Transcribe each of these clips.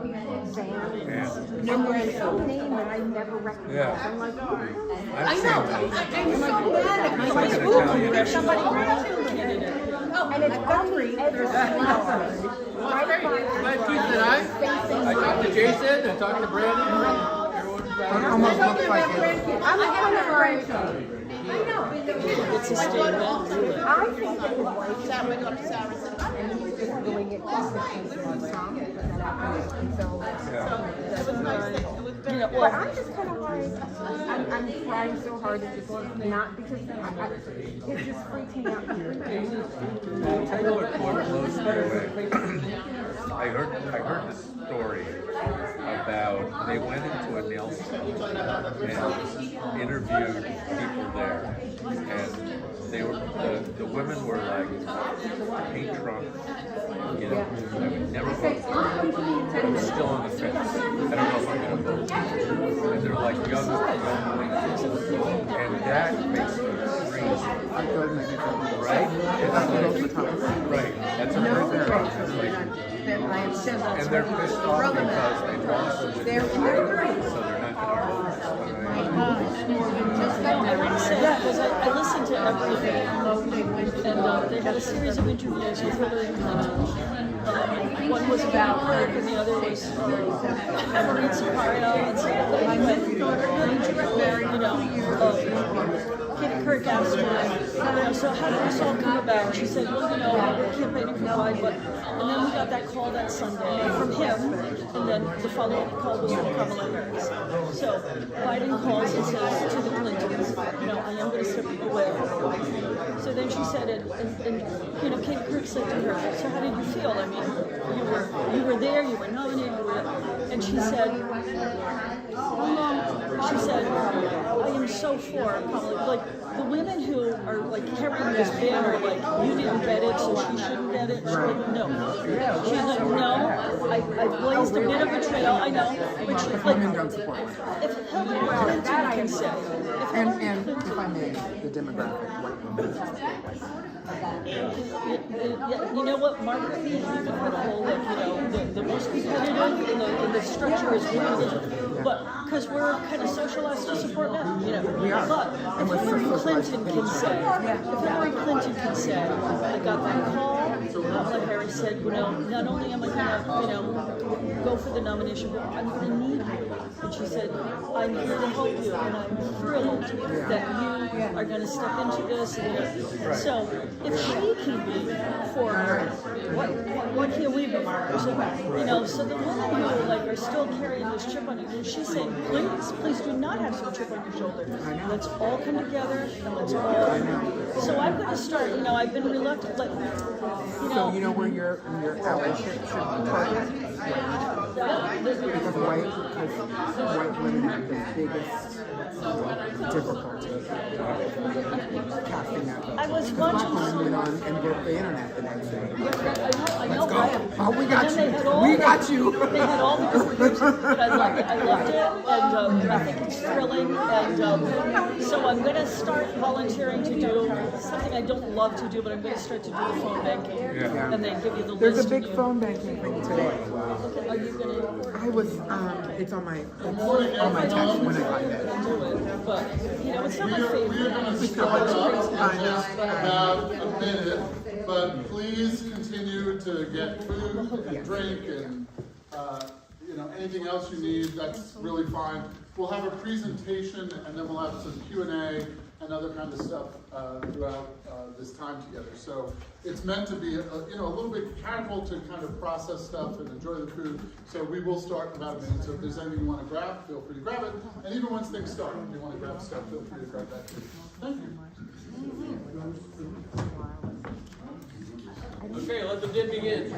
And there's some name that I never recognized. Yeah. I'm like, oh, I know. I'm so mad at my like an Facebook Italian there's somebody dish. and it's on the edge of the I talked to Jason, I talked to Brandon. It almost looks like it. I'm kind of like, It's a statement. I think it was like, and he was just doing it just because but I'm just kind of like, I'm trying so hard to just not because it just freaks me out. I'll tell you what blows me away. I heard the story about they went into a nail salon and interviewed people there, and they were the women were like paint Trump, you know, I would never vote for him. I'm still on the fence. I don't know if I'm going to vote. And they're like young ladies, and that makes me crazy. Right? Right. That's a perfect process. And they're pissed off because they lost the so they're not going to vote. Because I listened to everything, and they had a series of interviews with Hillary Clinton. One was about her, and the other was Maureen Sicario, and so Katie Kirk asked her, so how did this all come about? And she said, well, we're campaigning for Biden, and then we got that call that Sunday from him, and then the follow-up call was from Kamala Harris. So Biden calls and says to the Clintons, I am going to step away. So then she said it, and Katie Kirk said to her, so how did you feel? I mean, you were there, you were nominated, and she said, I am so for Kamala. Like the women who are like carrying this banner, like you didn't get it, so she shouldn't get it. She's like, no. She's like, no. I blazed a bit of a trail. I know, but she's like, if Hillary Clinton can say, And if I may, the demographic, you know what, Margaret Mead had the whole, the most competitive and the structure is really, but because we're kind of socialized to support men, We are. But if Hillary Clinton can say, I got that call, Kamala Harris said, not only am I gonna, go for the nomination, but I'm gonna need you. And she said, I'm here to help you, and I'm thrilled that you are gonna step into this. So if she can be for what can we be for? So the women who are still carrying this chip on you, and she's saying, please do not have some chip on your shoulder. Let's all come together and let's all. So I'm going to start. I've been reluctant, So you know where your allyship should be targeted? Because white women have the biggest difficulty casting that vote. I was watching went on and broke the internet the next day. I know. Let's go. Oh, we got you. We got you. They had all the different groups, but I loved it, and I think it's thrilling. And so I'm going to start volunteering to do something I don't love to do, but I'm going to start to do the phone banking, and then give you the list. There's a big phone banking thing today. Okay, are you going to? I was. It's on my text when I find it. Do it, but it's not my favorite. About a minute, but please continue to get food and drink and anything else you need. That's really fine. We'll have a presentation and then we'll have some Q&A and other kind of stuff throughout this time together. So it's meant to be a little bit careful to kind of process stuff and enjoy the food. So we will start in about a minute. So if there's anything you want to grab, feel free to grab it. And even once things start, if you want to grab stuff, feel free to grab that too. Thank you. Okay, let the din begin.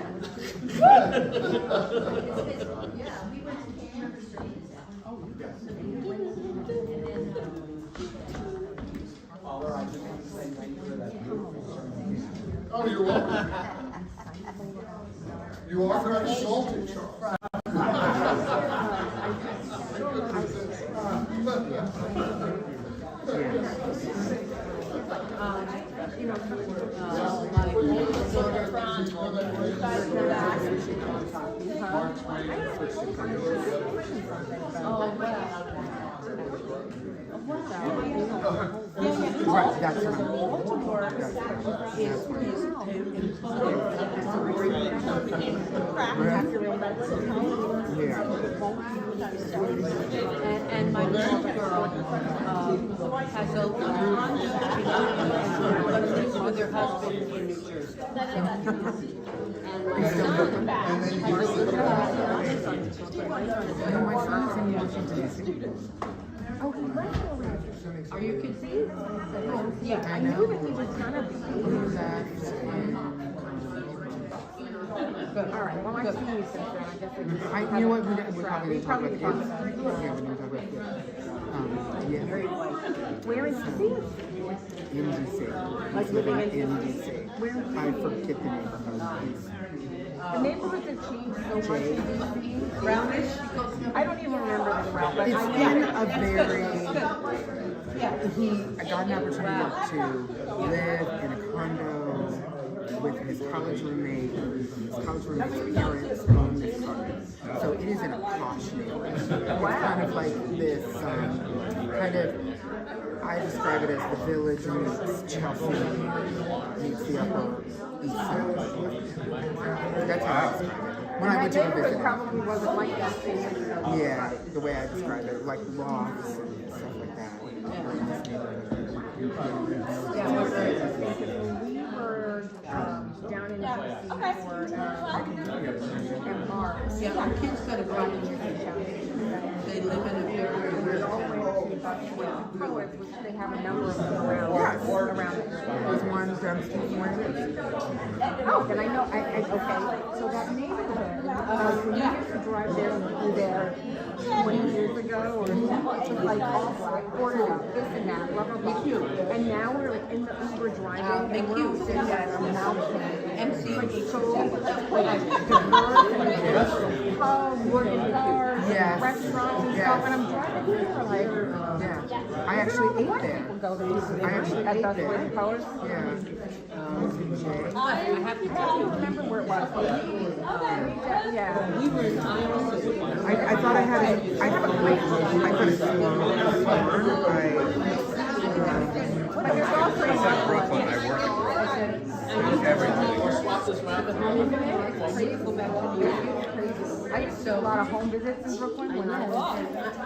Oh, you're welcome. You are very salty, Charles. Right, that's right. Yeah. And my little girl has opened her condo with her husband in New Jersey. No, my son is in Washington, D.C. Oh, congratulations. Are your kids here? Yeah, I knew that he was gonna be. But, all right, well, I've seen you since then, I guess we You know what, we probably didn't talk about kids. Yeah, we didn't talk about kids. Yeah. Very white. Where in DC? In DC. Like living in DC. Where? I forget the neighborhood. The neighborhoods have changed so much in DC. Brownish? I don't even remember the route, but It's I been know. a very, I got an opportunity to live in a condo with his college roommate. His college roommate's parents own this condo. So it is in a posh neighborhood. It's kind of like this, I describe it as the Village meets Chelsea meets the Upper East Side. That's how I describe it. When I went to That visit. neighborhood probably wasn't like that 10 years ago. Yeah, the way I describe it, like lofts and stuff like that. Yeah, we were down in DC for and Mars. Yeah, our kids got a garden. They live in a very Colors, which they have a number of them around it. There's one downstairs, Oh, then I know, okay, so that neighborhood, when we used to drive there and through there 20 years ago, or it was like all black, bordered up, this and that, blah, blah, blah. And now we're like in the Uber driving, and we're sitting at our mouth, MC. like so, like diverse, and wooden cars, Yes. restaurants and Yes. stuff, and I'm driving here, like, yeah. I actually ate there. people go to these I actually at ate those there. wooden colors. Yeah. I have to tell you, remember where it was. Yeah. We were in Iowa. I thought I had a, I could have sworn But there's also In Brooklyn, I work in everything. Swap this around. it's crazy to go back to New York. I used to do a lot of home visits in Brooklyn when I was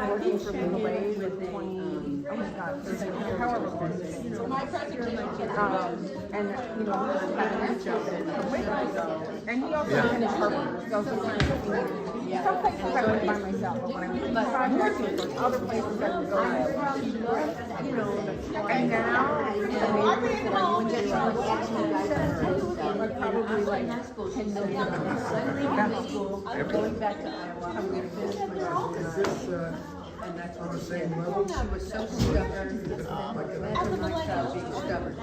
working for Legal Aid with 20, oh my God, 30, however long it's been. And, you know, we just had a reach out there. And he also had interpreters, so sometimes if we needed, some places I went by myself, but when I went to projects, other places I would go, you know, and now, the neighbors that I went to, like probably like 10 million. I'm going back to Iowa. I'm going to visit my sister. And that's what she said. She was so stubborn. Imagine my child being stubborn.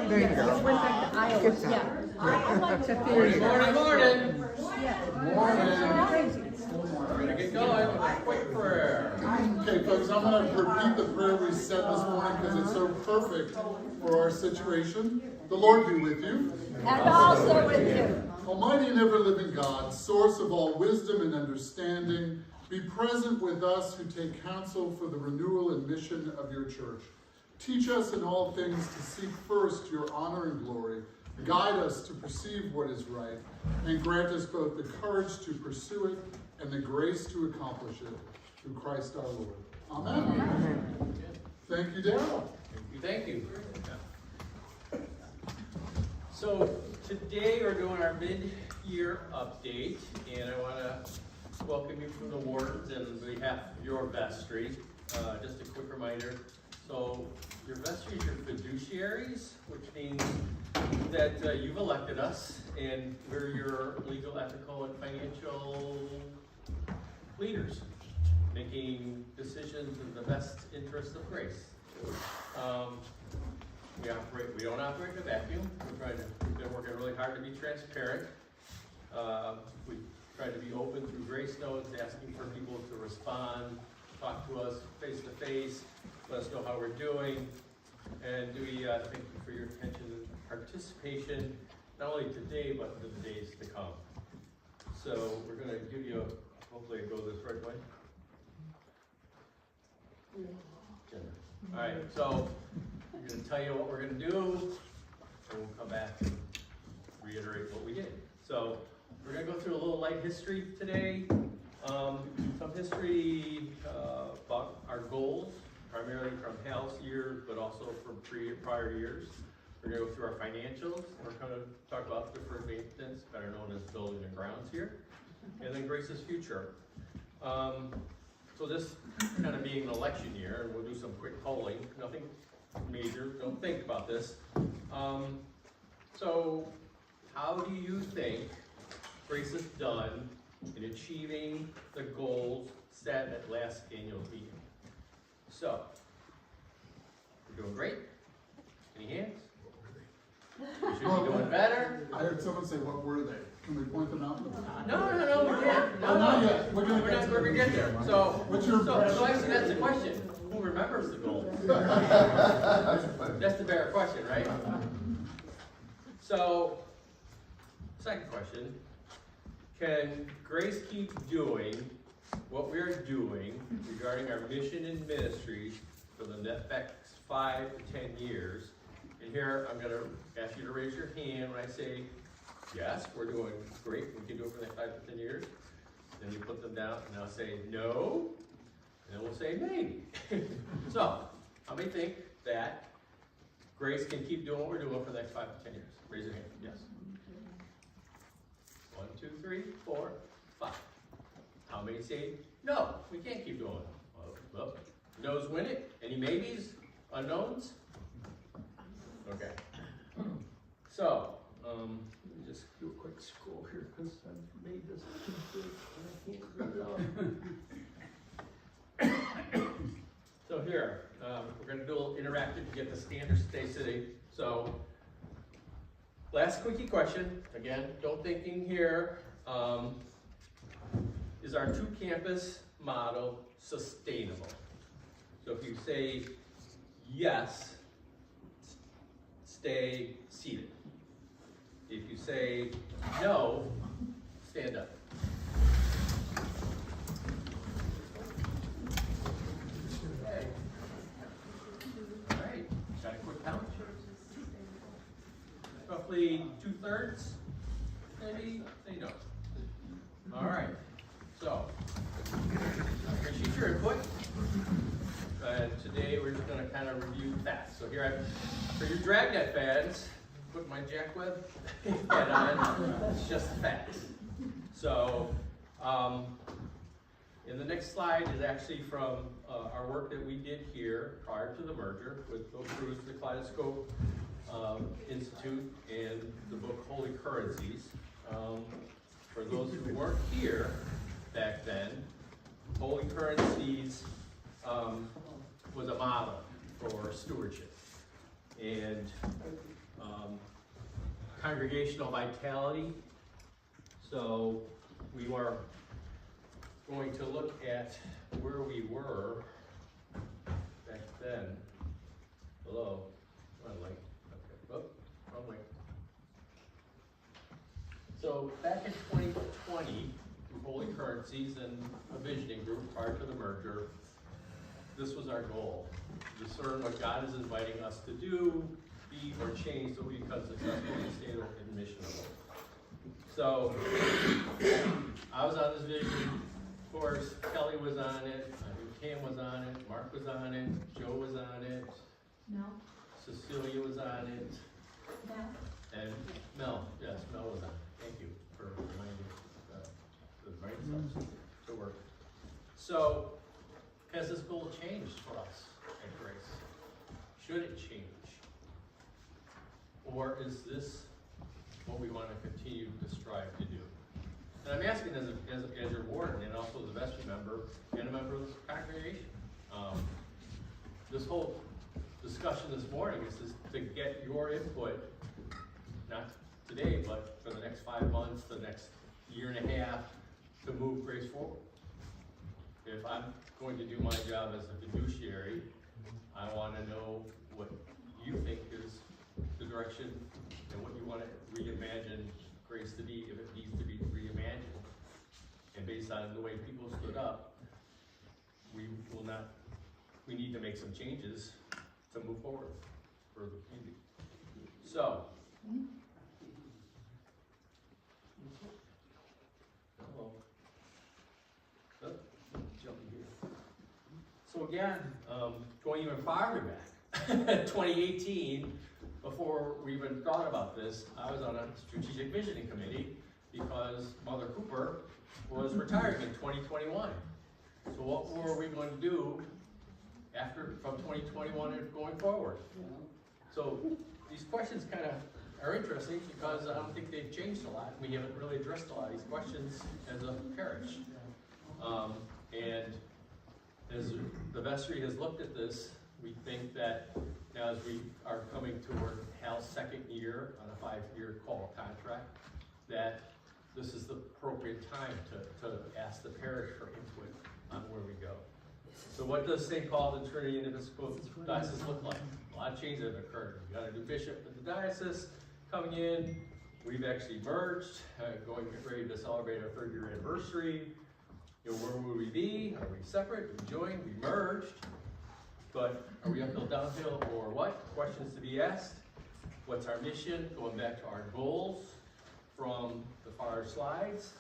there you go. Went back to Iowa. Good time. Yeah. I like to finish. Morning, morning. Crazy. We're gonna get going with a quick prayer. Okay, folks, I'm going to repeat the prayer we said this morning because it's so perfect for our situation. The Lord be with you. And also with you. Almighty and ever-living God, source of all wisdom and understanding, be present with us who take counsel for the renewal and mission of your church. Teach us in all things to seek first your honor and glory. Guide us to perceive what is right, and grant us both the courage to pursue it and the grace to accomplish it. Through Christ our Lord. Amen. Thank you, Darrell. Thank you. So today we're doing our mid-year update, and I want to welcome you from the wardens and on behalf of your vestry. Just a quick reminder. So your vestry is your fiduciaries, which means that you've elected us, and we're your legal, ethical, and financial leaders, making decisions in the best interest of Grace. We don't operate in a vacuum. We've been working really hard to be transparent. We try to be open through Grace Notes, asking for people to respond, talk to us face to face, let us know how we're doing. And we thank you for your attention and participation not only today, but for the days to come. So we're gonna give you, hopefully it goes this right way. All right, so I'm gonna tell you what we're gonna do, and we'll come back and reiterate what we did. So we're gonna go through a little light history today. Some history about our goals, primarily from Hal's year, but also from prior years. We're gonna go through our financials. We're gonna talk about deferred maintenance, better known as building and grounds here, and then Grace's future. So this kind of being an election year, and we'll do some quick polling, nothing major, don't think about this. So how do you think Grace has done in achieving the goals set at last annual meeting? So, we're doing great? Any hands? We should be doing better? I heard someone say, what were they? Can we point them out? No, we can't. No, Not yet. We're gonna get there. So, What's your impression? so actually that's the question. Who remembers the goals? That's the better question, right? So, second question. Can Grace keep doing what we are doing regarding our mission and ministries for the next 5 to 10 years? And here, I'm gonna ask you to raise your hand when I say, yes, we're doing great, we can do it for the next 5 to 10 years. Then you put them down, and I'll say no, and then we'll say maybe. So, how many think that Grace can keep doing what we're doing for the next 5 to 10 years? Raise your hand, yes. 1, 2, 3, 4, 5. How many say no, we can't keep doing it? Well, no's win it. Any maybes? Unknowns? Okay. So, let me just do a quick scroll here because I've made this too big and I can't read it all. So here, we're going to do a little interactive to get the standards stay sitting. So, last quickie question. Again, don't thinking here. Is our 2-campus model sustainable? So if you say yes, stay seated. If you say no, stand up. Okay. All right, got a quick count? Roughly 2/3, maybe, say no. All right, so, appreciate your input. Today we're just gonna kind of review facts. So here, for your Dragnet fans, put my Jack Webb hat on, it's just facts. So, in the next slide is actually from our work that we did here prior to the merger with Bill Cruz, the Kaleidoscope Institute, and the book Holy Currencies. For those who weren't here back then, Holy Currencies was a model for stewardship and congregational vitality. So we were going to look at where we were back then. Hello, one link. Okay. Oh, wrong link. So back in 2020, through Holy Currencies and a visioning group prior to the merger, this was our goal: discern what God is inviting us to do, be, or change so we become successful and stable and missionable. So I was on this vision. Of course, Kelly was on it. I think Cam was on it. Mark was on it. Joe was on it. No. Cecilia was on it. No. And Mel, yes, Mel was on it. Thank you for reminding the right stuff to work. So, has this goal changed for us at Grace? Should it change? Or is this what we want to continue to strive to do? And I'm asking as your warden and also the vestry member and a member of this congregation. This whole discussion this morning is to get your input, not today, but for the next 5 months, the next year and a half, to move Grace forward. If I'm going to do my job as a fiduciary, I want to know what you think is the direction and what you want to reimagine Grace to be, if it needs to be reimagined. And based on the way people stood up, we need to make some changes to move forward for the community. So, so again, going even farther back, 2018, before we even thought about this, I was on a strategic visioning committee because Mother Cooper was retiring in 2021. So what were we going to do from 2021 and going forward? So these questions kind of are interesting because I don't think they've changed a lot. We haven't really addressed a lot of these questions as a parish. And as the vestry has looked at this, we think that now as we are coming toward Hal's second year on a 5-year call contract, that this is the appropriate time to ask the parish for input on where we go. So what does St. Paul and Trinity and Episcopal Diocese look like? A lot of changes have occurred. We got a new bishop in the diocese coming in. We've actually merged, ready to celebrate our 3rd-year anniversary. You know, where would we be? Are we separate? We joined? We merged? But are we uphill, downhill, or what? Questions to be asked. What's our mission? Going back to our goals from the far slides.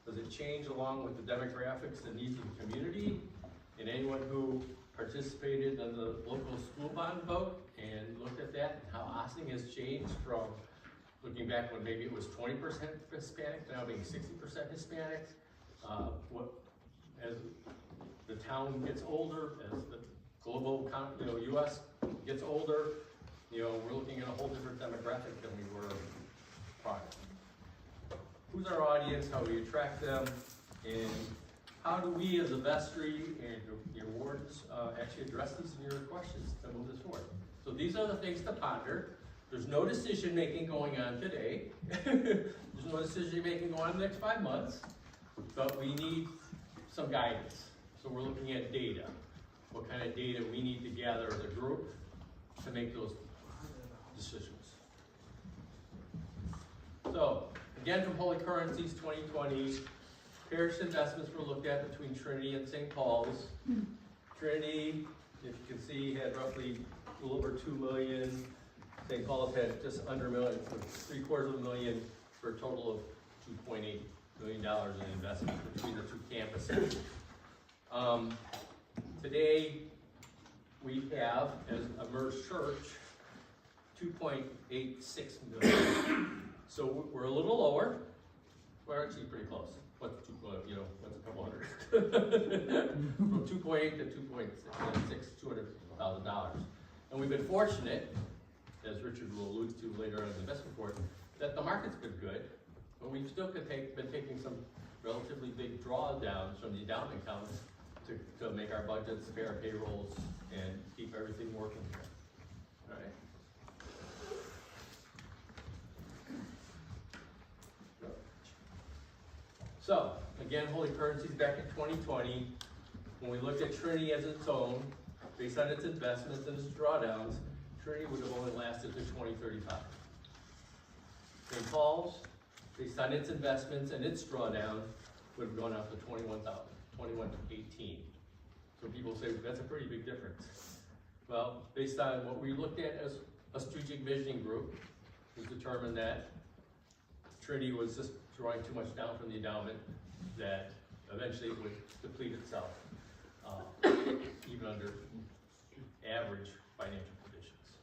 Does it change along with the demographics and needs of the community? And anyone who participated in the local school bond vote and looked at that, and how Ossining has changed from looking back when maybe it was 20% Hispanic to now being 60% Hispanic. As the town gets older, as the global, U.S. gets older, we're looking at a whole different demographic than we were prior. Who's our audience? How do we attract them? And how do we as a vestry and your wardens actually address these in your questions to move this forward? So these are the things to ponder. There's no decision making going on today. There's no decision making going on in the next 5 months, but we need some guidance. So we're looking at data. What kind of data we need to gather as a group to make those decisions. So, again, from Holy Currencies 2020, parish investments were looked at between Trinity and St. Paul's. Trinity, if you can see, had roughly a little over 2 million. St. Paul's had just under $1 million, $750,000 for a total of $2.8 million in investment between the 2 campuses. Today, we have, as a merged church, 2.86 million. So we're a little lower. We're actually pretty close. What's a couple hundred? From 2.8 to 2.6, $200,000. And we've been fortunate, as Richard will allude to later on in the investment report, that the market's been good, but we've still been taking some relatively big drawdowns from the endowment accounts to make our budgets, pay our payrolls, and keep everything working here. All right. So, again, Holy Currencies back in 2020, when we looked at Trinity as its own, based on its investments and its drawdowns, Trinity would have only lasted to 2035. St. Paul's, based on its investments and its drawdown, would have gone out to 2118. So people say, that's a pretty big difference. Well, based on what we looked at as a strategic visioning group, it was determined that Trinity was just drawing too much down from the endowment, that eventually it would deplete itself, even under average financial conditions.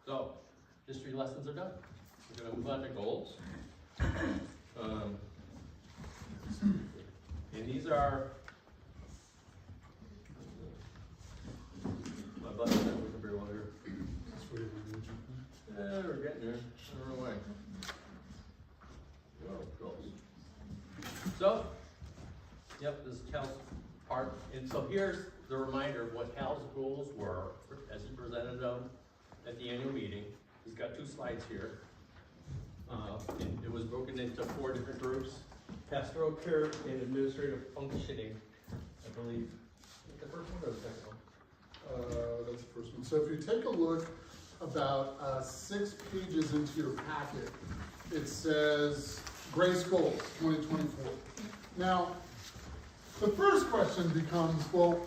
So, history lessons are done. We're going to move on to goals. And these are, my button's not working very well here. We're getting there. We're away. So, yep, this is Hal's part. And so here's the reminder of what Hal's goals were as he presented them at the annual meeting. He's got 2 slides here. And it was broken into 4 different groups: pastoral care and administrative functioning, I believe. The first one or the second one? That's the first one. So if you take a look about 6 pages into your packet. It says Grace Goals 2024. Now, the first question becomes, well,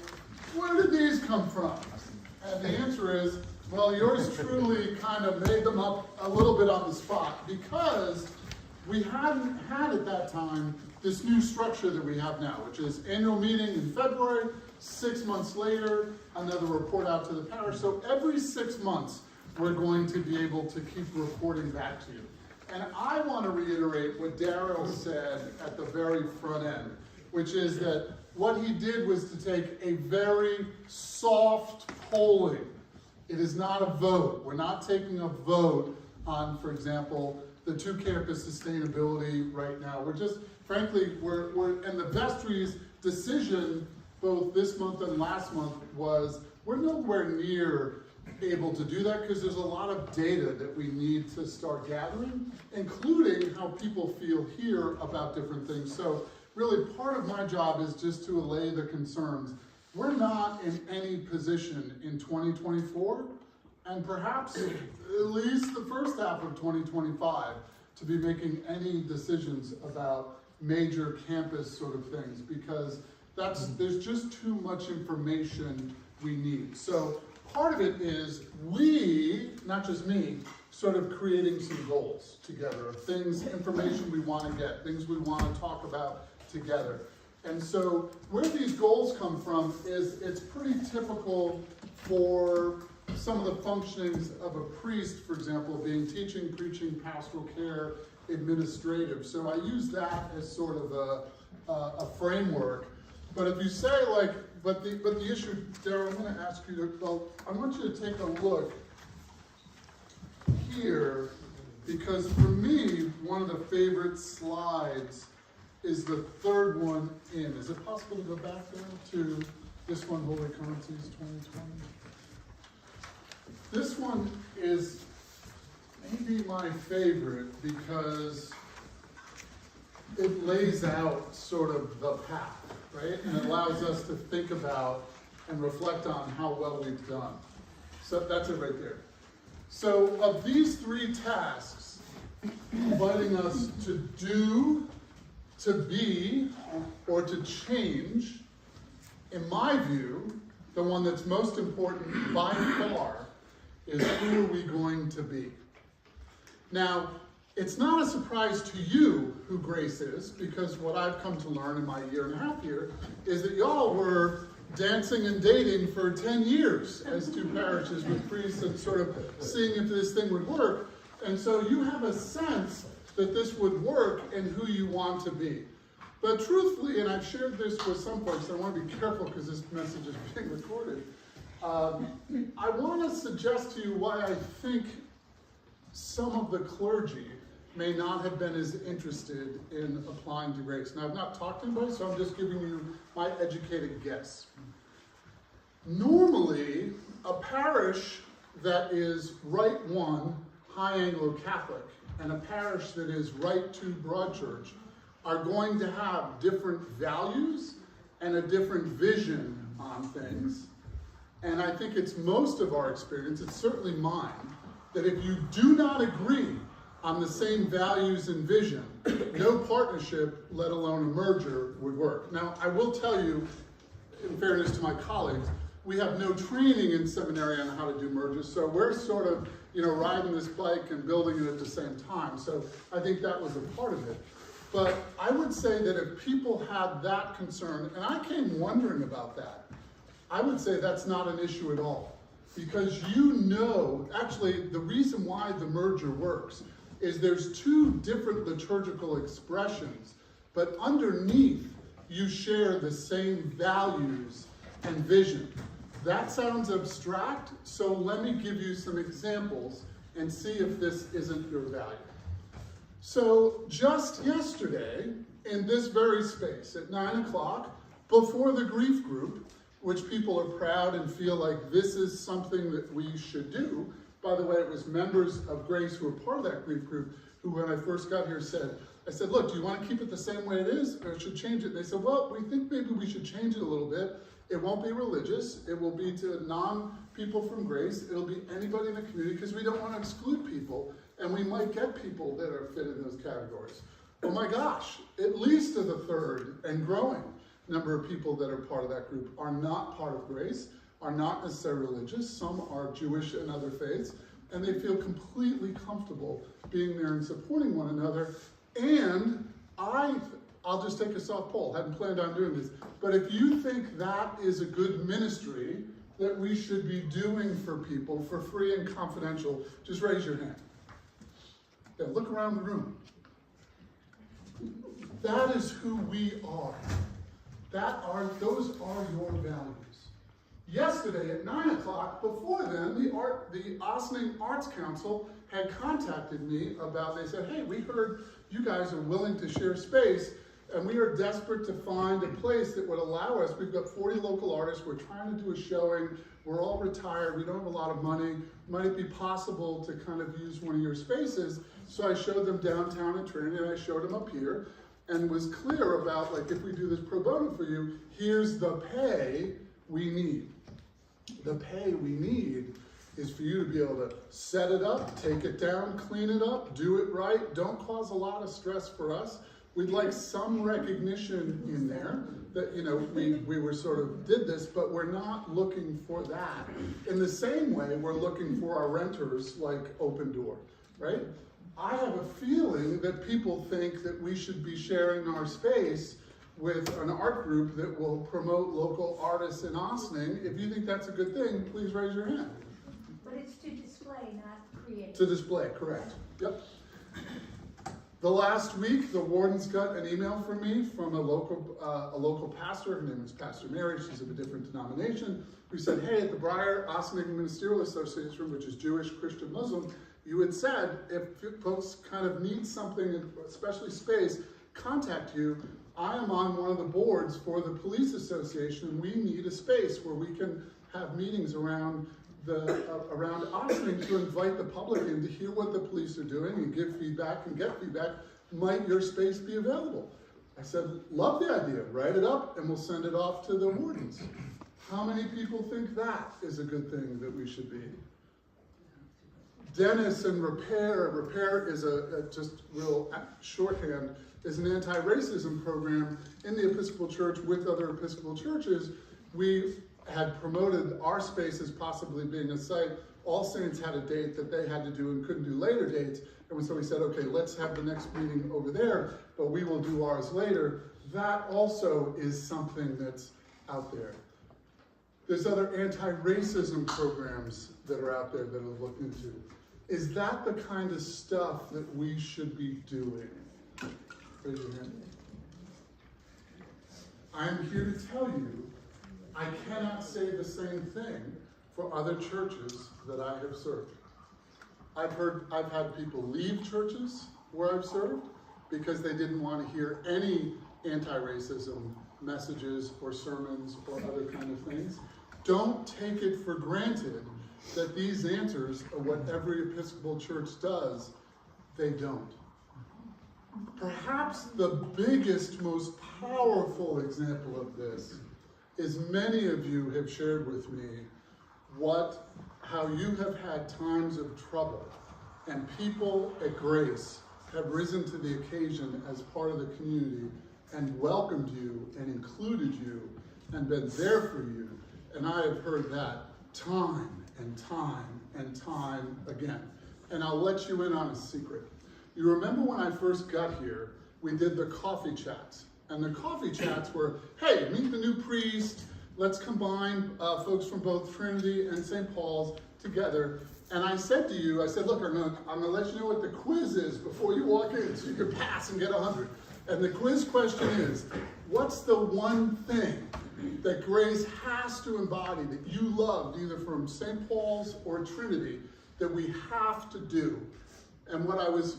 where did these come from? And the answer is, well, yours truly kind of made them up a little bit on the spot because we hadn't had at that time this new structure that we have now, which is annual meeting in February, 6 months later, another report out to the parish. So every 6 months, we're going to be able to keep reporting back to you. And I want to reiterate what Daryl said at the very front end, which is that what he did was to take a very soft polling. It is not a vote. We're not taking a vote on, for example, the 2-campus sustainability right now. We're just, frankly, and the vestry's decision both this month and last month was we're nowhere near able to do that because there's a lot of data that we need to start gathering, including how people feel here about different things. So really part of my job is just to allay the concerns. We're not in any position in 2024, and perhaps at least the first half of 2025, to be making any decisions about major campus sort of things, because there's just too much information we need. So part of it is we, not just me, sort of creating some goals together, things, information we want to get, things we want to talk about together. And so where these goals come from is it's pretty typical for some of the functionings of a priest, for example, being teaching, preaching, pastoral care, administrative. So I use that as sort of a framework. But if you say like, but the issue, Darryl, I'm going to ask you to, well, I want you to take a look here, because for me, one of the favorite slides is the third one in. Is it possible to go back there to this one, Holy Currencies 2020? This one is maybe my favorite because it lays out sort of the path, right? And it allows us to think about and reflect on how well we've done. So that's it right there. So of these 3 tasks, inviting us to do, to be, or to change, in my view, the one that's most important by far is who are we going to be? Now, it's not a surprise to you who Grace is, because what I've come to learn in my 1.5 years is that y'all were dancing and dating for 10 years as 2 parishes with priests and sort of seeing if this thing would work. And so you have a sense that this would work and who you want to be. But truthfully, and I've shared this with some folks, I want to be careful because this message is being recorded. I want to suggest to you why I think some of the clergy may not have been as interested in applying to Grace. Now, I've not talked to anybody, so I'm just giving you my educated guess. Normally, a parish that is Rite 1, High Anglo-Catholic, and a parish that is Rite 2, Broad Church are going to have different values and a different vision on things. And I think it's most of our experience, it's certainly mine, that if you do not agree on the same values and vision, no partnership, let alone a merger, would work. Now, I will tell you, in fairness to my colleagues, we have no training in seminary on how to do mergers, so we're sort of, riding this bike and building it at the same time. So I think that was a part of it. But I would say that if people had that concern, and I came wondering about that, I would say that's not an issue at all. Because actually the reason why the merger works is there's 2 different liturgical expressions, but underneath you share the same values and vision. That sounds abstract, so let me give you some examples and see if this isn't your value. So just yesterday, in this very space at 9 o'clock, before the grief group, which people are proud and feel like this is something that we should do. By the way, it was members of Grace who were part of that grief group who, when I first got here, I said, look, do you want to keep it the same way it is or should change it? And they said, well, we think maybe we should change it a little bit. It won't be religious. It will be to non-people from Grace. It'll be anybody in the community because we don't want to exclude people, and we might get people that are fit in those categories. Oh my gosh, at least a third and growing number of people that are part of that group are not part of Grace, are not necessarily religious. Some are Jewish and other faiths, and they feel completely comfortable being there and supporting one another. And I'll just take a soft poll, hadn't planned on doing this, but if you think that is a good ministry that we should be doing for people for free and confidential, just raise your hand. Yeah, look around the room. That is who we are. Those are your values. Yesterday at 9 o'clock, before then, the Ossining Arts Council had contacted me about, they said, hey, we heard you guys are willing to share space, and we are desperate to find a place that would allow us. We've got 40 local artists, we're trying to do a showing, we're all retired, we don't have a lot of money, might it be possible to kind of use one of your spaces? So I showed them downtown at Trinity, and I showed them up here, and was clear about, like, if we do this pro bono for you, here's the pay we need. The pay we need is for you to be able to set it up, take it down, clean it up, do it right, don't cause a lot of stress for us. We'd like some recognition in there that, you know, we were sort of did this, but we're not looking for that. In the same way, we're looking for our renters like Open Door, right? I have a feeling that people think that we should be sharing our space with an art group that will promote local artists in Ossining. If you think that's a good thing, please raise your hand. But it's to display, not create. To display, correct. Yep. The last week, the wardens got an email from me from a local pastor. Her name is Pastor Mary. She's of a different denomination. Who said, hey, at the Briar Ossining Ministerial Association, which is Jewish, Christian, Muslim, you had said if folks kind of need something, especially space, contact you. I am on one of the boards for the police association. We need a space where we can have meetings around Ossining to invite the public in to hear what the police are doing and give feedback and get feedback. Might your space be available? I said, love the idea, write it up and we'll send it off to the wardens. How many people think that is a good thing that we should be? Dennis and Repair is just real shorthand, is an anti-racism program in the Episcopal Church with other Episcopal churches. We had promoted our space as possibly being a site. All Saints had a date that they had to do and couldn't do later dates. And so we said, okay, let's have the next meeting over there, but we will do ours later. That also is something that's out there. There's other anti-racism programs that are out there that are looked into. Is that the kind of stuff that we should be doing? Raise your hand. I'm here to tell you, I cannot say the same thing for other churches that I have served. I've had people leave churches where I've served because they didn't want to hear any anti-racism messages or sermons or other kind of things. Don't take it for granted that these answers are what every Episcopal church does. They don't. Perhaps the biggest, most powerful example of this is many of you have shared with me how you have had times of trouble and people at Grace have risen to the occasion as part of the community and welcomed you and included you and been there for you. And I have heard that time and time and time again. And I'll let you in on a secret. You remember when I first got here, we did the coffee chats. And the coffee chats were, hey, meet the new priest. Let's combine folks from both Trinity and St. Paul's together. And I said to you, I said, look, I'm gonna let you know what the quiz is before you walk in so you can pass and get 100. And the quiz question is, what's the one thing that Grace has to embody that you loved either from St. Paul's or Trinity that we have to do? And what I was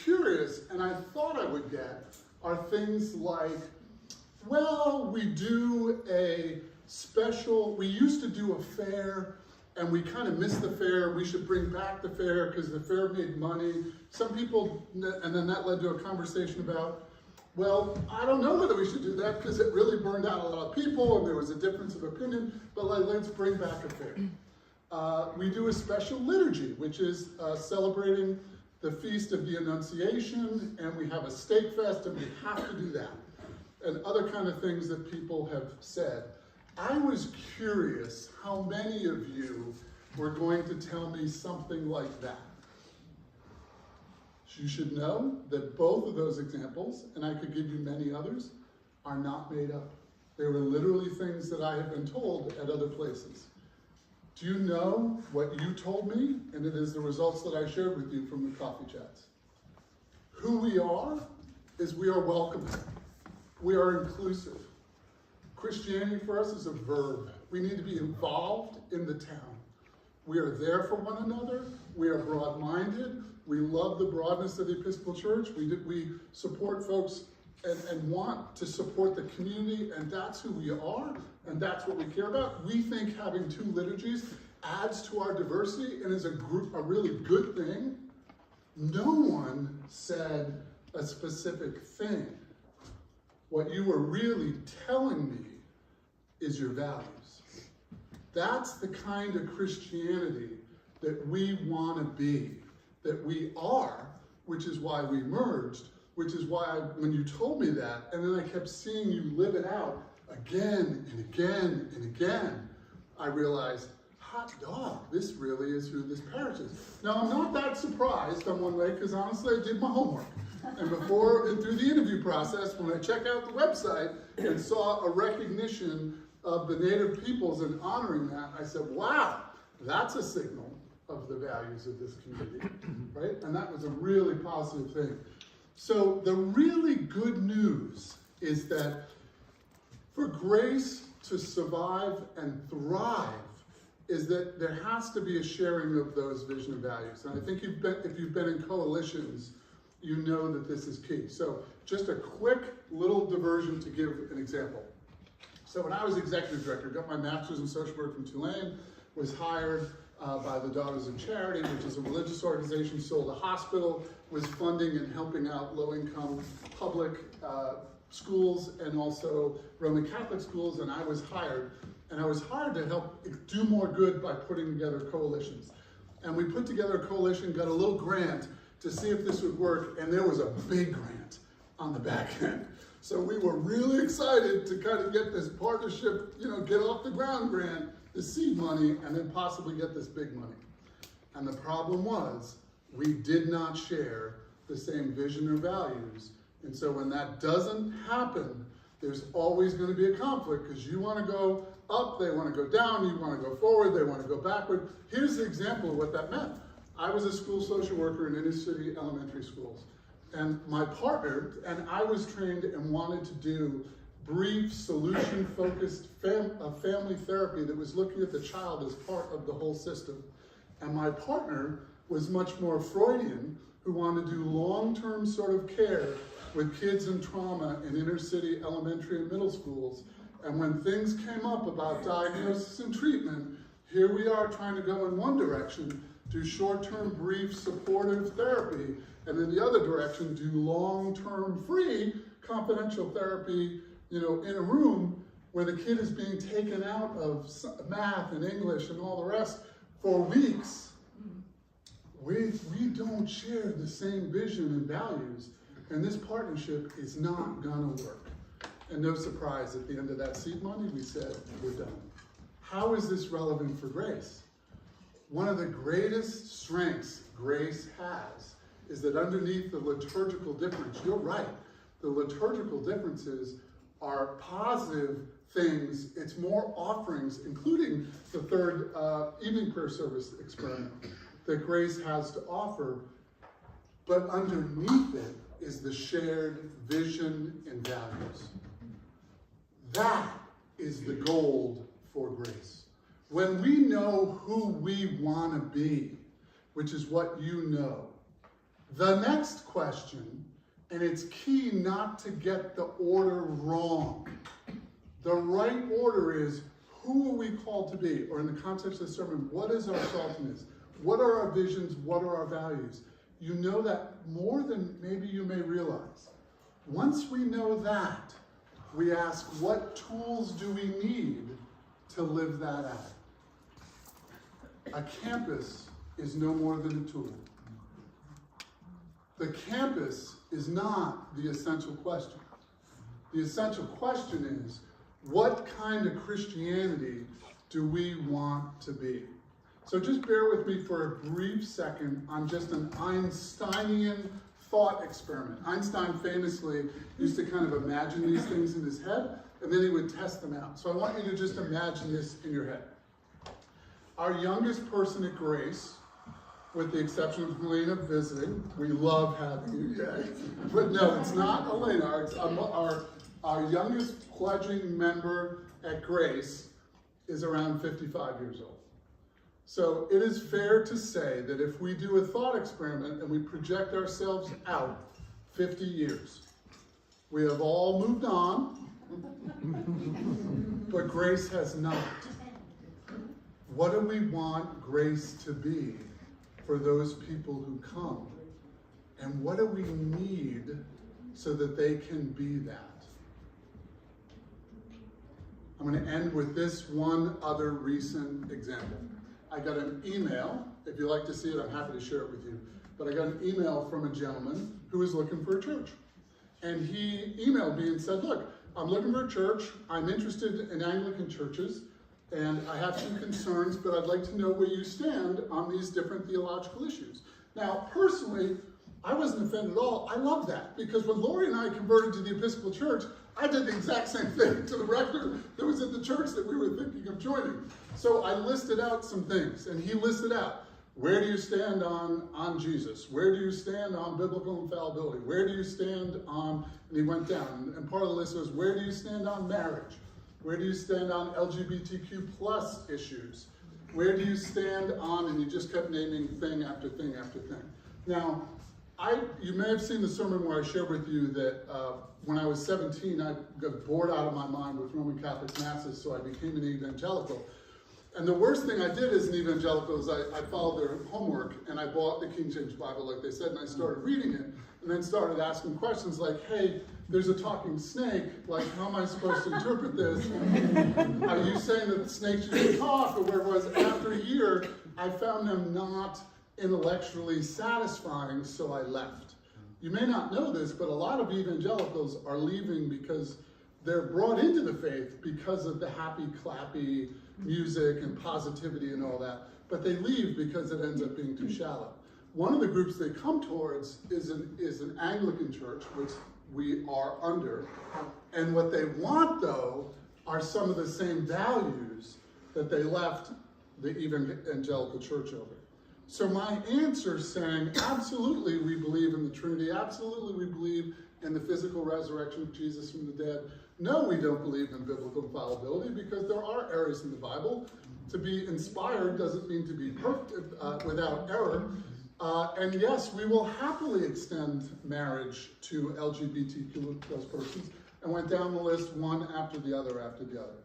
curious and I thought I would get are things like, well, we used to do a fair and we kind of missed the fair. We should bring back the fair because the fair made money. Some people, and then that led to a conversation about, Well, I don't know whether we should do that because it really burned out a lot of people and there was a difference of opinion, but let's bring back a fair. We do a special liturgy, which is celebrating the Feast of the Annunciation, and we have a steak fest, and we have to do that, and other kind of things that people have said. I was curious how many of you were going to tell me something like that. You should know that both of those examples, and I could give you many others, are not made up. They were literally things that I have been told at other places. Do you know what you told me? And it is the results that I shared with you from the coffee chats. Who we are is we are welcoming. We are inclusive. Christianity for us is a verb. We need to be involved in the town. We are there for one another. We are broad-minded. We love the broadness of the Episcopal Church. We support folks and want to support the community, and that's who we are, and that's what we care about. We think having two liturgies adds to our diversity and is a really good thing. No one said a specific thing. What you were really telling me is your values. That's the kind of Christianity that we want to be, that we are, which is why we merged, which is why when you told me that, and then I kept seeing you live it out again and again and again, I realized, hot dog, this really is who this parish is. Now, I'm not that surprised on one way, because honestly, I did my homework. And before and through the interview process, when I checked out the website and saw a recognition of the native peoples and honoring that, I said, wow, that's a signal of the values of this community, right? And that was a really positive thing. So the really good news is that for Grace to survive and thrive is that there has to be a sharing of those vision and values. And I think if you've been in coalitions, you know that this is key. So just a quick little diversion to give an example. So when I was executive director, got my master's in social work from Tulane, was hired by the Daughters of Charity, which is a religious organization, sold a hospital, was funding and helping out low-income public schools and also Roman Catholic schools, and I was hired. And I was hired to help do more good by putting together coalitions. And we put together a coalition, got a little grant to see if this would work, and there was a big grant on the back end. So we were really excited to kind of get this partnership, get off the ground grant, the seed money, and then possibly get this big money. And the problem was, we did not share the same vision or values. And so when that doesn't happen, there's always going to be a conflict, because you want to go up, they want to go down, you want to go forward, they want to go backward. Here's the example of what that meant. I was a school social worker in inner city elementary schools. And my partner and I was trained and wanted to do brief, solution-focused family therapy that was looking at the child as part of the whole system. And my partner was much more Freudian, who wanted to do long-term sort of care with kids in trauma in inner city elementary and middle schools. And when things came up about diagnosis and treatment, here we are trying to go in one direction, do short-term, brief, supportive therapy, and in the other direction, do long-term, free, confidential therapy, in a room where the kid is being taken out of math and English and all the rest for weeks. We don't share the same vision and values, and this partnership is not gonna work. And no surprise, at the end of that seed money, we said, we're done. How is this relevant for Grace? One of the greatest strengths Grace has is that underneath the liturgical difference, you're right, the liturgical differences are positive things. It's more offerings, including the third evening prayer service experiment that Grace has to offer, but underneath it is the shared vision and values. That is the gold for Grace. When we know who we want to be, which is what you know, the next question, and it's key not to get the order wrong. The right order is, who are we called to be? Or in the context of the sermon, what is our saltiness? What are our visions? What are our values? You know that more than maybe you may realize. Once we know that, we ask, what tools do we need to live that out? A campus is no more than a tool. The campus is not the essential question. The essential question is, what kind of Christianity do we want to be? So just bear with me for a brief second on just an Einsteinian thought experiment. Einstein famously used to kind of imagine these things in his head, and then he would test them out. So I want you to just imagine this in your head. Our youngest person at Grace, with the exception of Helena visiting, we love having you, yay. But no, it's not Elena. It's our youngest pledging member at Grace is around 55 years old. So it is fair to say that if we do a thought experiment and we project ourselves out 50 years, we have all moved on, but Grace has not. What do we want Grace to be for those people who come? And what do we need so that they can be that? I'm going to end with this one other recent example. I got an email. If you'd like to see it, I'm happy to share it with you. But I got an email from a gentleman who was looking for a church. And he emailed me and said, look, I'm looking for a church. I'm interested in Anglican churches. And I have some concerns, but I'd like to know where you stand on these different theological issues. Now, personally, I wasn't offended at all. I love that, because when Lori and I converted to the Episcopal Church, I did the exact same thing to the rector that was in the church that we were thinking of joining. So I listed out some things, and he listed out, where do you stand on Jesus? Where do you stand on biblical infallibility? Where do you stand on, and he went down, and part of the list was, where do you stand on marriage? Where do you stand on LGBTQ plus issues? Where do you stand on, and he just kept naming thing after thing after thing. Now, you may have seen the sermon where I shared with you that when I was 17, I got bored out of my mind with Roman Catholic masses, so I became an evangelical. And the worst thing I did as an evangelical is I followed their homework, and I bought the King James Bible, like they said, and I started reading it, and then started asking questions like, hey, there's a talking snake, like, how am I supposed to interpret this? Are you saying that the snakes should talk? Or where it was, after a year, I found them not intellectually satisfying, so I left. You may not know this, but a lot of evangelicals are leaving because they're brought into the faith because of the happy, clappy music and positivity and all that, but they leave because it ends up being too shallow. One of the groups they come towards is an Anglican church, which we are under, and what they want, though, are some of the same values that they left the evangelical church over. So my answer is saying, absolutely we believe in the Trinity, absolutely we believe in the physical resurrection of Jesus from the dead. No, we don't believe in biblical infallibility, because there are errors in the Bible. To be inspired doesn't mean to be perfect, without error. And yes, we will happily extend marriage to LGBTQ plus persons, and went down the list one after the other after the other.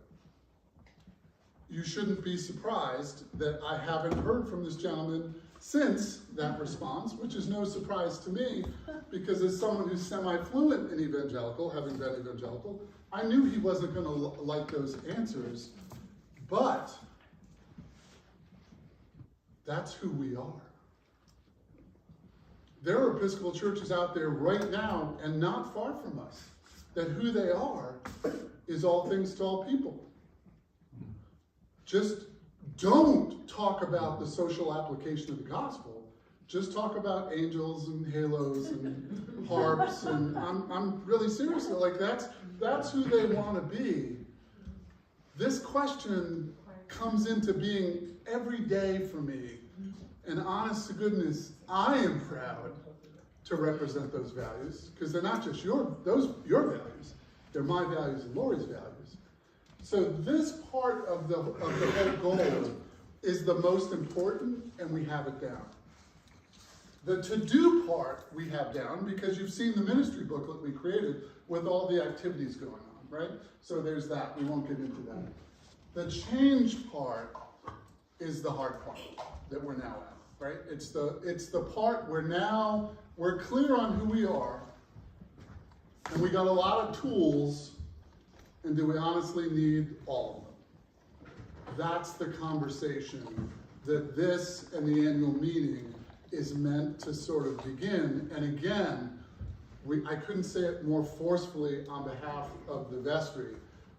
You shouldn't be surprised that I haven't heard from this gentleman since that response, which is no surprise to me, because as someone who's semi-fluent in evangelical, having been evangelical, I knew he wasn't going to like those answers, but that's who we are. There are Episcopal churches out there right now, and not far from us, that who they are is all things to all people. Just don't talk about the social application of the gospel. Just talk about angels and halos and harps, and I'm really serious. Like that's who they want to be. This question comes into being every day for me, and honest to goodness, I am proud to represent those values, because they're not just your values, they're my values and Lori's values. So this part of the whole goal is the most important, and we have it down. The to-do part we have down, because you've seen the ministry booklet we created with all the activities going on, right? So there's that, we won't get into that. The change part is the hard part that we're now at, right? It's the part where now we're clear on who we are, And we got a lot of tools, and do we honestly need all of them? That's the conversation that this and the annual meeting is meant to sort of begin. And again, I couldn't say it more forcefully on behalf of the vestry.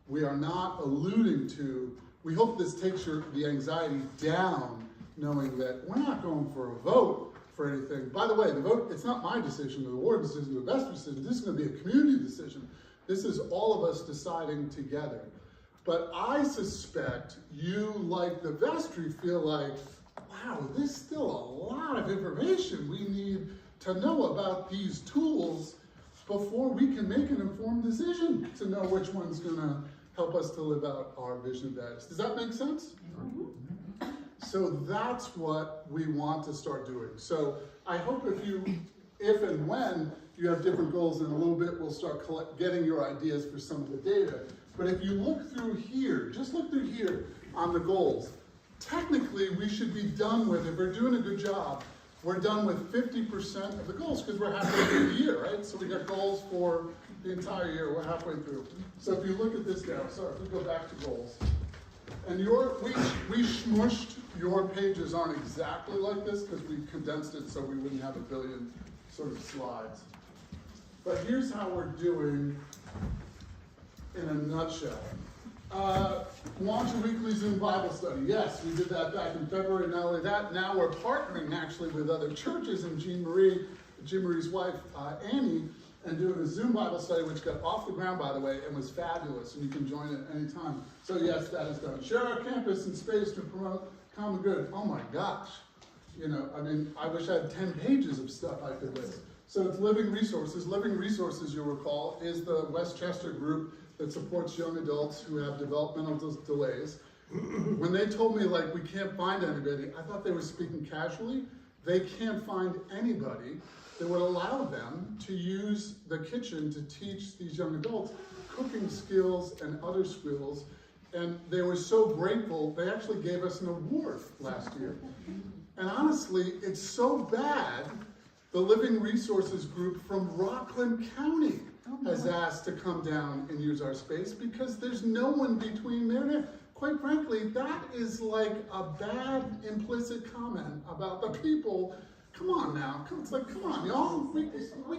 We are not alluding to, we hope this takes the anxiety down, knowing that we're not going for a vote for anything. By the way, the vote, it's not my decision, or the ward decision, or the vestry decision. This is going to be a community decision. This is all of us deciding together. But I suspect you, like the vestry, feel like, wow, there's still a lot of information we need to know about these tools before we can make an informed decision to know which one's gonna help us to live out our vision of values. Does that make sense? Mm-hmm. So that's what we want to start doing. So I hope if and when you have different goals, in a little bit we'll start getting your ideas for some of the data. But if you look through here, just look through here on the goals, technically we should be done with, if we're doing a good job, we're done with 50% of the goals because we're halfway through the year, right? So we got goals for the entire year, we're halfway through. So if you look at this now, sorry, if we go back to goals, and we smushed your pages aren't exactly like this because we condensed it so we wouldn't have a billion sort of slides. But here's how we're doing in a nutshell. Launch a weekly Zoom Bible study. Yes, we did that back in February. Not only that, now we're partnering actually with other churches and Jean Marie's wife, Annie, and doing a Zoom Bible study, which got off the ground, by the way, and was fabulous, and you can join it anytime. So yes, that is done. Share our campus and space to promote common good. Oh my gosh. You know, I mean, I wish I had 10 pages of stuff I could list. So it's Living Resources. Living Resources, you'll recall, is the Westchester group that supports young adults who have developmental delays. When they told me, like, we can't find anybody, I thought they were speaking casually. They can't find anybody that would allow them to use the kitchen to teach these young adults cooking skills and other skills. And they were so grateful, they actually gave us an award last year. And honestly, it's so bad, the Living Resources group from Rockland County has asked to come down and use our space because there's no one between there and there. Quite frankly, that is like a bad implicit comment about the people. Come on now, it's like, come on, y'all, we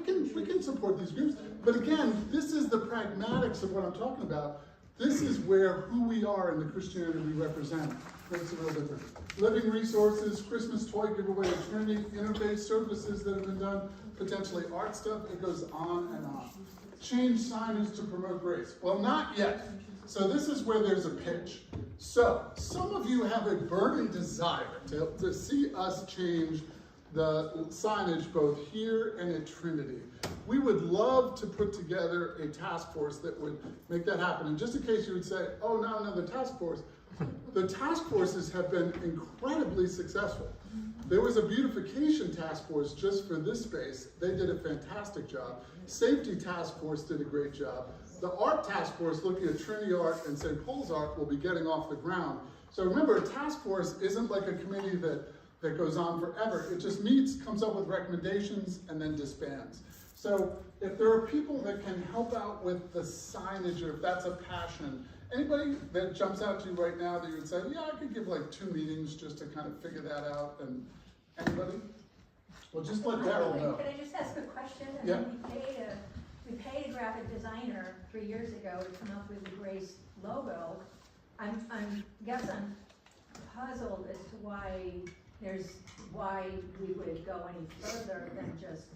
can support these groups. But again, this is the pragmatics of what I'm talking about. This is where who we are in the Christianity we represent makes a real difference. Living Resources, Christmas toy giveaway, Trinity, interfaith services that have been done, potentially art stuff, it goes on and on. Change signage to promote grace. Well, not yet. So this is where there's a pitch. So some of you have a burning desire to see us change the signage both here and at Trinity. We would love to put together a task force that would make that happen. And just in case you would say, oh, not another task force, the task forces have been incredibly successful. There was a beautification task force just for this space. They did a fantastic job. Safety task force did a great job. The art task force looking at Trinity art and St. Paul's art will be getting off the ground. So remember, a task force isn't like a committee that goes on forever. It just meets, comes up with recommendations, and then disbands. So if there are people that can help out with the signage, or if that's a passion, anybody that jumps out to you right now that you would say, yeah, I could give like 2 meetings just to kind of figure that out, and anybody? Well, just let Daryl know. Can I just ask a question? Yeah. We paid a graphic designer 3 years ago to come up with the Grace logo. I guess I'm puzzled as to why we would go any further than just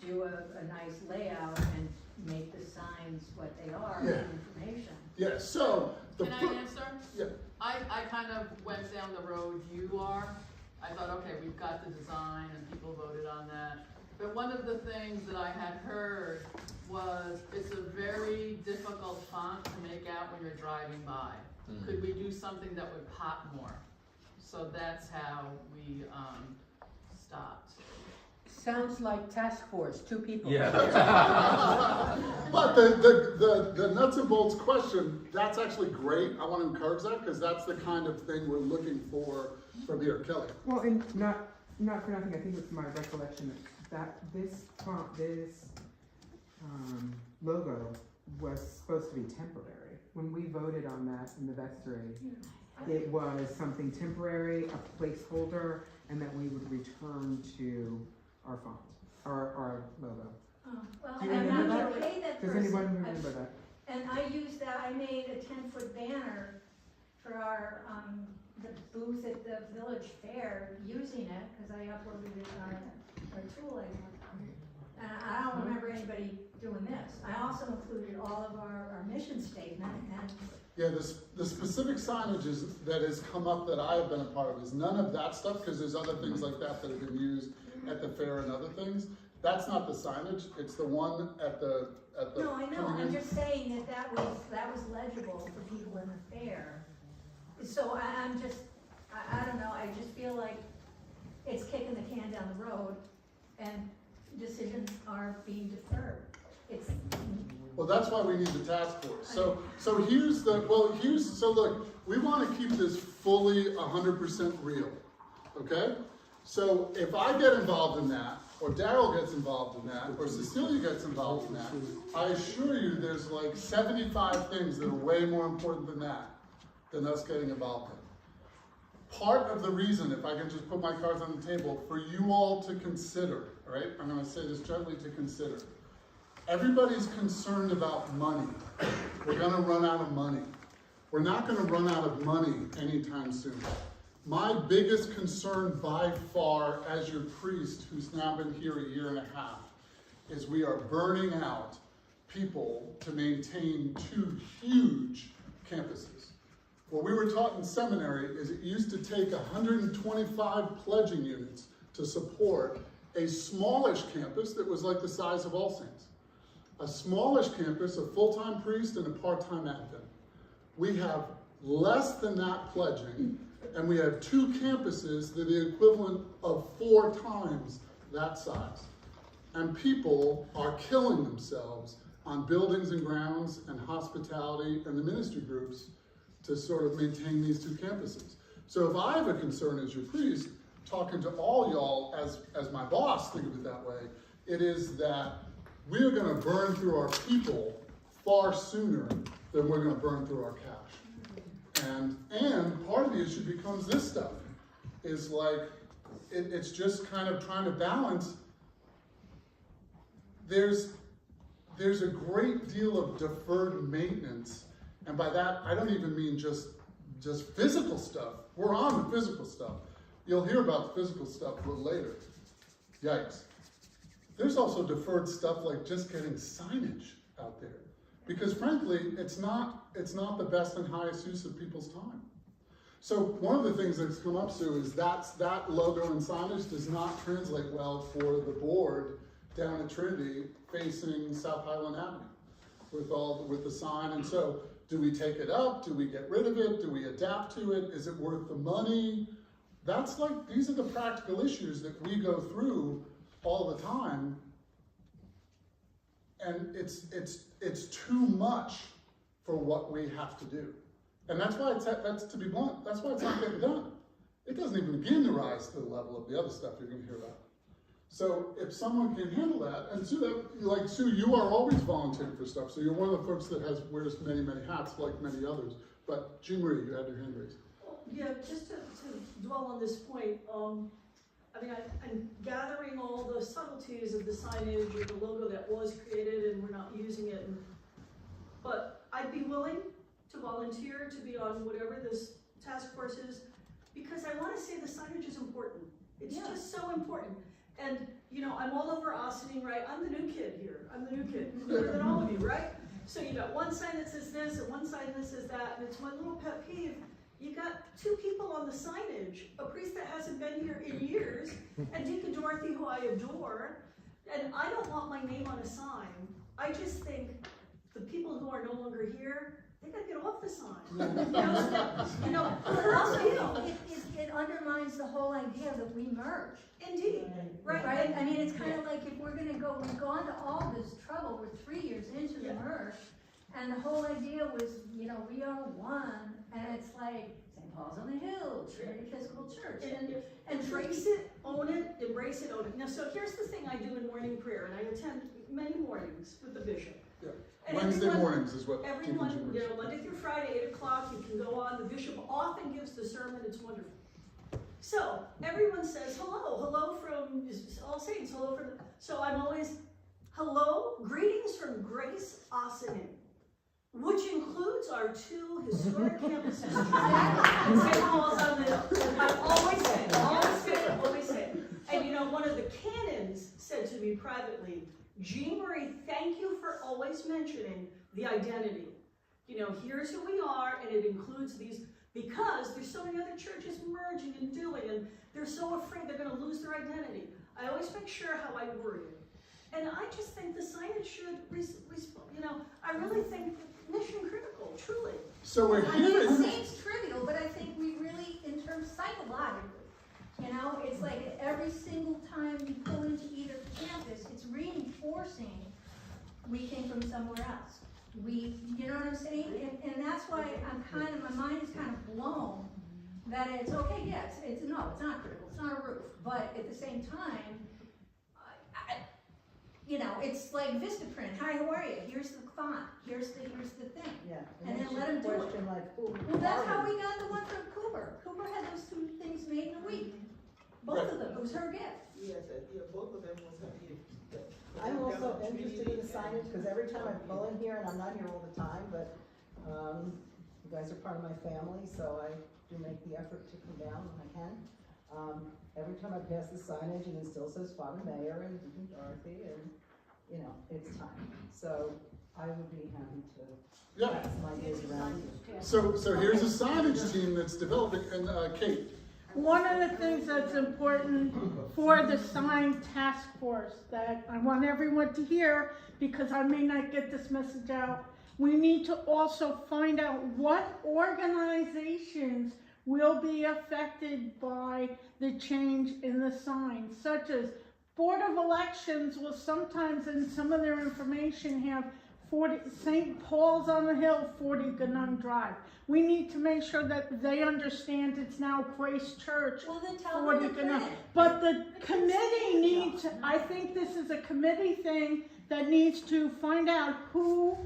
do a nice layout and make the signs what they are, Yeah. information. Yeah, so. Can I answer? Yeah. I kind of went down the road you are. I thought, okay, we've got the design and people voted on that. But one of the things that I had heard was it's a very difficult font to make out when you're driving by. Could we do something that would pop more? So that's how we stopped. Sounds like task force, 2 people. Yeah. But the nuts and bolts question, that's actually great. I want to encourage that because that's the kind of thing we're looking for from here. Kelly. Well, and not for nothing, I think it's my recollection that this font, this logo was supposed to be temporary. When we voted on that in the vestry, it was something temporary, a placeholder, and that we would return to our font, our logo. Well, Do you and remember I that? paid that Does person. anyone remember that? And I used that, I made a 10-foot banner for our, the booth at the village fair using it, because I uploaded it on our tooling. And I don't remember anybody doing this. I also included all of our mission statement and. Yeah, the specific signages that has come up that I have been a part of is none of that stuff, because there's other things like that that have been used at the fair and other things. That's not the signage, it's the one at the. No, I know, I'm just saying that was legible for people in the fair. So I'm just, I don't know, I just feel like it's kicking the can down the road and decisions are being deferred. Well, that's why we need the task force. So look, we want to keep this fully 100% real, okay? So if I get involved in that, or Daryl gets involved in that, or Cecilia gets involved in that, I assure you there's like 75 things that are way more important than that, than us getting involved in. Part of the reason, if I can just put my cards on the table, for you all to consider, all right? I'm gonna say this gently, to consider. Everybody's concerned about money. We're gonna run out of money. We're not gonna run out of money anytime soon. My biggest concern by far as your priest, who's now been here a year and a half, is we are burning out people to maintain 2 huge campuses. What we were taught in seminary is it used to take 125 pledging units to support a smallish campus that was like the size of All Saints. A smallish campus, a full-time priest and a part-time advent. We have less than that pledging, and we have 2 campuses that are the equivalent of 4 times that size. And people are killing themselves on buildings and grounds and hospitality and the ministry groups to sort of maintain these 2 campuses. So if I have a concern as your priest, talking to all y'all as my boss, think of it that way, it is that we are gonna burn through our people far sooner than we're gonna burn through our cash. And part of the issue becomes this stuff, is like, it's just kind of trying to balance. There's a great deal of deferred maintenance, and by that, I don't even mean just physical stuff. We're on the physical stuff. You'll hear about the physical stuff a little later. Yikes. There's also deferred stuff like just getting signage out there. Because frankly, it's not the best and highest use of people's time. So one of the things that's come up, Sue, is that logo and signage does not translate well for the board down at Trinity facing South Highland Avenue with the sign. And so do we take it up? Do we get rid of it? Do we adapt to it? Is it worth the money? These are the practical issues that we go through all the time. And it's too much for what we have to do. And that's why that's to be blunt, that's why it's not getting done. It doesn't even begin to rise to the level of the other stuff you're gonna hear about. So if someone can handle that, and Sue, you are always volunteering for stuff, so you're one of the folks that wears many, many hats like many others. But Jean Marie, you had your hand raised. Yeah, just to dwell on this point, I mean, I'm gathering all the subtleties of the signage or the logo that was created and we're not using it. But I'd be willing to volunteer to be on whatever this task force is, because I want to say the signage is important. It's just so important. And, you know, I'm all over Ossining, right? I'm the new kid here. I'm the new kid, newer than all of you, right? So you got one sign that says this and one sign that says that, and it's my little pet peeve. You got 2 people on the signage, a priest that hasn't been here in years, and Deacon Dorothy, who I adore, and I don't want my name on a sign. I just think the people who are no longer here, they gotta get off the sign. You know, Also, it undermines the whole idea that we merge. Indeed, right? Right? I mean, it's kind of like if we've gone to all this trouble, we're 3 years into the merge, And the whole idea was, you know, we are one, and it's like St. Paul's on the Hill, Trinity Episcopal Church, and Embrace it, own it, embrace it, own it. Now, so here's the thing I do in morning prayer, and I attend many mornings with the bishop. Yeah. And Wednesday everyone- mornings is what. Everyone, teaching you is. know, Monday through Friday, 8 o'clock, you can go on, the bishop often gives the sermon, it's wonderful. So, everyone says, hello from All Saints, hello from, so I'm always, hello, greetings from Grace Ossining, which includes our 2 historic campuses, and St. Paul's on the Hill. I always say it. And you know, one of the canons said to me privately, Jean Marie, thank you for always mentioning the identity. You know, here's who we are, and it includes these, because there's so many other churches merging and doing, and they're so afraid they're going to lose their identity. I always make sure how I word it. And I just think the signage should, you know, I really think mission critical, truly. So we're I mean, it here. seems trivial, but I think we really, in terms psychologically, you know, it's like every single time you pull into either campus, it's reinforcing we came from somewhere else. You know what I'm saying? And that's why my mind is kind of blown that it's okay, yes, it's not critical, it's not a roof, but at the same time, you know, it's like Vistaprint. Hi, how are you? Here's the font. Here's the thing. Yeah. And then let them do it. Question like, Well, that's how we got the one from Cooper. Cooper had those 2 things made in a week. Both of them. It was her gift. Yes, both of them was her gift. I'm also interested in the signage, because every time I pull in here, and I'm not here all the time, but you guys are part of my family, so I do make the effort to come down when I can. Every time I pass the signage, and it still says Father Mayor and Deacon Dorothy, and, you know, it's time. So I would be happy to Yeah. pass some ideas around. So here's a signage team that's developing, and Kate. One of the things that's important for the sign task force that I want everyone to hear, because I may not get this message out, we need to also find out what organizations will be affected by the change in the sign, such as Board of Elections will sometimes in some of their information have 40 St. Paul's on the Hill, 40 Ganung Drive. We need to make sure that they understand it's now Grace Church. Well, then tell 40 them to Ganung. print it. But the committee needs, I think this is a committee thing that needs to find out who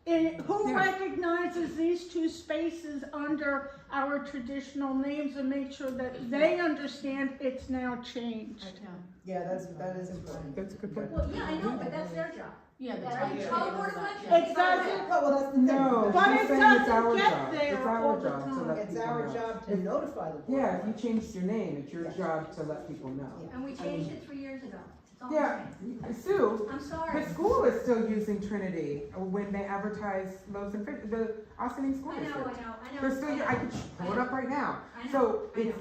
recognizes these 2 spaces under our traditional names and make sure that they understand it's now changed. Yeah, that is important. That's a good point. Well, yeah, I know, but that's their job. Yeah, that's Right? right. Tell the Board of Elections. It doesn't, Well, that's the thing. No, But she's it saying it's doesn't our get job. there It's our all the job to time. let It's people our know. job to notify the board. Yeah, if you changed your name, it's your job to let people know. And we changed it 3 years ago. It's all the Yeah, same. Sue, I'm sorry. the school is still using Trinity when they advertise Lowe's and Fish, the Austining School I know. District. I know. They're still, I could pull it up right now. I know, So I it's,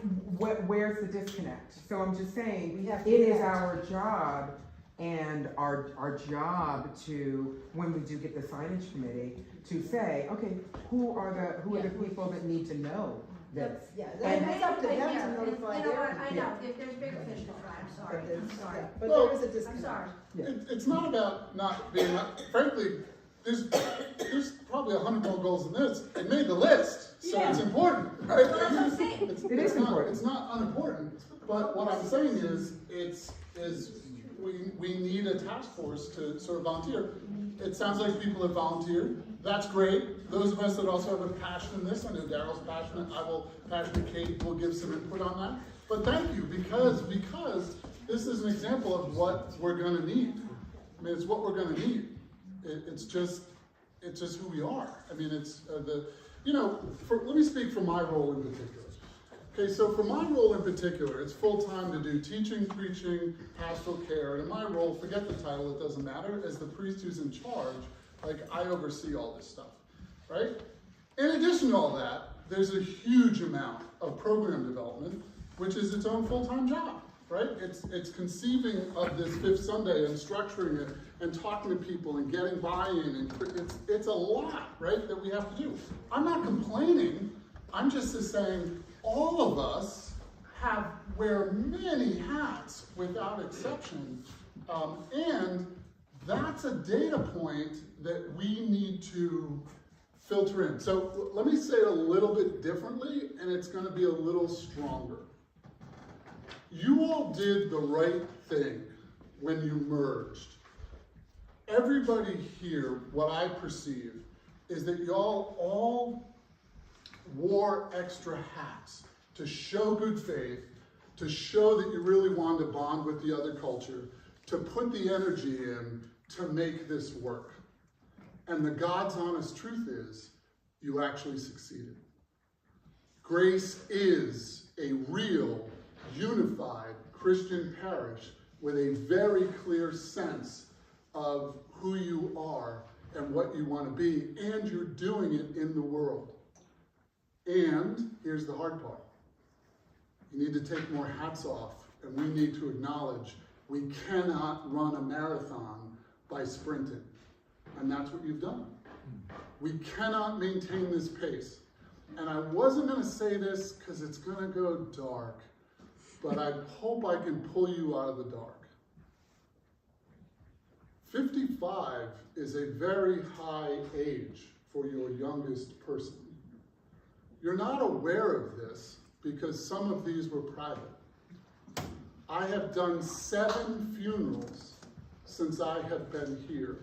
where's the disconnect? So I'm just saying, We have it to is connect. our job and our job to, when we do get the signage committee, to say, okay, who are the people that need to know this? Yeah, And- it's up to them Yeah, to notify you know their what, I people. know, if there's bigger fish to fry, I'm sorry, But I'm there's, sorry. yeah, but Well, there is a I'm disconnect. sorry. It's not about not being, frankly, there's probably 100 more goals than this. It made the list, so it's important, right? Well, that's what I'm saying. It's is not- important. It's not unimportant, but what I'm saying is, we need a task force to sort of volunteer. It sounds like people have volunteered. That's great. Those of us that also have a passion in this, I know Daryl's passionate, Kate will give some input on that. But thank you, because this is an example of what we're gonna need. I mean, it's what we're gonna need. It's just who we are. I mean, it's let me speak for my role in particular. Okay, so for my role in particular, it's full-time to do teaching, preaching, pastoral care, and in my role, forget the title, it doesn't matter, as the priest who's in charge, like I oversee all this stuff, right? In addition to all that, there's a huge amount of program development, which is its own full-time job, right? It's conceiving of this Fifth Sunday and structuring it and talking to people and getting buy-in, and it's a lot, right, that we have to do. I'm not complaining, I'm just saying, all of us wear many hats without exception, and That's a data point that we need to filter in. So let me say it a little bit differently, and it's going to be a little stronger. You all did the right thing when you merged. Everybody here, what I perceive, is that y'all all wore extra hats to show good faith, to show that you really wanted to bond with the other culture, to put the energy in to make this work. And the God's honest truth is, you actually succeeded. Grace is a real, unified Christian parish with a very clear sense of who you are and what you want to be, and you're doing it in the world. And here's the hard part. You need to take more hats off, and we need to acknowledge we cannot run a marathon by sprinting. And that's what you've done. We cannot maintain this pace. And I wasn't going to say this because it's going to go dark, but I hope I can pull you out of the dark. 55 is a very high age for your youngest person. You're not aware of this because some of these were private. I have done 7 funerals since I have been here.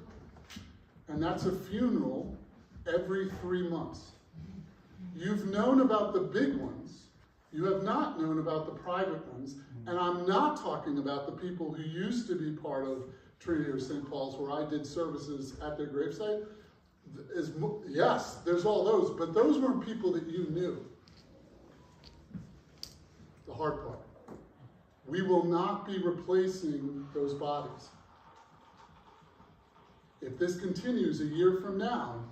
And that's a funeral every 3 months. You've known about the big ones. You have not known about the private ones. And I'm not talking about the people who used to be part of Trinity or St. Paul's, where I did services at their gravesite. Yes, there's all those, but those weren't people that you knew. The hard part. We will not be replacing those bodies. If this continues a year from now,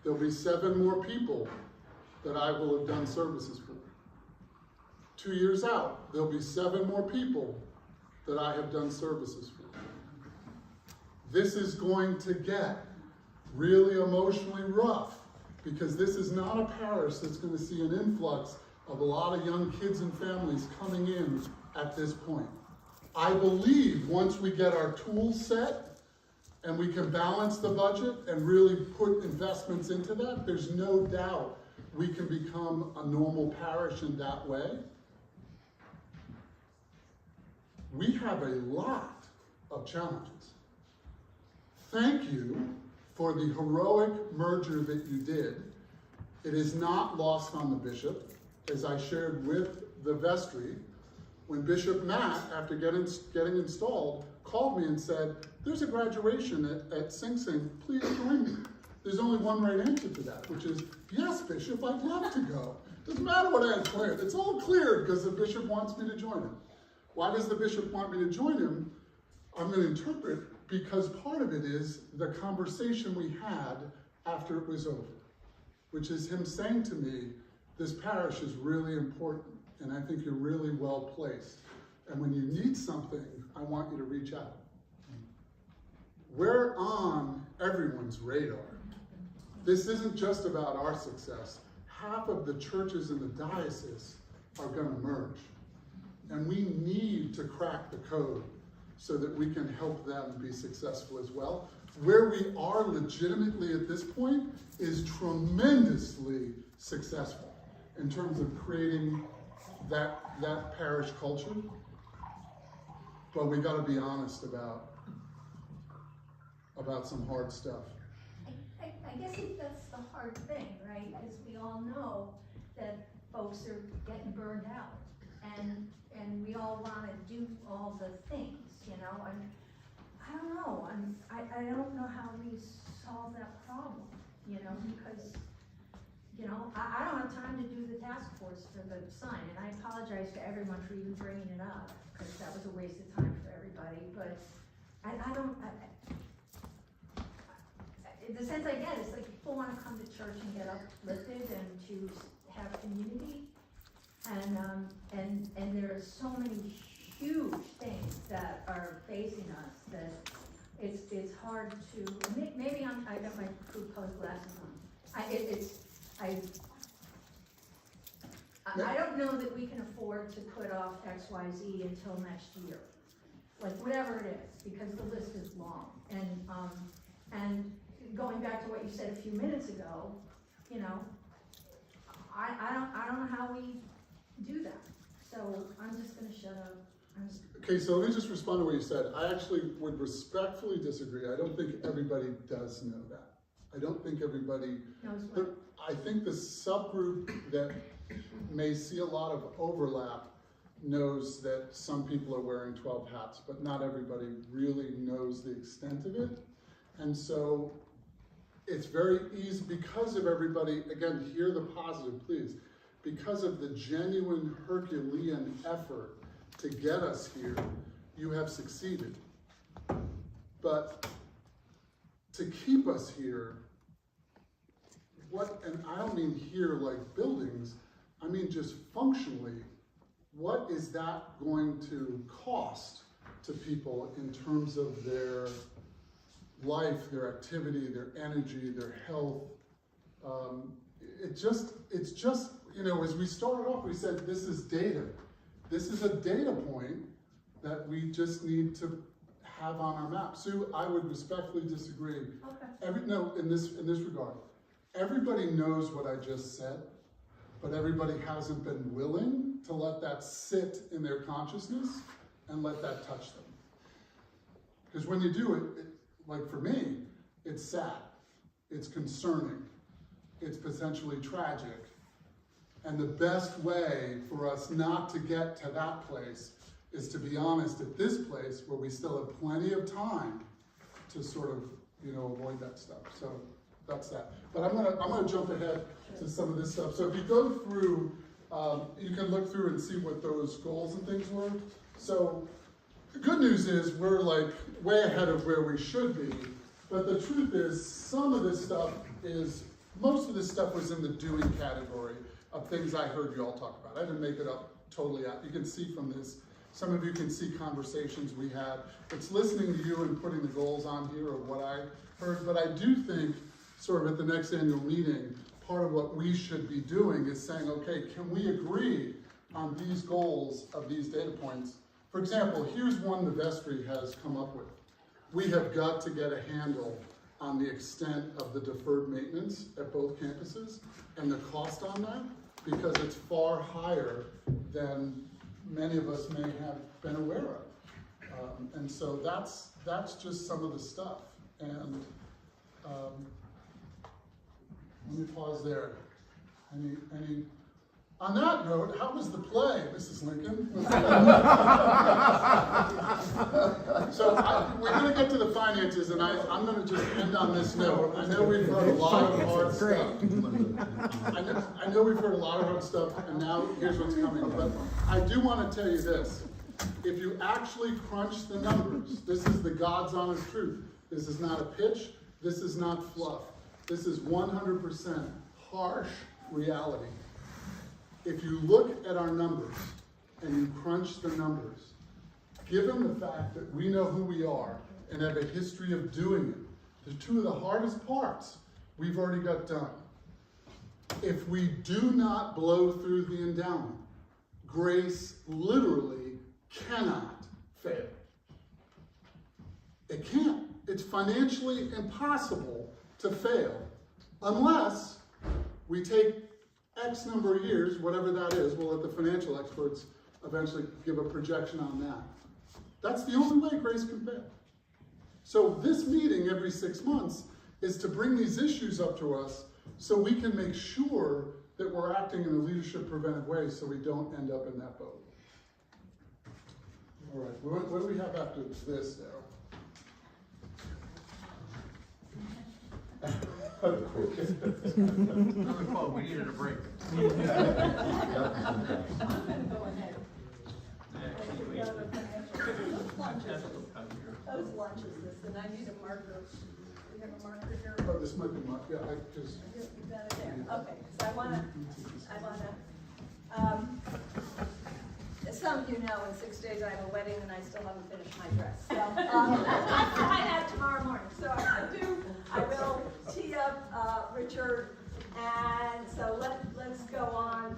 there'll be 7 more people that I will have done services for. 2 years out, there'll be 7 more people that I have done services for. This is going to get really emotionally rough, because this is not a parish that's going to see an influx of a lot of young kids and families coming in at this point. I believe once we get our tools set and we can balance the budget and really put investments into that, there's no doubt we can become a normal parish in that way. We have a lot of challenges. Thank you for the heroic merger that you did. It is not lost on the bishop, as I shared with the vestry, when Bishop Matt, after getting installed, called me and said, there's a graduation at Sing Sing, please join me. There's only one right answer to that, which is, yes, Bishop, I'd love to go. Doesn't matter what I had cleared. It's all cleared because the bishop wants me to join him. Why does the bishop want me to join him? I'm going to interpret, because part of it is the conversation we had after it was over, which is him saying to me, this parish is really important, and I think you're really well placed. And when you need something, I want you to reach out. We're on everyone's radar. This isn't just about our success. Half of the churches in the diocese are going to merge. And we need to crack the code so that we can help them be successful as well. Where we are legitimately at this point is tremendously successful in terms of creating that parish culture. But we got to be honest about some hard stuff. I guess that's the hard thing, right? Because we all know that folks are getting burned out, and we all want to do all the things, you know. And I don't know. I don't know how we solve that problem, you know, because you know I don't have time to do the task force for the sign, and I apologize to everyone for even bringing it up, because that was a waste of time for everybody. But the sense I get is like people want to come to church and get uplifted and to have community, and there are so many huge things that are facing us that it's hard to. Maybe I got my food colored glasses on. I don't know that we can afford to put off XYZ until next year. like whatever it is, because the list is long. And going back to what you said a few minutes ago, you know, I don't know how we do that. So I'm just gonna shut up. Okay, so let me just respond to what you said. I actually would respectfully disagree. I don't think everybody does know that. I don't think everybody, I think the subgroup that may see a lot of overlap knows that some people are wearing 12 hats, but not everybody really knows the extent of it. And so it's very easy, because of everybody, again, hear the positive, please, because of the genuine Herculean effort to get us here, you have succeeded. But to keep us here, and I don't mean here like buildings, I mean just functionally, what is that going to cost to people in terms of their life, their activity, their energy, their health? It's just, you know, as we started off, we said this is data. This is a data point that we just need to have on our map. Sue, I would respectfully disagree. Okay. In this regard, everybody knows what I just said, but everybody hasn't been willing to let that sit in their consciousness and let that touch them. Because when you do it, like for me, it's sad, it's concerning, it's potentially tragic. And the best way for us not to get to that place is to be honest at this place where we still have plenty of time to sort of, you know, avoid that stuff. So that's that. But I'm gonna jump ahead to some of this stuff. So if you go through, you can look through and see what those goals and things were. So the good news is we're like way ahead of where we should be. But the truth is some of this stuff most of this stuff was in the doing category of things I heard you all talk about. I didn't make it up totally out. You can see from this, some of you can see conversations we had. It's listening to you and putting the goals on here of what I heard, but I do think sort of at the next annual meeting, part of what we should be doing is saying, okay, can we agree on these goals of these data points? For example, here's one the vestry has come up with. We have got to get a handle on the extent of the deferred maintenance at both campuses and the cost on that, because it's far higher than many of us may have been aware of. And so that's just some of the stuff. And let me pause there. Any on that note, how was the play, Mrs. Lincoln? So we're going to get to the finances, and I'm going to just end on this note. I know we've heard a lot of hard stuff. I know we've heard a lot of hard stuff, and now here's what's coming. But I do want to tell you this. If you actually crunch the numbers, this is the God's honest truth. This is not a pitch. This is not fluff. This is 100% harsh reality. If you look at our numbers and you crunch the numbers, given the fact that we know who we are and have a history of doing it, the two of the hardest parts we've already got done. If we do not blow through the endowment, grace literally cannot fail. It can't. It's financially impossible to fail unless we take X number of years, whatever that is. We'll let the financial experts eventually give a projection on that. That's the only way grace can fail. So this meeting every 6 months is to bring these issues up to us so we can make sure that we're acting in a leadership preventive way so we don't end up in that boat. All right, what do we have after this now? We needed a break. Those lunches, and I need a marker. We have a marker here. Oh, this might be my, yeah, I just. You've got it there. Okay, so I wanna, as some of you know, in 6 days I have a wedding and I still haven't finished my dress. So, I have tomorrow morning. So I will tee up Richard, and so let's go on.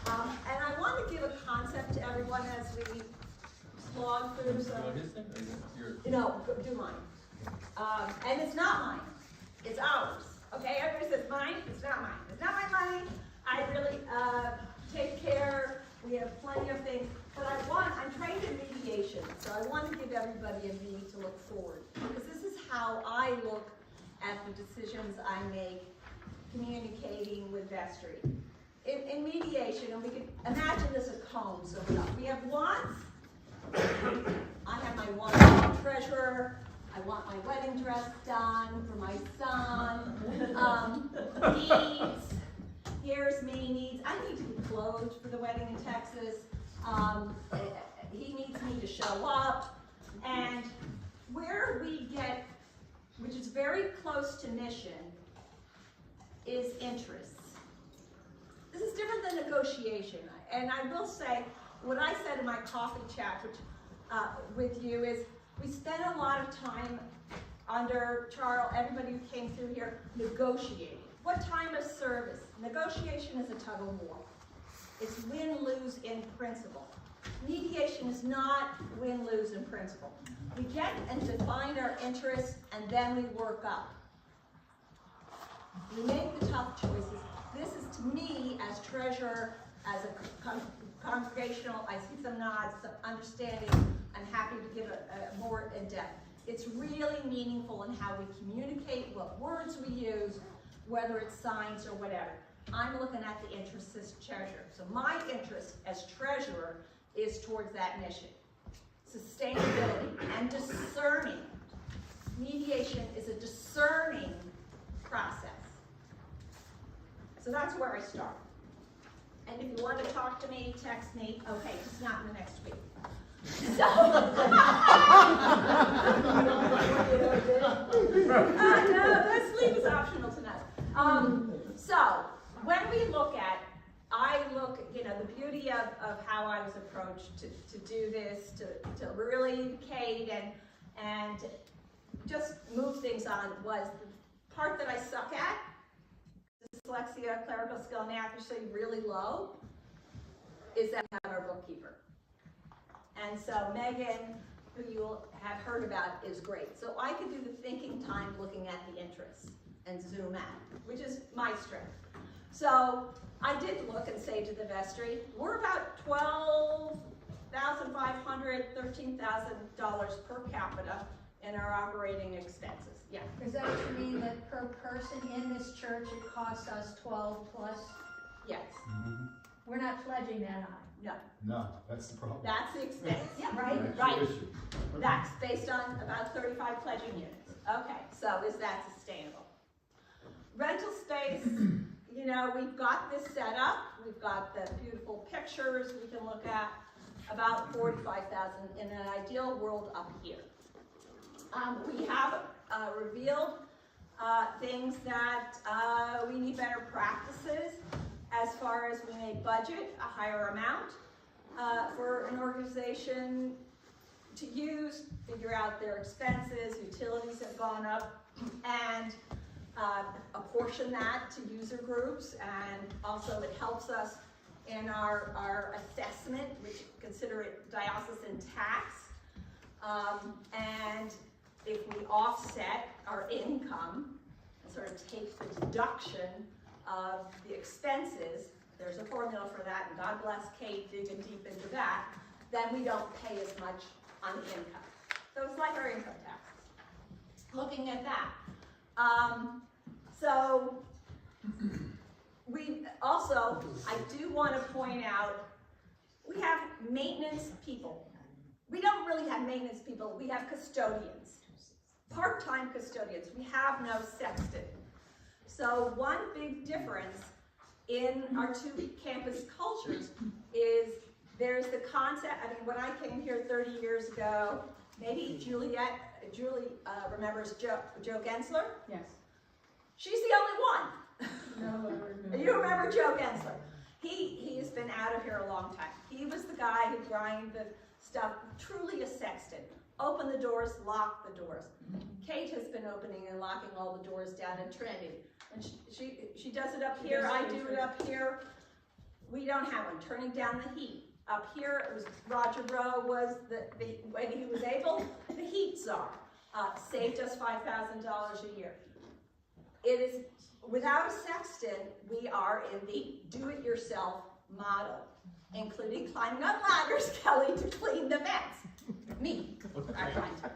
And I want to give a concept to everyone as we slog through some No, do mine. And it's not mine, it's ours, okay? Everybody says mine, it's not mine. It's not my money. I really take care, we have plenty of things, but I'm trained in mediation, so I want to give everybody a need to look forward. Because this is how I look at the decisions I make communicating with vestry. In mediation, and we can imagine this as cones, so we have wants. I have my wants as treasurer. I want my wedding dress done for my son. Needs. Here's me needs. I need to be clothed for the wedding in Texas. He needs me to show up. And where we get, which is very close to mission, is interests. This is different than negotiation. And I will say, what I said in my coffee chat with you is, we spent a lot of time under Charles, everybody who came through here, negotiating. What time of service? Negotiation is a tug of war. It's win-lose in principle. Mediation is not win-lose in principle. We get and define our interests, and then we work up. We make the tough choices. This is, to me, as treasurer, as a congregational, I see some nods, some understanding. I'm happy to give a more in-depth. It's really meaningful in how we communicate, what words we use, whether it's signs or whatever. I'm looking at the interests as treasurer. So my interest as treasurer is towards that mission. Sustainability and discerning. Mediation is a discerning process. So that's where I start. And if you want to talk to me, text me. Okay, just not in the next week. So, no, this sleep is optional tonight. So, when we look at, the beauty of how I was approached to do this, to really educate and just move things on, was the part that I suck at. Dyslexia, clerical skill, and accuracy really low, is that we have our bookkeeper. And so Megan, who you have heard about, is great. So I could do the thinking time looking at the interests and zoom out, which is my strength. So I did look and say to the vestry, we're about $12,500, $13,000 per capita in our operating expenses. Yeah. Is that what you mean, that per person in this church it costs us 12 plus? Yes. Mm-hmm. We're not pledging that high. No. No, that's the problem. That's the expense. Yeah, right, That's right. the issue. That's based on about 35 pledging units. Okay, so is that sustainable? Rental space, we've got this set up. We've got the beautiful pictures we can look at. About 45,000 in an ideal world up here. We have revealed things that we need better practices as far as we may budget a higher amount for an organization to use, figure out their expenses, utilities have gone up, and apportion that to user groups, and also it helps us in our assessment, which consider it diocesan tax, and if we offset our income and sort of take the deduction of the expenses, there's a formula for that, and God bless Kate digging deep into that, then we don't pay as much on the income. So it's like our income taxes. Looking at that. So we also, I do want to point out, we have maintenance people. We don't really have maintenance people, we have custodians. Part-time custodians, we have no sexton. So one big difference in our two campus cultures is there's the concept, when I came here 30 years ago, maybe Julie remembers Joe Gensler? Yes. She's the only one. No. You remember Joe Gensler? He has been out of here a long time. He was the guy who grind the stuff, truly a sexton. Open the doors, lock the doors. Kate has been opening and locking all the doors down in Trinity. And she does it up here, I do it up here. We don't have one. Turning down the heat, Up here, it was Roger Rowe was when he was able, the heat czar. Saved us $5,000 a year. It is, without a sexton, we are in the do-it-yourself model, including climbing on ladders, Kelly, to clean the vents. Me, I climbed.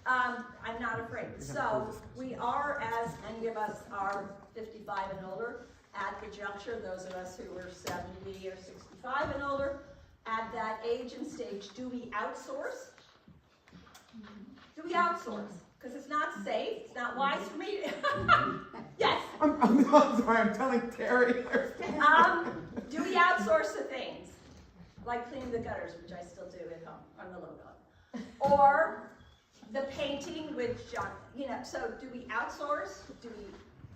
I'm not afraid. So we are, as many of us are 55 and older, at the juncture, those of us who are 70 or 65 and older, at that age and stage, do we outsource? Do we outsource? Because it's not safe, it's not wise for me to, yes. I'm sorry, I'm telling Terry. Do we outsource the things? Like cleaning the gutters, which I still do at home, on the logo. Or the painting with John, so do we outsource? Do we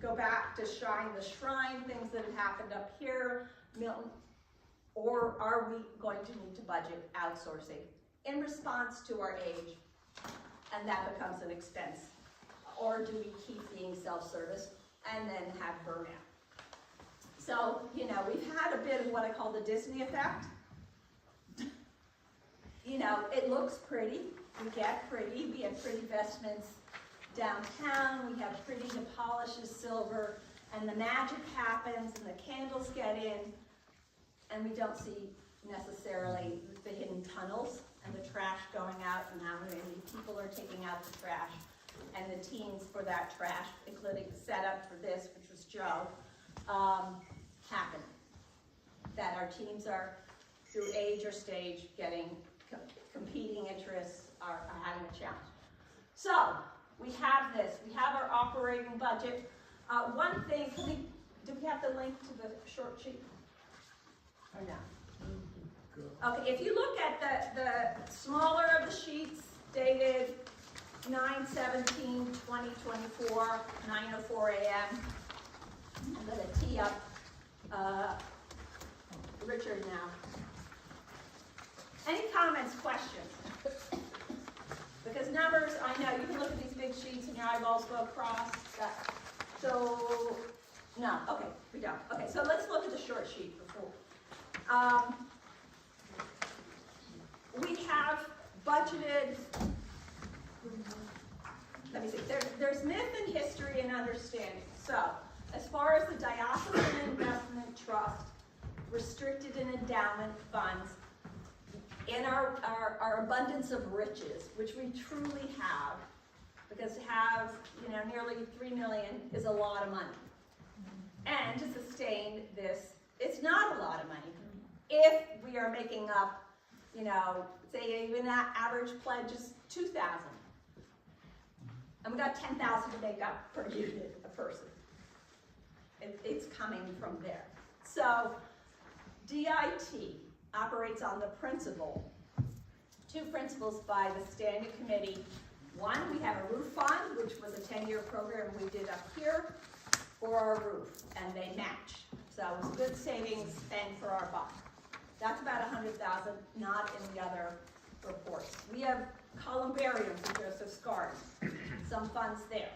go back to the shrine, things that have happened up here, Milton? Or are we going to need to budget outsourcing in response to our age? And that becomes an expense. Or do we keep being self-service and then have burnout? So, we've had a bit of what I call the Disney effect. It looks pretty, we get pretty, we have pretty vestments downtown, we have pretty, the polish is silver, and the magic happens, and the candles get in, and we don't see necessarily the hidden tunnels and the trash going out, and how many people are taking out the trash, and the teams for that trash, including the setup for this, which was Joe, happen. That our teams are, through age or stage, getting competing interests are having a challenge. So, we have this, we have our operating budget. One thing, do we have the link to the short sheet? Or no? Okay, if you look at the smaller of the sheets, dated 9/17/2024, 9:04 a.m. I'm going to tee up Richard now. Any comments, questions? Because numbers, I know, you can look at these big sheets and your eyeballs go across. So, no, okay, we don't. Okay, so let's look at the short sheet before. We have budgeted, let me see, there's myth and history and understanding. So, as far as the Diocesan Investment Trust, restricted and endowment funds, in our abundance of riches, which we truly have, because to have nearly $3 million is a lot of money. And to sustain this, it's not a lot of money. If we are making up, say even that average pledge is $2,000. And we got $10,000 to make up per unit, a person. It's coming from there. So, DIT operates on the two principles by the standing committee. One, we have a roof fund, which was a 10-year program we did up here for our roof, and they matched. So it was good savings bang for our buck. That's about $100,000, not in the other reports. We have columbarium for Joseph Scars, some funds there.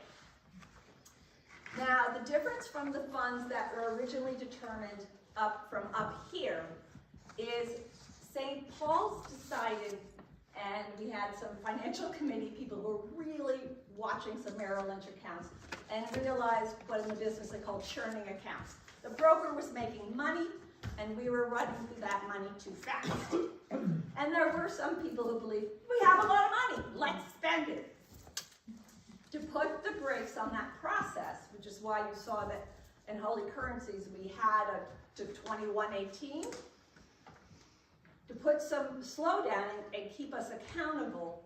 Now, the difference from the funds that were originally determined up here is St. Paul's decided, and we had some financial committee people who were really watching some Merrill Lynch accounts and realized what in the business they call churning accounts. The broker was making money, and we were running through that money too fast. And there were some people who believed, we have a lot of money, let's spend it. To put the brakes on that process, which is why you saw that in Holy Currencies we had to 2118, to put some slowdown and keep us accountable,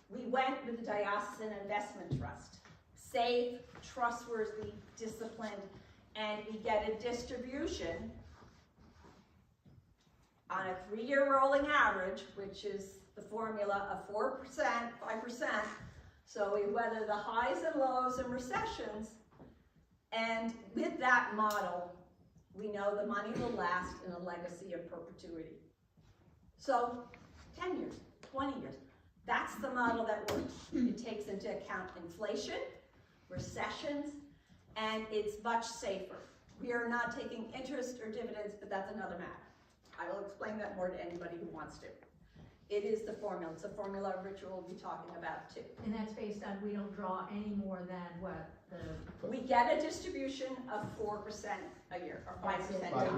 we went with the Diocesan Investment Trust. Safe, trustworthy, disciplined, and we get a distribution on a 3-year rolling average, which is the formula of 4%, 5%. So we weather the highs and lows and recessions, and with that model, we know the money will last in a legacy of perpetuity. So 10 years, 20 years, that's the model that works. It takes into account inflation, recessions, and it's much safer. We are not taking interest or dividends, but that's another matter. I will explain that more to anybody who wants to. It is the formula. It's a formula Richard will be talking about too. And that's based on we don't draw any more than what the. We get a distribution of 4% a year, or 5% a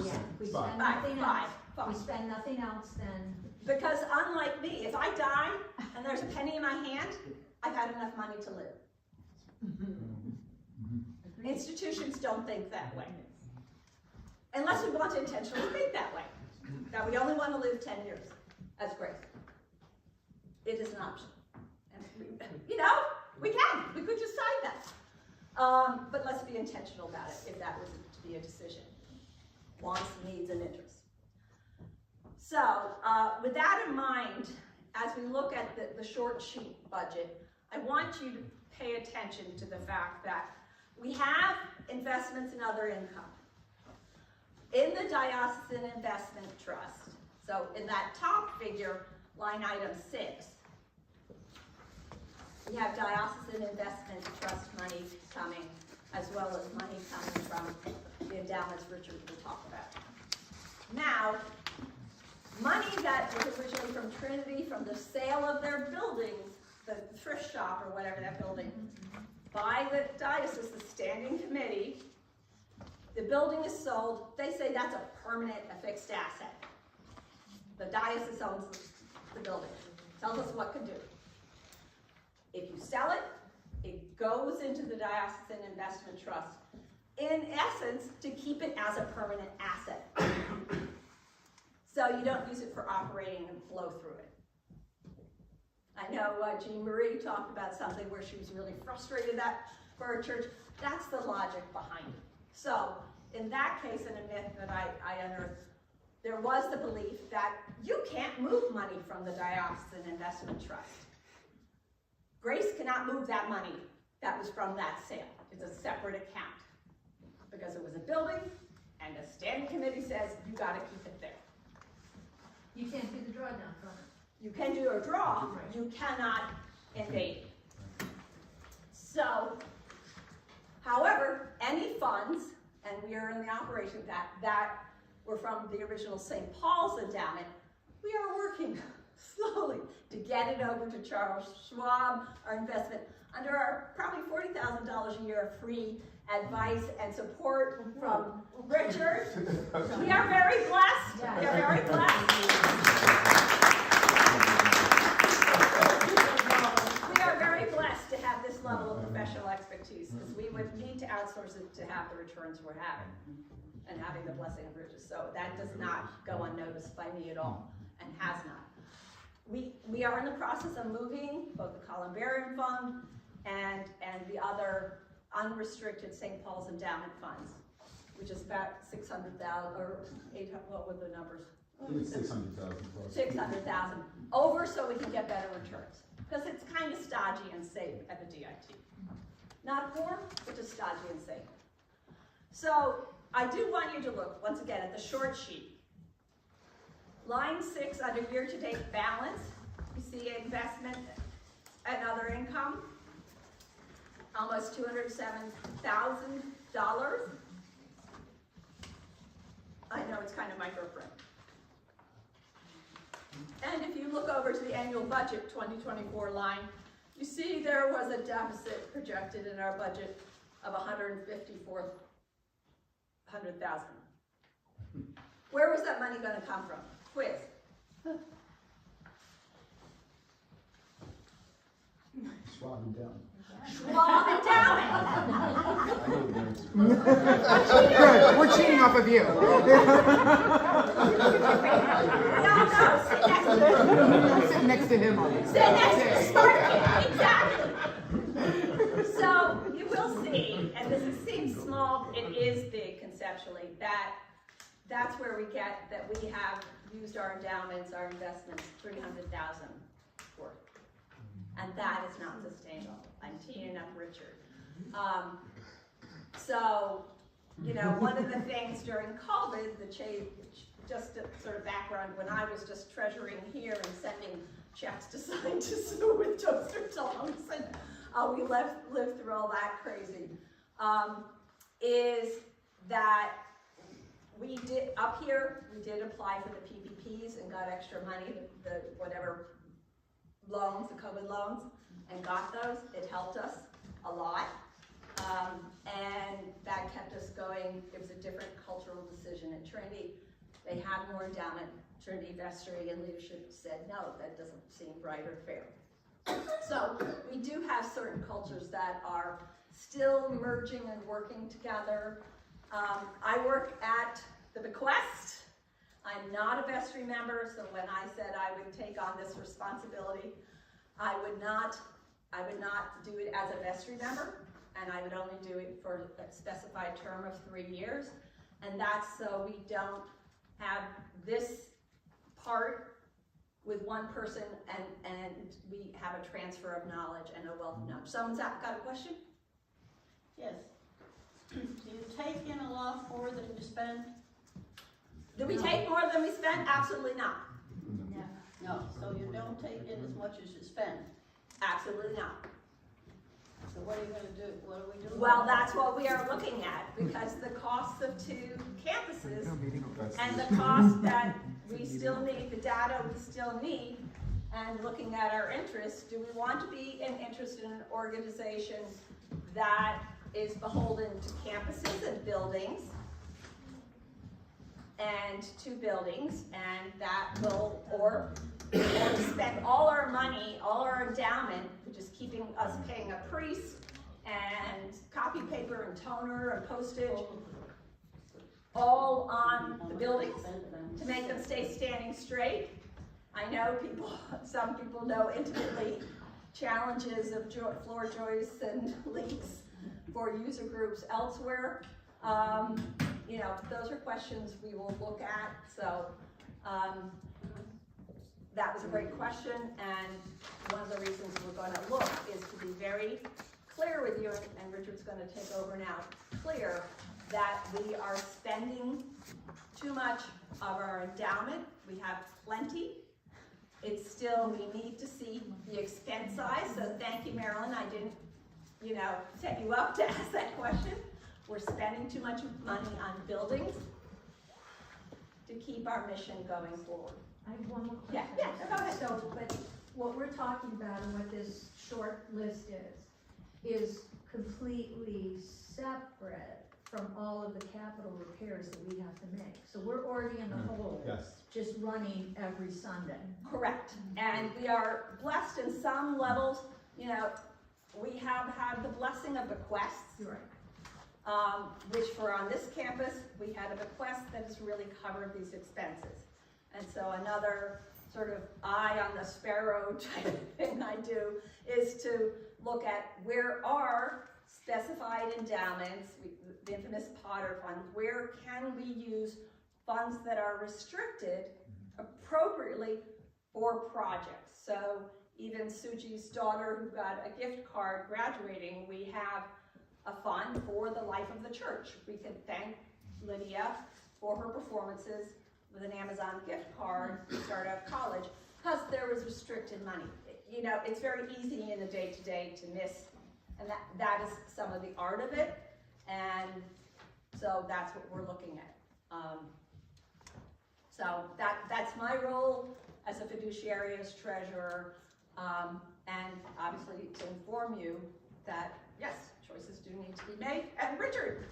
year. We spend nothing else. We spend nothing else, then. Because unlike me, if I die and there's a penny in my hand, I've had enough money to live. Institutions don't think that way. Unless we want to intentionally think that way. That we only want to live 10 years as grace. It is an option. And we, we can. We could decide that. But let's be intentional about it if that was to be a decision. Wants, needs, and interests. So, with that in mind, as we look at the short sheet budget, I want you to pay attention to the fact that we have investments in other income. In the Diocesan Investment Trust, so in that top figure, line item 6, we have Diocesan Investment Trust money coming, as well as money coming from the endowments Richard will talk about. Now, money that was originally from Trinity, from the sale of their buildings, the thrift shop or whatever that building, by the diocese, the standing committee, the building is sold, they say that's a permanent, a fixed asset. The diocese owns the building, tells us what to do. If you sell it, it goes into the Diocesan Investment Trust, in essence, to keep it as a permanent asset. So you don't use it for operating and flow through it. I know Jean Marie talked about something where she was really frustrated that for her church. That's the logic behind it. So in that case, in a myth that I unearthed, there was the belief that you can't move money from the Diocesan Investment Trust. Grace cannot move that money that was from that sale. It's a separate account because it was a building and the standing committee says you got to keep it there. You can't do the drawdown from it. You can do a draw, you cannot invade. So, however, any funds, and we are in the operation that were from the original St. Paul's endowment, we are working slowly to get it over to Charles Schwab, our investment, under our probably $40,000 a year of free advice and support from Richard. We are very blessed. We are very blessed. We are very blessed to have this level of professional expertise, because we would need to outsource it to have the returns we're having and having the blessing of riches. So that does not go unnoticed by me at all, and has not. We are in the process of moving both the Columbarium Fund and the other unrestricted St. Paul's endowment funds, which is about 600,000 or 800. What were the numbers? I think it's 600,000. 600,000 over, so we can get better returns, because it's kind of stodgy and safe at the DIT. Not poor, but just stodgy and safe. So I do want you to look once again at the short sheet. Line 6 under year-to-date balance, you see investment and other income, almost $207,000. I know it's kind of microprint. And if you look over to the annual budget 2024 line, you see there was a deficit projected in our budget of $154,000. Where was that money going to come from? Quiz. Schwab and Down. Schwab endowment. Good, we're cheating off of you. No, sit next to him. Sit next to him on it. Sit next to Sparky, exactly. So you will see, and this seems small, it is big conceptually, that's where we get that we have used our endowments, our investments, $300,000 worth. And that is not sustainable. I'm teeing up Richard. So, one of the things during COVID, just a sort of background, when I was just treasuring here and sending checks to scientists with toaster tongs, and we lived through all that crazy, is that we did, up here, we did apply for the PPPs and got extra money, the whatever loans, the COVID loans, and got those. It helped us a lot. And that kept us going. It was a different cultural decision at Trinity. They had more endowment. Trinity Vestry and leadership said, no, that doesn't seem right or fair. So we do have certain cultures that are still merging and working together. I work at the bequest. I'm not a vestry member, so when I said I would take on this responsibility, I would not do it as a vestry member, and I would only do it for a specified term of 3 years. And that's so we don't have this part with one person and we have a transfer of knowledge and a wealth of knowledge. Someone's got a question? Yes. Do you take in a lot more than you spend? Do we take more than we spend? Absolutely not. No, so you don't take in as much as you spend. Absolutely not. So what are you gonna do? What are we doing? Well, that's what we are looking at, because the cost of 2 campuses and the cost that we still need, the data we still need, and looking at our interests, do we want to be interested in an organization that is beholden to campuses and buildings, and 2 buildings, and that will, or to spend all our money, all our endowment, which is keeping us paying a priest and copy paper and toner and postage, all on the buildings to make them stay standing straight. I know some people know intimately challenges of floor joists and leaks for user groups elsewhere. You know, those are questions we will look at. So that was a great question, and one of the reasons we're going to look is to be very clear with you, and Richard's going to take over now, clear that we are spending too much of our endowment. We have plenty. It's still, we need to see the expense side, so thank you, Marilyn. I didn't, set you up to ask that question. We're spending too much money on buildings to keep our mission going forward. I have one more question. Yeah, go ahead. So, but what we're talking about and what this short list is completely separate from all of the capital repairs that we have to make. So we're already in the hole. Yes. Just running every Sunday. Correct. And we are blessed in some levels. We have had the blessing of bequests. You're right. Which for on this campus, we had a bequest that has really covered these expenses. And so another sort of eye on the sparrow type of thing I do is to look at where are specified endowments, the infamous Potter Fund, where can we use funds that are restricted appropriately for projects. So even Suji's daughter who got a gift card graduating, we have a fund for the life of the church. We can thank Lydia for her performances with an Amazon gift card to start out college, because there was restricted money. It's very easy in the day-to-day to miss, and that is some of the art of it, and so that's what we're looking at. So that's my role as a fiduciary, as treasurer, and obviously to inform you that, yes, choices do need to be made. And Richard,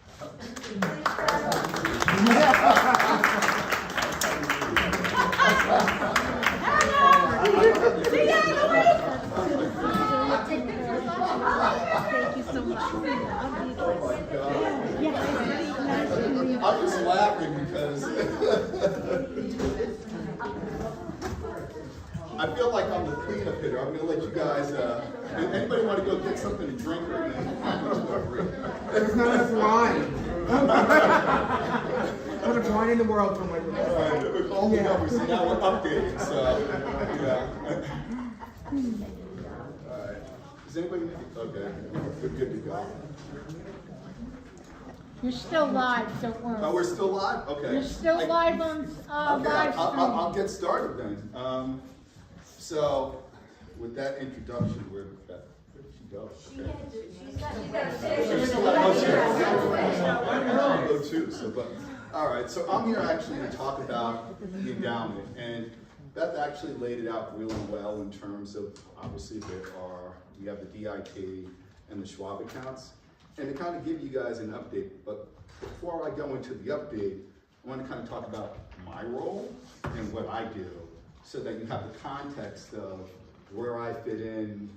Thank you so much. I'm just laughing because I feel like I'm the cleanup hitter. I'm going to let you guys, anybody want to go get something to drink right now? There's not enough wine. Not enough wine in the world from what we're All right, we're all numbers, so now we're updating, so, yeah. All right. Does anybody, okay, we're good to go. You're still live, don't worry. Oh, we're still live? Okay. You're still live on Okay, live stream. I'll get started then. So, with that introduction, where did she go? she's got Oh, too, so, but All right, so I'm here actually to talk about the endowment, and Beth actually laid it out really well in terms of, obviously, we have the DIT and the Schwab accounts, and to kind of give you guys an update. But before I go into the update, I want to kind of talk about my role and what I do, so that you have the context of where I fit in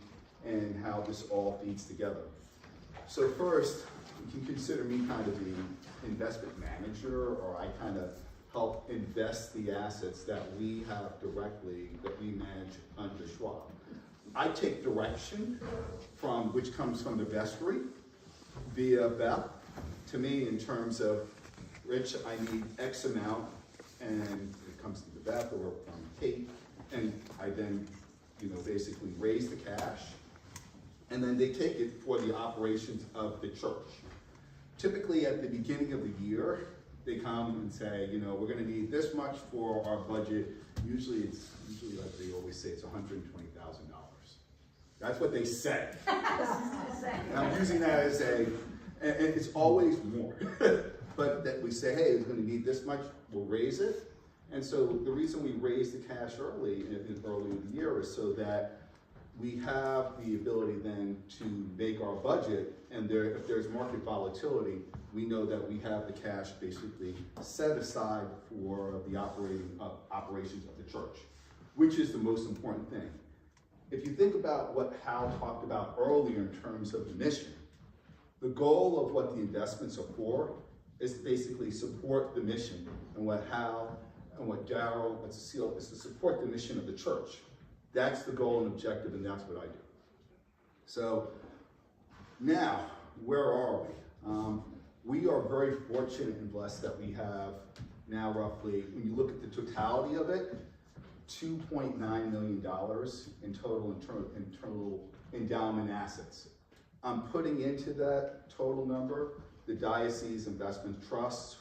and how this all feeds together. So first, you can consider me kind of the investment manager, or I kind of help invest the assets that we have directly, that we manage under Schwab. I take direction which comes from the vestry via Beth to me in terms of, Rich, I need X amount, and it comes to the Beth or from Kate, and I then, basically raise the cash, and then they take it for the operations of the church. Typically at the beginning of the year, they come and say, we're gonna need this much for our budget. Usually like they always say, it's $120,000. That's what they say. And I'm using that as and it's always more. But that we say, hey, we're gonna need this much, we'll raise it. And so the reason we raise the cash early in the year is so that we have the ability then to make our budget, and if there's market volatility, we know that we have the cash basically set aside for the operations of the church, which is the most important thing. If you think about what Hal talked about earlier in terms of the mission, the goal of what the investments are for is to basically support the mission, and what Hal and what Darryl and Cecile is to support the mission of the church. That's the goal and objective, and that's what I do. So now, where are we? We are very fortunate and blessed that we have now roughly, when you look at the totality of it, $2.9 million in total endowment assets. I'm putting into that total number the Diocese Investment Trust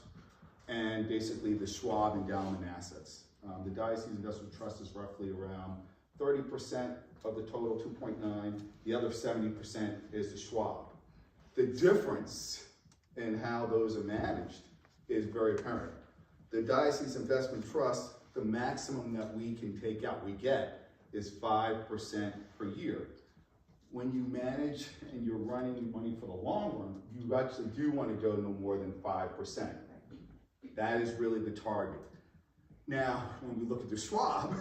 and basically the Schwab endowment assets. The Diocese Investment Trust is roughly around 30% of the total 2.9, the other 70% is the Schwab. The difference in how those are managed is very apparent. The Diocese Investment Trust, the maximum that we can take out, we get, is 5% per year. When you manage and you're running money for the long run, you actually do want to go no more than 5%. That is really the target. Now, when we look at the Schwab,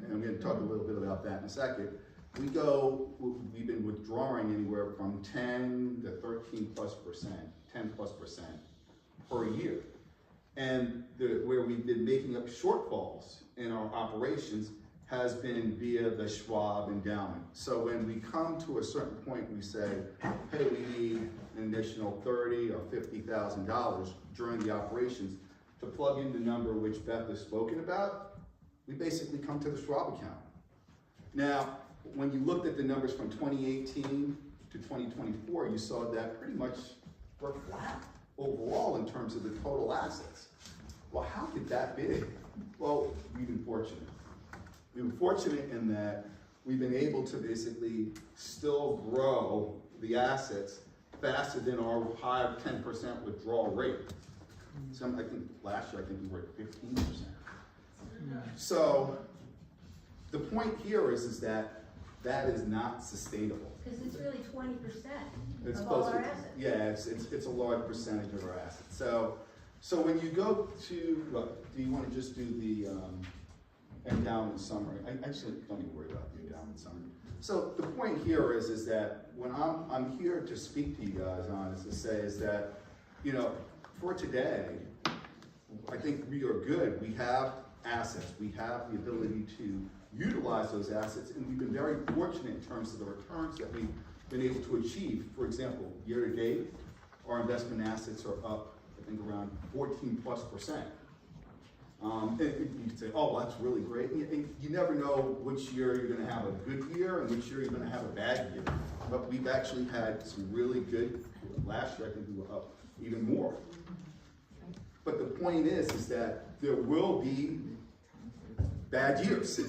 and I'm going to talk a little bit about that in a second, we've been withdrawing anywhere from 10 to 13+%, 10+% per year. And where we've been making up shortfalls in our operations has been via the Schwab endowment. So when we come to a certain point, we say, hey, we need an additional $30,000 or $50,000 during the operations to plug in the number which Beth has spoken about. We basically come to the Schwab account. Now, when you looked at the numbers from 2018 to 2024, you saw that pretty much we're flat overall in terms of the total assets. Well, how could that be? Well, we've been fortunate. We've been fortunate in that we've been able to basically still grow the assets faster than our high 10% withdrawal rate. So I think last year, we were at 15%. So the point here is that is not sustainable. Because it's really 20% It's of all close our to, assets. yeah, it's a large percentage of our assets. So when you go to, look, do you want to just do the endowment summary? I actually don't even worry about the endowment summary. So the point here is that when I'm here to speak to you guys on is that, for today, I think we are good. We have assets. We have the ability to utilize those assets, and we've been very fortunate in terms of the returns that we've been able to achieve. For example, year to date, our investment assets are up, I think, around 14+%. And you can say, oh, that's really great. And you never know which year you're going to have a good year and which year you're going to have a bad year. But we've actually had some really good, last year I think we were up even more. But the point is that there will be bad years.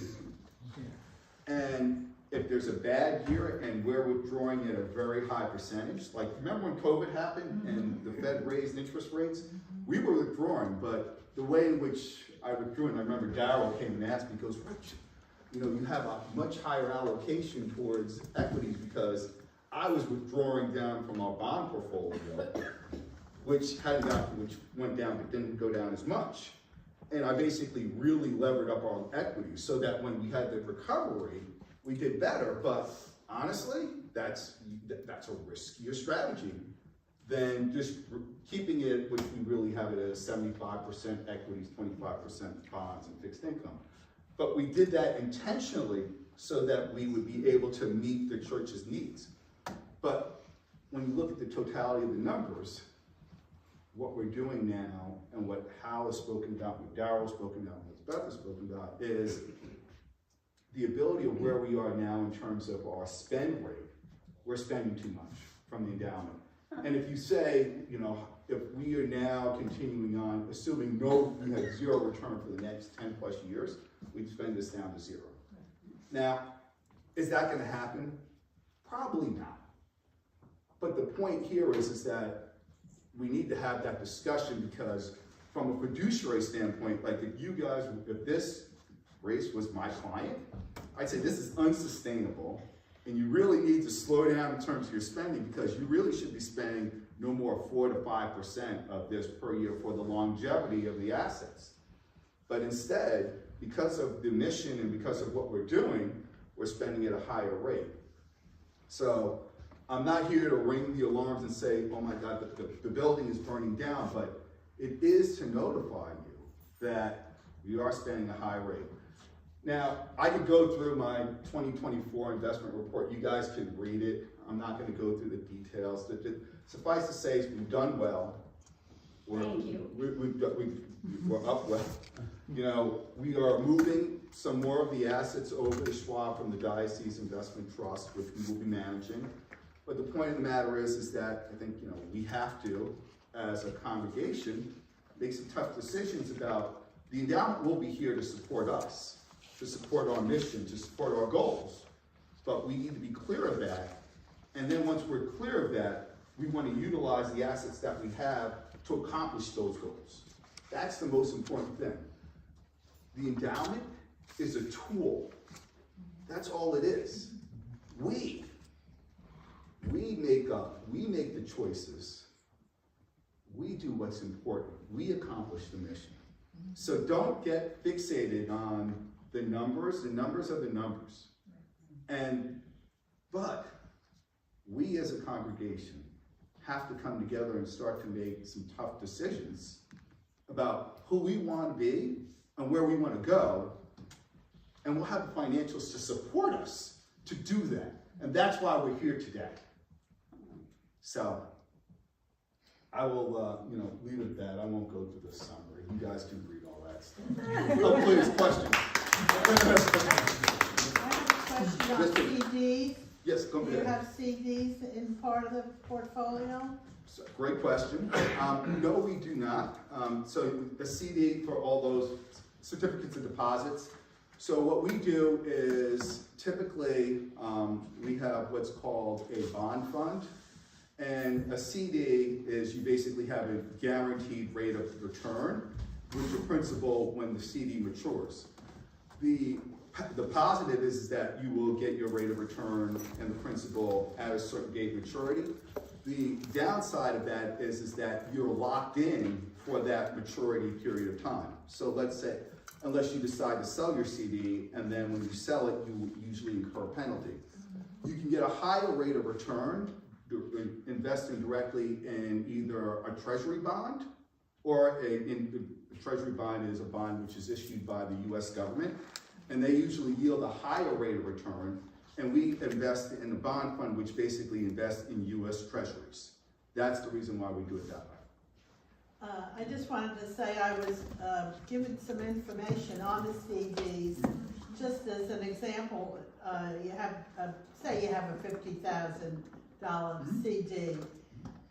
And if there's a bad year and we're withdrawing at a very high percentage, like remember when COVID happened and the Fed raised interest rates? We were withdrawing, but the way in which I withdrew, and I remember Darryl came and asked me, he goes, Rich, you know, you have a much higher allocation towards equities because I was withdrawing down from our bond portfolio, which went down but didn't go down as much. And I basically really levered up our equities so that when we had the recovery, we did better. But honestly, that's a riskier strategy than just keeping it, which we really have it as 75% equities, 25% bonds and fixed income. But we did that intentionally so that we would be able to meet the church's needs. But when you look at the totality of the numbers, what we're doing now and what Hal has spoken about, what Darryl has spoken about, what Beth has spoken about is the ability of where we are now in terms of our spend rate. We're spending too much from the endowment. And if you say, you know, if we are now continuing on, assuming we have zero return for the next 10 plus years, we'd spend this down to zero. Now, is that going to happen? Probably not. But the point here is that we need to have that discussion because from a fiduciary standpoint, like if this race was my client, I'd say this is unsustainable. And you really need to slow down in terms of your spending because you really should be spending no more 4 to 5% of this per year for the longevity of the assets. But instead, because of the mission and because of what we're doing, we're spending at a higher rate. So I'm not here to ring the alarms and say, oh my God, the building is burning down, but it is to notify you that we are spending a high rate. Now, I could go through my 2024 investment report. You guys can read it. I'm not going to go through the details. Suffice to say, we've done well. Thank you. We're up well. You know, we are moving some more of the assets over to Schwab from the Diocese Investment Trust, which we will be managing. But the point of the matter is that I think, you know, we have to, as a congregation, make some tough decisions about the endowment will be here to support us, to support our mission, to support our goals. But we need to be clear of that. And then once we're clear of that, we want to utilize the assets that we have to accomplish those goals. That's the most important thing. The endowment is a tool. That's all it is. We make the choices. We do what's important. We accomplish the mission. So don't get fixated on the numbers. The numbers are the numbers. But we as a congregation have to come together and start to make some tough decisions about who we want to be and where we want to go. And we'll have the financials to support us to do that. And that's why we're here today. So I will, leave it at that. I won't go through the summary. You guys can read all that stuff. Oh, please, questions. I have a question on CDs. Yes, go ahead. Do you have CDs in part of the portfolio? So, great question. No, we do not. So a CD for all those certificates of deposits. So what we do is typically we have what's called a bond fund. And a CD is you basically have a guaranteed rate of return with your principal when the CD matures. The positive is that you will get your rate of return and the principal at a certain date maturity. The downside of that is that you're locked in for that maturity period of time. So let's say, unless you decide to sell your CD, and then when you sell it, you usually incur a penalty. You can get a higher rate of return investing directly in either a treasury bond or a treasury bond is a bond which is issued by the U.S. government, and they usually yield a higher rate of return, and we invest in a bond fund which basically invests in U.S. treasuries. That's the reason why we do it that way. I just wanted to say I was given some information on the CDs. Just as an example, you have, say you have a $50,000 CD.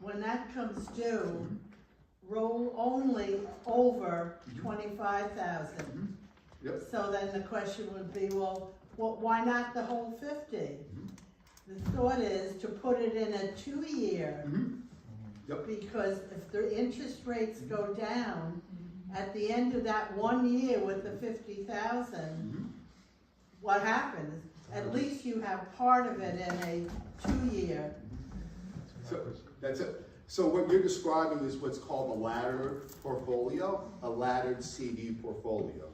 When that comes due, roll only over $25,000. Yep. So then the question would be, well, well, why not the whole 50? The thought is to put it in a 2-year. Yep. Because if the interest rates go down, at the end of that 1 year with the 50,000, what happens? At least you have part of it in a 2-year. So, that's it. So what you're describing is what's called a laddered portfolio, a laddered CD portfolio.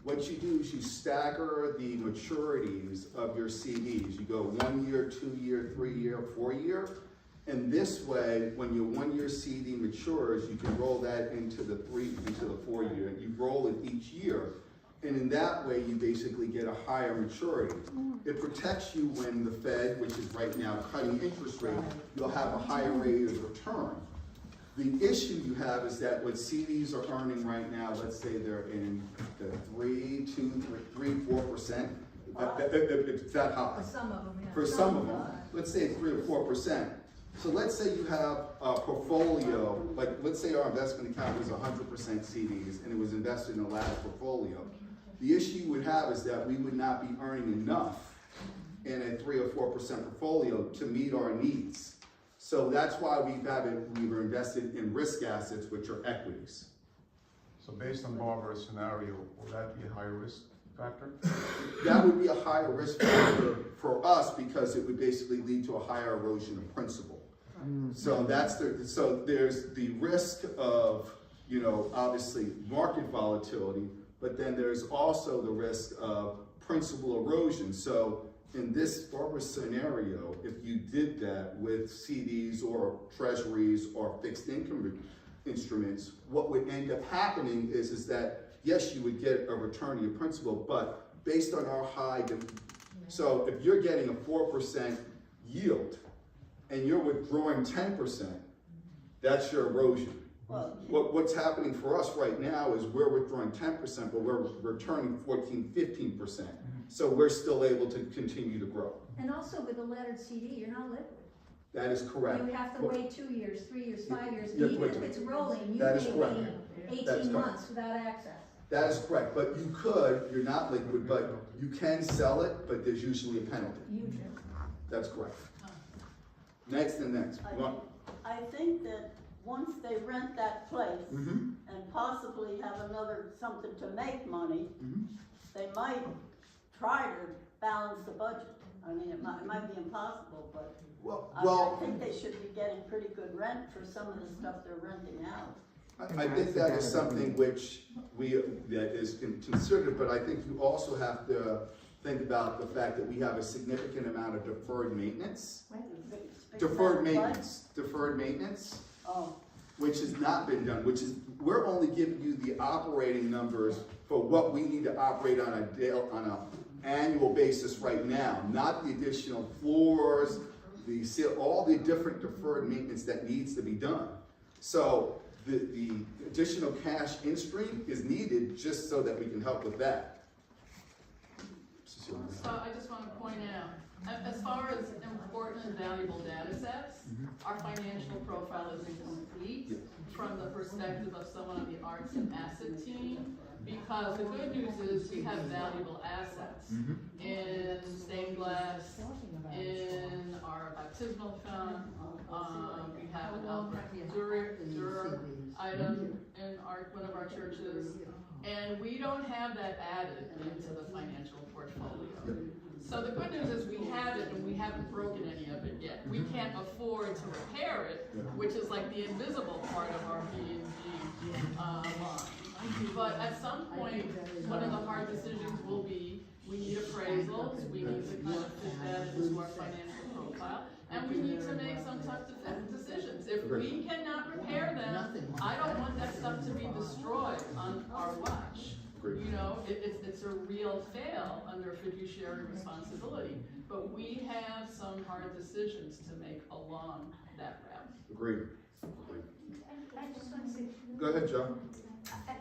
What you do is you stagger the maturities of your CDs. You go 1 year, 2 year, 3 year, 4 year. And this way, when your 1 year CD matures, you can roll that into the 4 year. You roll it each year. And in that way, you basically get a higher maturity. It protects you when the Fed, which is right now cutting interest rate, you'll have a higher rate of return. The issue you have is that what CDs are earning right now, let's say they're in the 3, 4%. It's that high. For some of them, yeah. For some of them, let's say 3 or 4%. So let's say you have a portfolio, like let's say our investment account was 100% CDs and it was invested in a ladder portfolio. The issue you would have is that we would not be earning enough in a 3 or 4% portfolio to meet our needs. So that's why we've invested in risk assets, which are equities. So based on Barbara's scenario, will that be a higher risk factor? That would be a higher risk factor for us because it would basically lead to a higher erosion of principal. So there's the risk of, obviously market volatility, but then there's also the risk of principal erosion. So in this Barbara scenario, if you did that with CDs or treasuries or fixed income instruments, what would end up happening is that, yes, you would get a return to your principal, but based on our so if you're getting a 4% yield and you're withdrawing 10%, that's your erosion. What's happening for us right now is we're withdrawing 10%, but we're returning 15%. So we're still able to continue to grow. And also with a laddered CD, you're not liquid. That is correct. You have to wait 2 years, 3 years, 5 years, You're even correct. if it's rolling, you That is may correct. be That is 18 correct. months without access. That is correct, but you're not liquid, but you can sell it, but there's usually a penalty. That's correct. Next and next. I think that once they rent that place Mm-hmm. and possibly have something to make money, they might try to balance the budget. I mean, it might be impossible, but I think they should be getting pretty good rent for some of the stuff they're renting out. I think that is something which that is considered, but I think you also have to think about the fact that we have a significant amount of deferred maintenance. Deferred maintenance, which has not been done, we're only giving you the operating numbers for what we need to operate on an annual basis right now, not the additional floors, all the different deferred maintenance that needs to be done. So the additional cash in stream is needed just so that we can help with that. So I just want to point out, as far as important and valuable data sets, our financial profile is incomplete from the perspective of someone on the arts and asset team, because the good news is we have valuable assets in stained glass, in our baptismal fund, we have an Albert Dürer item in one of our churches, and we don't have that added into the financial portfolio. So the good news is we have it and we haven't broken any of it yet. We can't afford to repair it, which is like the invisible part of our B&G line. But at some point, one of the hard decisions will be, we need appraisals, we need to kind of fit that into our financial profile, and we need to make some tough decisions. If we cannot repair them, I don't want that stuff to be destroyed on our watch. It's a real fail under fiduciary responsibility, but we have some hard decisions to make along that route. Agreed. I just want to say. Go ahead, John.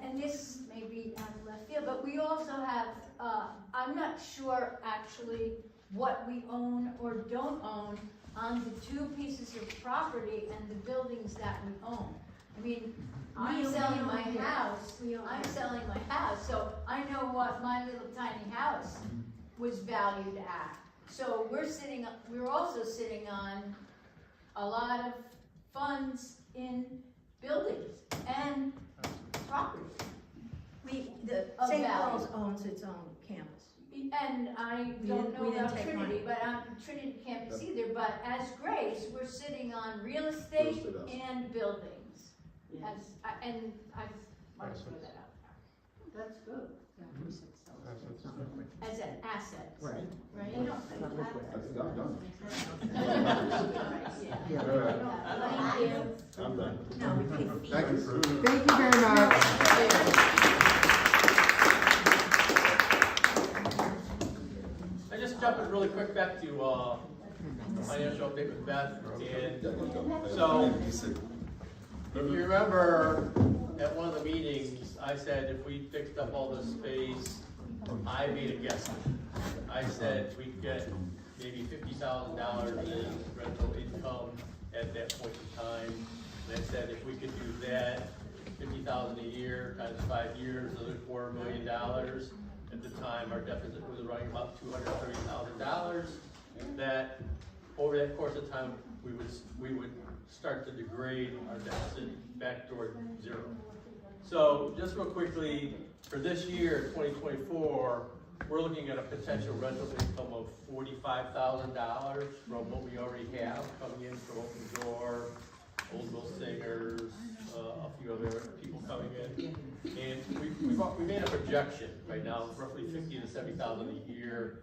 And this may be out of left field, but we also have, I'm not sure actually what we own or don't own on the 2 pieces of property and the buildings that we own. I mean, I'm selling my house, so I know what my little tiny house was valued at. So we're also sitting on a lot of funds in buildings and property. Of St. value. Paul's owns its own campus. And I We don't didn't- know we didn't about take Trinity, money. but Trinity campus either, but as Grace, we're sitting on real estate Real estate and buildings. Yeah. And I just wanted to throw that out That's good. there. As an asset. Right. Right? I'm done. Yeah. Thank you. I'm done. No, we pay fees. Thank you. Thank you very much. I just jumping really quick back to financial update with Beth. And so, if you remember at one of the meetings, I said if we fixed up all this space, I made a guess. I said we'd get maybe $50,000 in rental income at that point in time. And I said if we could do that, $50,000 a year times 5 years, another $250,000 million. At the time, our deficit was running about $230,000. That over that course of time, we would start to degrade our deficit back toward zero. So just real quickly, for this year, 2024, we're looking at a potential rental income of $45,000 from what we already have coming in from Open Door, Old Will Singers, a few other people coming in. And we made a projection right now, roughly $50,000 to $70,000 a year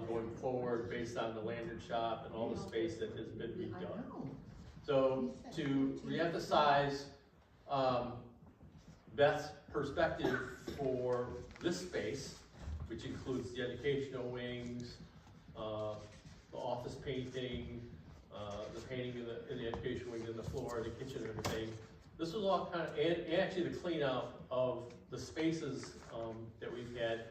going forward based on the landed shop and all the space that has been redone. So to reemphasize Beth's perspective for this space, which includes the educational wings, the office painting, the painting in the education wings, and the floor, the kitchen, and everything. This was all kind of, and actually the cleanup of the spaces that we've had.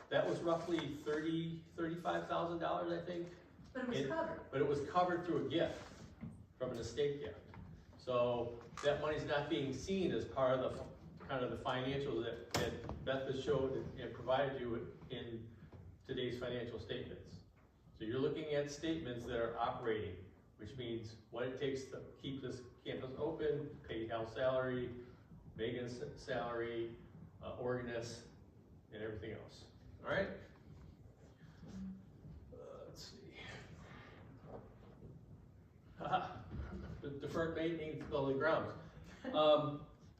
That was roughly $35,000, I think. But it was covered. But it was covered through a gift from an estate gift. So that money's not being seen as part of the kind of the financials that Beth has showed and provided you in today's financial statements. So you're looking at statements that are operating, which means what it takes to keep this campus open, pay Hal's salary, Megan's salary, organist, and everything else. All right? Let's see. The deferred maintenance building grounds.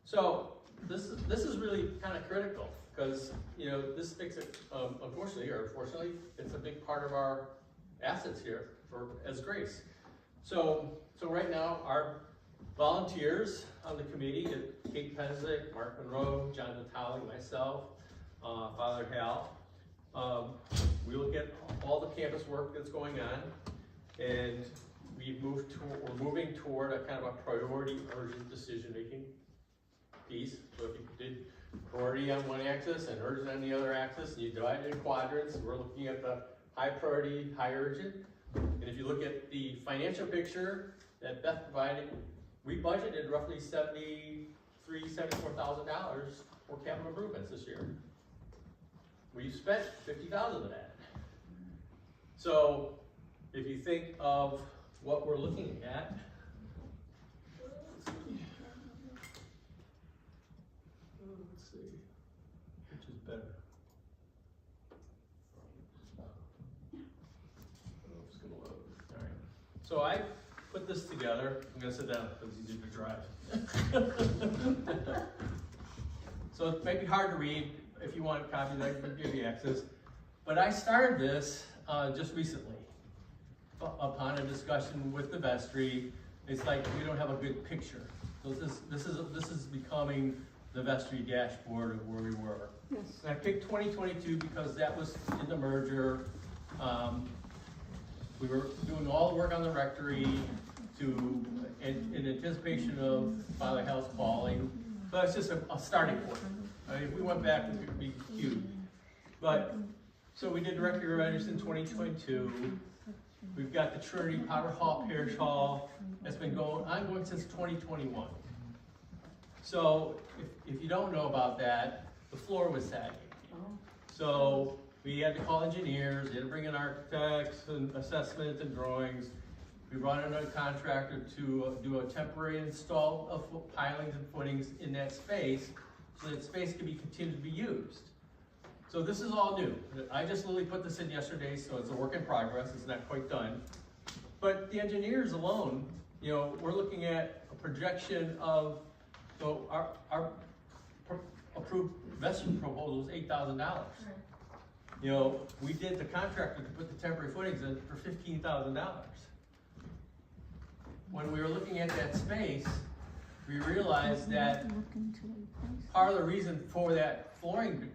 So this is really kind of critical because this makes it unfortunately or fortunately it's a big part of our assets here as Grace. So right now our volunteers on the committee, Kate Penzick, Mark Monroe, John Natali, myself, Father Hal. We look at all the campus work that's going on, and we're moving toward a kind of a priority urgent decision-making piece. So if you did priority on one axis and urgent on the other axis, and you divide it in quadrants, we're looking at the high priority, high urgent. And if you look at the financial picture that Beth provided, we budgeted roughly $74,000 for capital improvements this year. We've spent $50,000 of that. So if you think of what we're looking at, let's see, which is better. Oh, it's gonna load. All right. So I put this together. I'm gonna sit down because it's easier to drive. So it may be hard to read. If you want copies, I can give you access. But I started this just recently upon a discussion with the vestry. It's like we don't have a good picture. So this is becoming the vestry dashboard of where we were. Yes. And I picked 2022 because that was in the merger. We were doing all the work on the rectory in anticipation of Father Hal's calling. But it's just a starting point. I mean, if we went back, it would be huge. But, so we did directory readiness in 2022. We've got the Trinity Powder Hall, Parish Hall. That's been ongoing since 2021. So, if you don't know about that, the floor was sagging. So, We had to call engineers, they had to bring in architects and assessments and drawings. We brought in a contractor to do a temporary install of pilings and footings in that space so that space could be continued to be used. So this is all new. I just literally put this in yesterday, so it's a work in progress, it's not quite done. But the engineers alone, you know, we're looking at a projection of, so our approved investment proposal is $8,000. You know, we did the contractor to put the temporary footings in for $15,000. When we were looking at that space, we realized that part of the reason for that flooring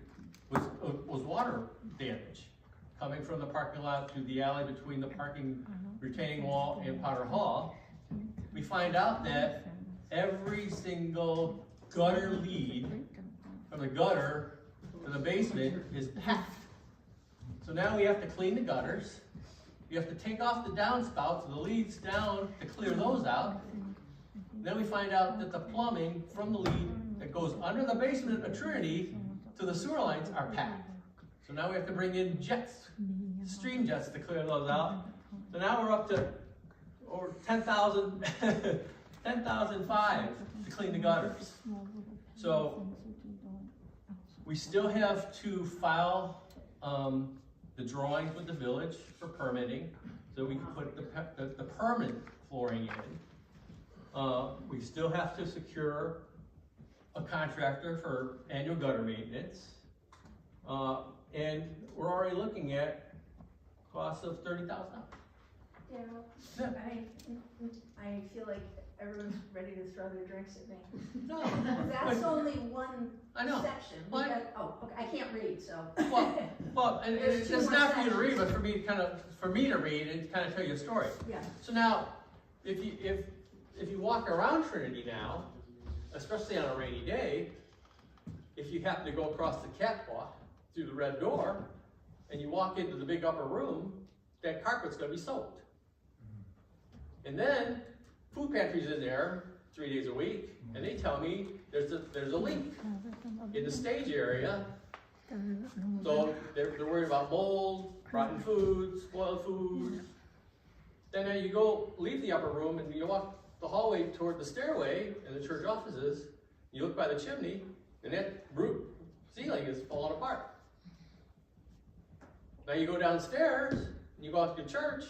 was water damage coming from the parking lot through the alley between the parking retaining wall and Potter Hall. We find out that every single gutter lead from the gutter to the basement is packed. So now we have to clean the gutters. You have to take off the downspouts, the leads down to clear those out. Then we find out that the plumbing from the lead that goes under the basement of Trinity to the sewer lines are packed. So now we have to bring in jets, stream jets to clear those out. So now we're up to over 10,000, 10,005 to clean the gutters. So we still have to file the drawings with the village for permitting, so we can put the permanent flooring in. We still have to secure a contractor for annual gutter maintenance. And we're already looking at costs of $30,000. Daryl, I feel like everyone's ready to throw their drinks at me. No. That's only one I know. section. Well, Okay, I can't read, so. Well, and There's it's two just more not for you to read, sections. but for me to read and kind of tell you a story. Yeah. So now, if you walk around Trinity now, especially on a rainy day, if you happen to go across the catwalk through the red door, and you walk into the big upper room, that carpet's gonna be soaked. And then, food pantry's in there 3 days a week, and they tell me there's a leak in the stage area. So they're worried about mold, rotten food, spoiled food. Then you leave the upper room and you walk the hallway toward the stairway and the church offices. You look by the chimney, and that roof ceiling is falling apart. Now you go downstairs and you go out to the church.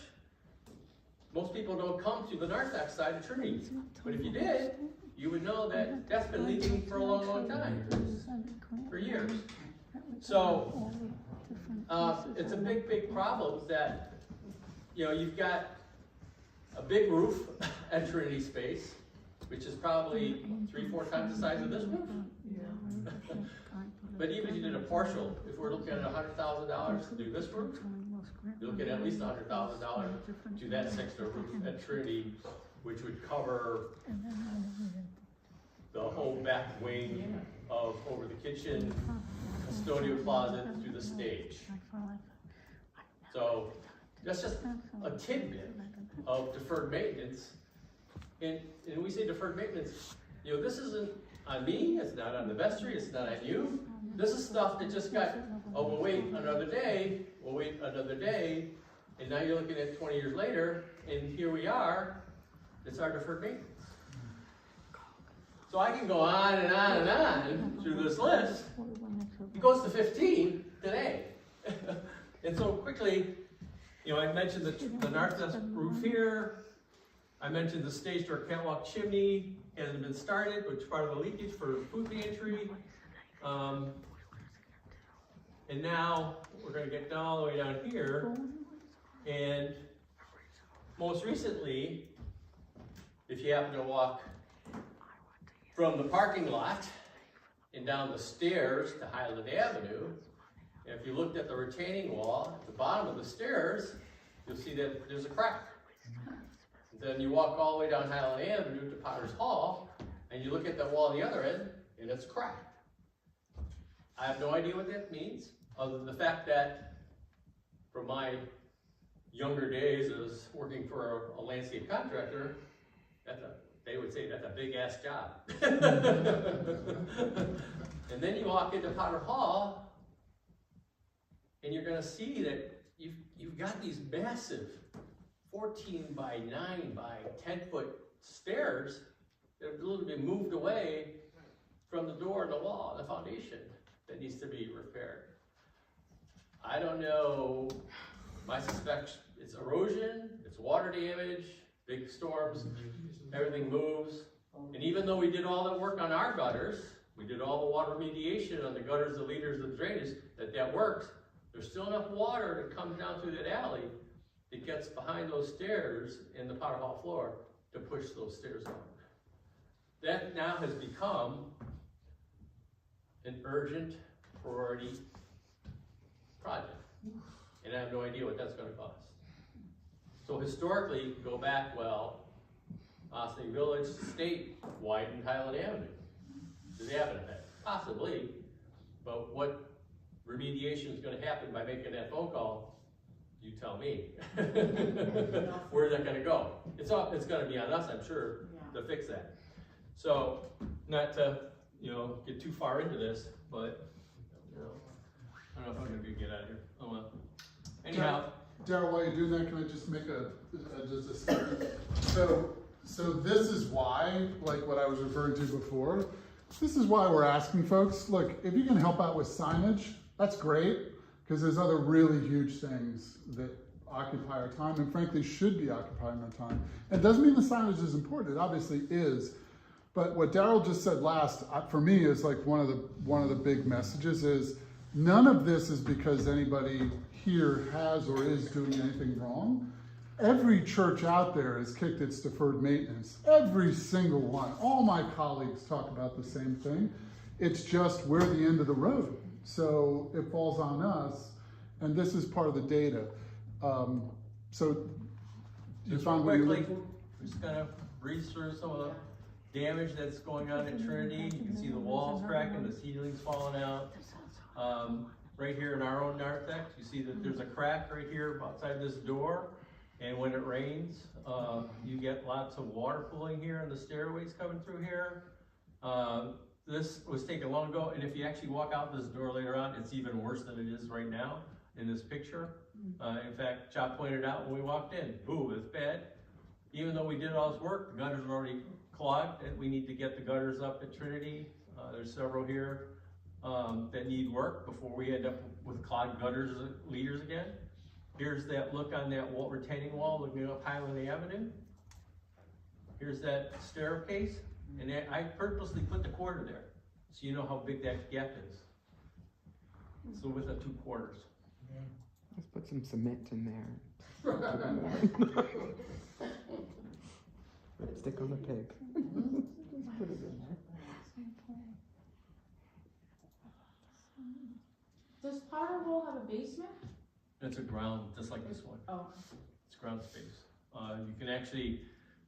Most people don't come to the narthex side of Trinity, but if you did, you would know that that's been leaking for a long, long time, for years. So it's a big, big problem that, you know, you've got a big roof at Trinity Space, which is probably 3-4 times the size of this roof. But even if you did a partial, if we're looking at $100,000 to do this roof, you're looking at least $100,000 to that sector roof at Trinity, which would cover the whole back wing of over the kitchen, custodial closet through the stage. So that's just a tidbit of deferred maintenance. And we say deferred maintenance, you know, this isn't on me, it's not on the vestry, it's not on you. This is stuff that just got, oh, we'll wait another day, and now you're looking at 20 years later, and here we are, it's our deferred maintenance. So I can go on and on and on through this list. It goes to 15 today. And so quickly, you know, I mentioned the northwest roof here. I mentioned the stage door catwalk chimney hasn't been started, which is part of the leakage for food pantry. And now we're going to get down all the way down here. And most recently, if you happen to walk from the parking lot and down the stairs to Highland Avenue, if you looked at the retaining wall at the bottom of the stairs, you'll see that there's a crack. Then you walk all the way down Highland Avenue to Potter's Hall, and you look at the wall on the other end, and it's cracked. I have no idea what that means, other than the fact that from my younger days as working for a landscape contractor, they would say that's a big ass job. And then you walk into Potter Hall, And you're gonna see that you've got these massive 14 by 9 by 10-foot stairs that have a little bit moved away from the door and the wall, the foundation that needs to be repaired. I don't know, I suspect it's erosion, it's water damage, big storms, everything moves. And even though we did all that work on our gutters, we did all the water remediation on the gutters, the leaders, the drainage, that works, there's still enough water that comes down through that alley that gets behind those stairs in the Potter Hall floor to push those stairs up. That now has become an urgent priority project. And I have no idea what that's gonna cost. So historically, go back, well, Austin Village State widened Highland Avenue. Did they have an effect? Possibly, but what remediation is gonna happen by making that phone call, you tell me. Where's that gonna go? It's gonna be on us, I'm sure, to fix that. So, not to, get too far into this, but, I don't know if I'm gonna be get out of here. Oh well. Anyhow. Daryl, while you're doing that, can I just make just a statement? So this is why, like what I was referring to before, this is why we're asking folks, look, if you can help out with signage, that's great, because there's other really huge things that occupy our time and frankly should be occupying our time. It doesn't mean the signage is important, it obviously is. But what Daryl just said last, for me, is like one of the big messages is, none of this is because anybody here has or is doing anything wrong. Every church out there has kicked its deferred maintenance. Every single one. All my colleagues talk about the same thing. It's just we're the end of the road. So it falls on us, and this is part of the data. So you Just found quickly, we're just gonna breeze through some of the damage that's going on at Trinity. You can see the walls cracking, the ceilings falling out. Right here in our own narthex, you see that there's a crack right here outside this door. And when it rains, you get lots of water pooling here and the stairways coming through here. This was taken long ago, and if you actually walk out this door later on, it's even worse than it is right now in this picture. In fact, Chop pointed out when we walked in, ooh, it's bad. Even though we did all this work, the gutters are already clogged, and we need to get the gutters up at Trinity. There's several here that need work before we end up with clogged gutters leaders again. Here's that look on that wall, retaining wall looking up Highland Avenue. Here's that staircase, and I purposely put the quarter there so you know how big that gap is. So with the 2 quarters. Let's put some cement in there. Lipstick on the pig. Put it in there. Does Potter Hall have a basement? It's a ground, just like this one. Oh. It's ground space. You can actually,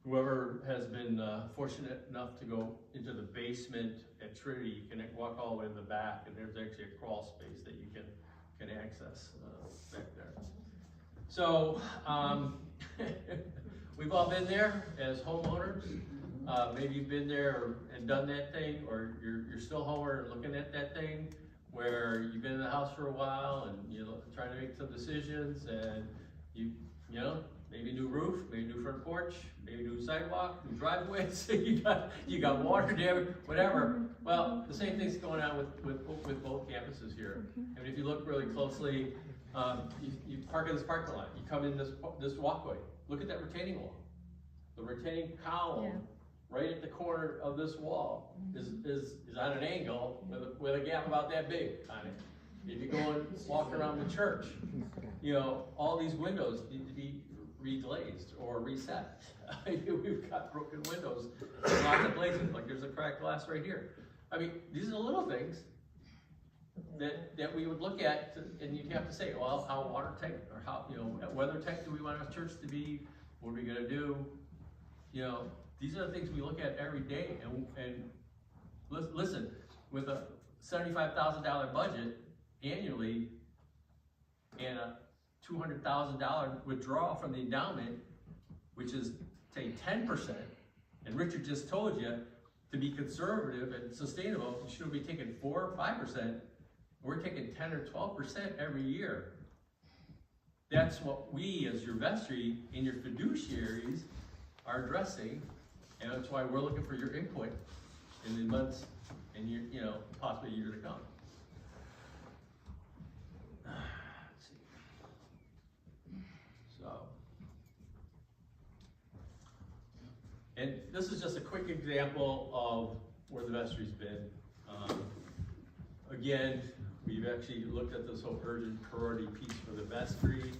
whoever has been fortunate enough to go into the basement at Trinity, you can walk all the way to the back, and there's actually a crawl space that you can access back there. So, we've all been there as homeowners. Maybe you've been there and done that thing, or you're still home or looking at that thing, where you've been in the house for a while and you're trying to make some decisions, and you know, maybe new roof, maybe new front porch, maybe new sidewalk, new driveways, you got water damage, whatever. Well, the same thing's going on with both campuses here. And if you look really closely, you park in this parking lot, you come in this walkway, look at that retaining wall. The retaining column right at the corner of this wall is on an angle with a gap about that big on it. If you go and walk around the church, all these windows need to be reglazed or reset. We've got broken windows in lots of places, like there's a cracked glass right here. I mean, these are the little things that we would look at, and you'd have to say, well, how watertight or how weather tight do we want our church to be? What are we gonna do? These are the things we look at every day, and listen, with a $75,000 budget annually and a $200,000 withdrawal from the endowment, which is, say, 10%, and Richard just told you to be conservative and sustainable, you shouldn't be taking 4 or 5%. we're taking 10 or 12% every year. That's what we, as your vestry and your fiduciaries, are addressing, and that's why we're looking for your input in the months and possibly a year to come. Let's see. So, and this is just a quick example of where the vestry's been. Again, we've actually looked at this whole urgent priority piece for the vestry.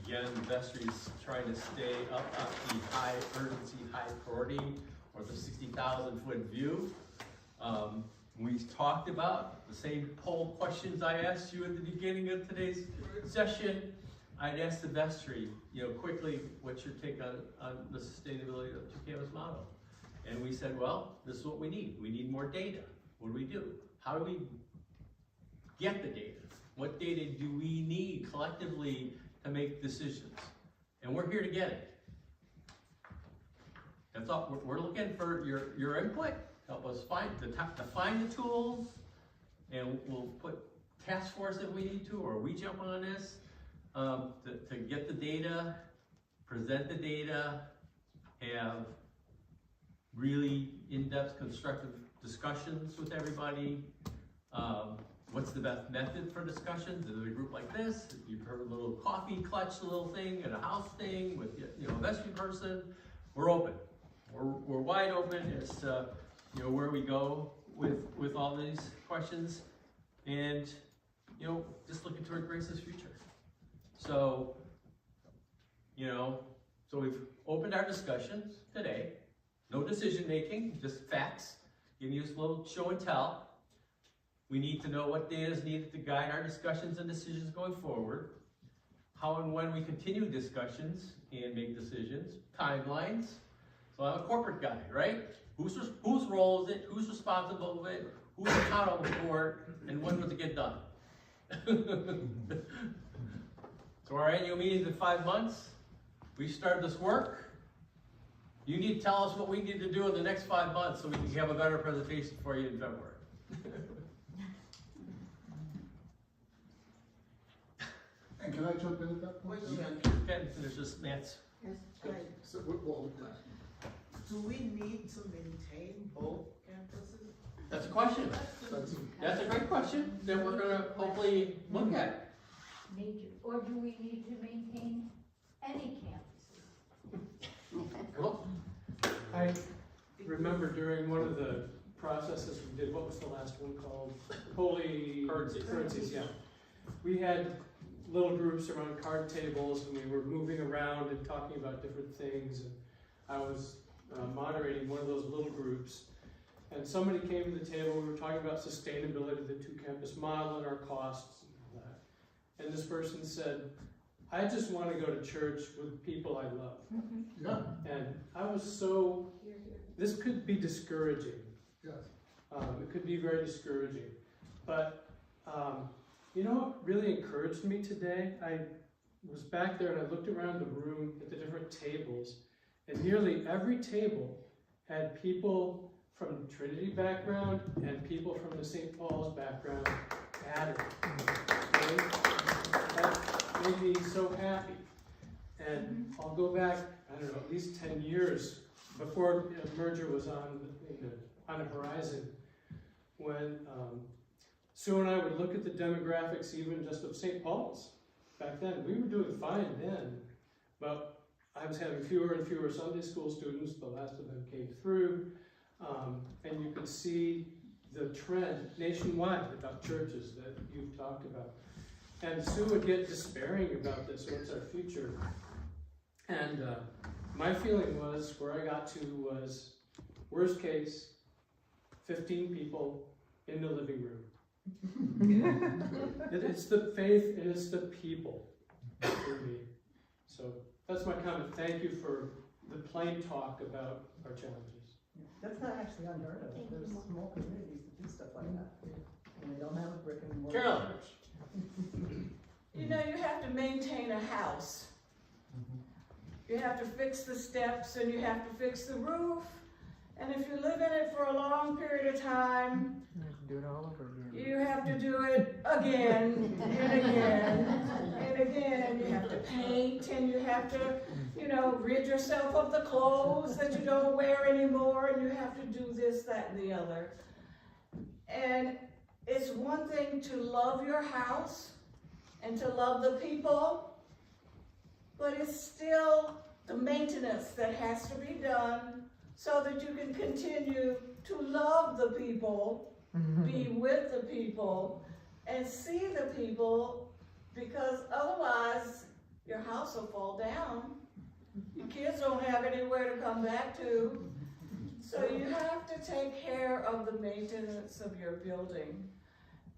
Again, the vestry's trying to stay up at the high urgency, high priority, or the 60,000 foot view. We talked about the same poll questions I asked you at the beginning of today's session. I'd ask the vestry, quickly, what's your take on the sustainability of the two campus model? And we said, well, this is what we need. We need more data. What do we do? How do we get the data? What data do we need collectively to make decisions? And we're here to get it. That's all. We're looking for your input. Help us find the tools, and we'll put task force if we need to, or we jump on this to get the data, present the data, have really in-depth constructive discussions with everybody. What's the best method for discussions? Is it a group like this? You've heard a little coffee clutch little thing at a house thing with a vestry person. We're open. We're wide open as to where we go with all these questions, and just looking toward Grace's future. So so we've opened our discussions today. No decision making, just facts. Giving you a little show and tell. We need to know what data is needed to guide our discussions and decisions going forward. How and when we continue discussions and make decisions. Timelines. So I'm a corporate guy, right? Whose role is it? Who's responsible for it? Who's accountable for it? And when does it get done? So our annual meeting's in 5 months. We started this work. You need to tell us what we need to do in the next 5 months so we can have a better presentation for you in February. And can I jump in at that point? You can finish this, Matt's. Yes, So, well, Do we need to maintain both campuses? That's a question. That's a great question that we're gonna hopefully look at. Or do we need to maintain any campuses? Cool. I remember during one of the processes we did, what was the last one called? Holy Currencies, yeah. We had little groups around card tables, and we were moving around and talking about different things. And I was moderating one of those little groups, and somebody came to the table. We were talking about sustainability of the two-campus model and our costs and all that. And this person said, "I just want to go to church with people I love." yeah, And I was so, this could be discouraging. yes. It could be very discouraging. But you know what really encouraged me today? I was back there and I looked around the room at the different tables, and nearly every table had people from Trinity background and people from the St. Paul's background added. Okay? That made me so happy. And I'll go back, I don't know, at least 10 years before a merger was on the horizon, when Sue and I would look at the demographics even just of St. Paul's. Back then, we were doing fine then, but I was having fewer and fewer Sunday school students. The last of them came through, and you could see the trend nationwide about churches that you've talked about. And Sue would get despairing about this, what's our future? And my feeling was, where I got to was, worst case, 15 people in the living room. It's the faith and it's the people for me. So that's my comment. Thank you for the plain talk about our challenges. That's not actually unheard of. There's small communities that do stuff like that. And they don't have a brick and mortar. Carolyn. You know, you have to maintain a house. You have to fix the steps, and you have to fix the roof, And if you live in it for a long period of time, You have to do it all over again. you have to do it again and again and again. And you have to paint, and you have to, you know, rid yourself of the clothes that you don't wear anymore, and you have to do this, that, and the other. And it's one thing to love your house and to love the people, but it's still the maintenance that has to be done so that you can continue to love the people, be with the people, and see the people, because otherwise your house will fall down. Your kids don't have anywhere to come back to. So you have to take care of the maintenance of your building.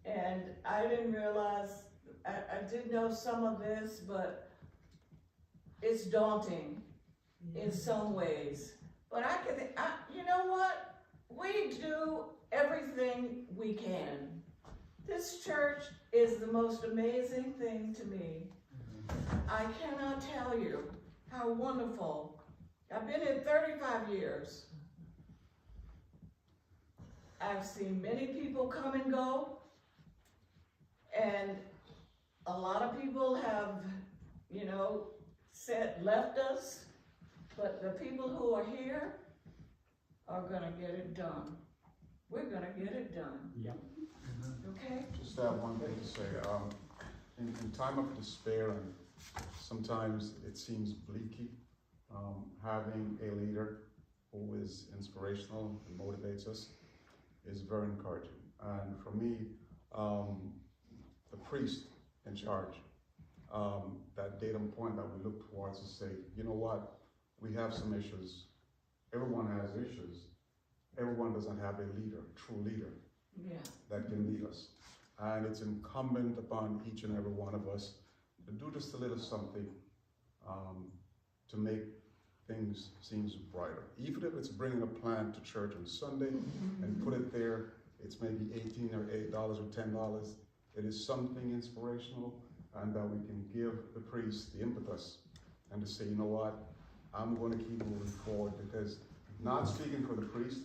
And I didn't realize, I did know some of this, but it's daunting in some ways. But you know what? We do everything we can. This church is the most amazing thing to me. I cannot tell you how wonderful. I've been here 35 years. I've seen many people come and go, and a lot of people have, you know, left us, but the people who are here are gonna get it done. We're gonna get it done. Yep. Okay? Just one thing to say. In time of despair, and sometimes it seems bleaky, having a leader who is inspirational and motivates us is very encouraging. And for me, the priest in charge, that datum point that we look towards to say, you know what, we have some issues. Everyone has issues. Everyone doesn't have a leader, true leader, that can lead us. And it's incumbent upon each and every one of us to do just a little something to make things seem brighter. Even if it's bringing a plant to church on Sunday and put it there, it's maybe $18 or $8 or $10. It is something inspirational, and that we can give the priest the impetus and to say, you know what, I'm going to keep moving forward, because not speaking for the priest,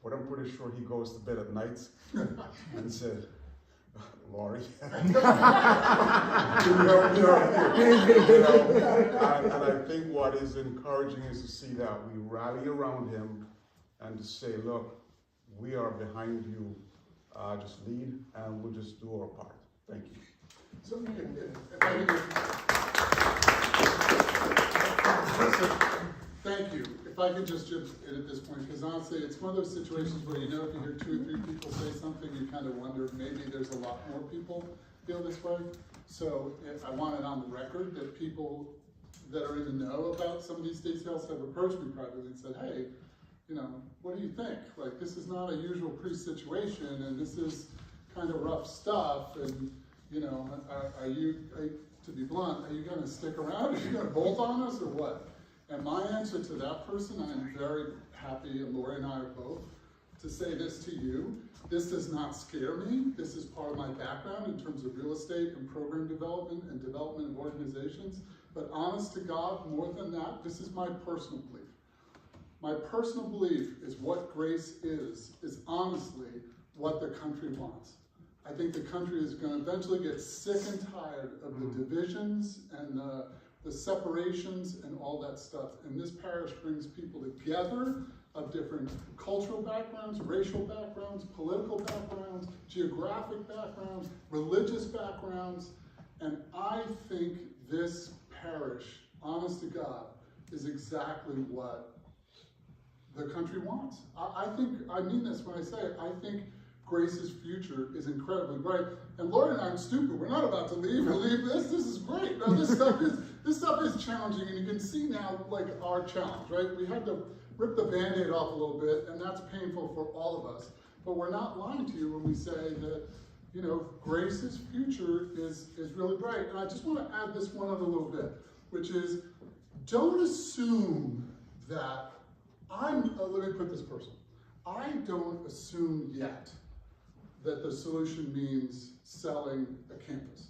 but I'm pretty sure he goes to bed at nights and said, Laurie, and I think what is encouraging is to see that we rally around him and to say, look, we are behind you, just lead, and we'll just do our part. Thank you. So if I can thank you. If I could just jump in at this point, because honestly, it's one of those situations where, you know, if you hear 2 or 3 people say something, you kind of wonder, maybe there's a lot more people feel this way. So I want it on the record that people that are in the know about some of these details have approached me privately and said, hey, you know, what do you think? Like, this is not a usual priest situation, and this is kind of rough stuff, and, you know, to be blunt, are you going to stick around? Are you going to bolt on us, or what? And my answer to that person, I am very happy, and Lori and I are both, to say this to you. This does not scare me. This is part of my background in terms of real estate and program development and development of organizations. But honest to God, more than that, this is my personal belief. My personal belief is what grace is honestly what the country wants. I think the country is going to eventually get sick and tired of the divisions and the separations and all that stuff. And this parish brings people together of different cultural backgrounds, racial backgrounds, political backgrounds, geographic backgrounds, religious backgrounds. And I think this parish, honest to God, is exactly what the country wants. I mean this when I say it, I think Grace's future is incredibly bright. And Lori and I aren't stupid. We're not about to leave and leave this. This is great. No, this stuff is challenging, and you can see now, like, our challenge, right? We had to rip the Band-Aid off a little bit, and that's painful for all of us. But we're not lying to you when we say that, you know, Grace's future is really bright. And I just want to add this one other little bit, which is, don't assume that let me put this personally. I don't assume yet that the solution means selling a campus.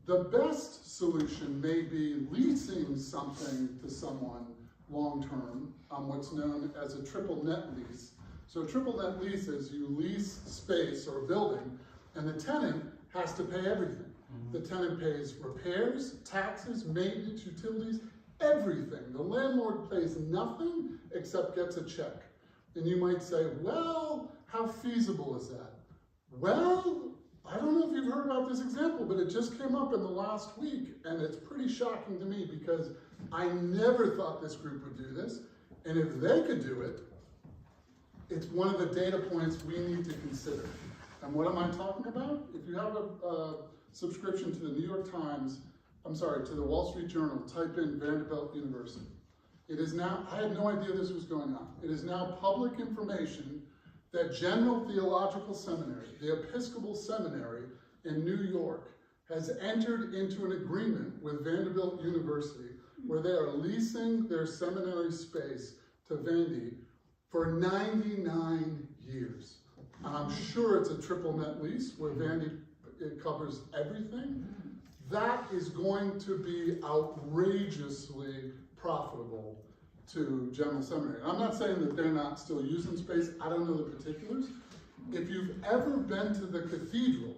The best solution may be leasing something to someone long-term on what's known as a triple net lease. So a triple net lease is you lease space or building, and the tenant has to pay everything. The tenant pays repairs, taxes, maintenance, utilities, everything. The landlord pays nothing except gets a check. And you might say, well, how feasible is that? Well, I don't know if you've heard about this example, but it just came up in the last week, and it's pretty shocking to me because I never thought this group would do this. And if they could do it, it's one of the data points we need to consider. And what am I talking about? If you have a subscription to the New York Times, to the Wall Street Journal, type in Vanderbilt University. It is now, I had no idea this was going on. It is now public information that General Theological Seminary, the Episcopal Seminary in New York, has entered into an agreement with Vanderbilt University where they are leasing their seminary space to Vandy for 99 years. And I'm sure it's a triple net lease where Vandy, it covers everything. That is going to be outrageously profitable to General Seminary. I'm not saying that they're not still using space. I don't know the particulars. If you've ever been to the cathedral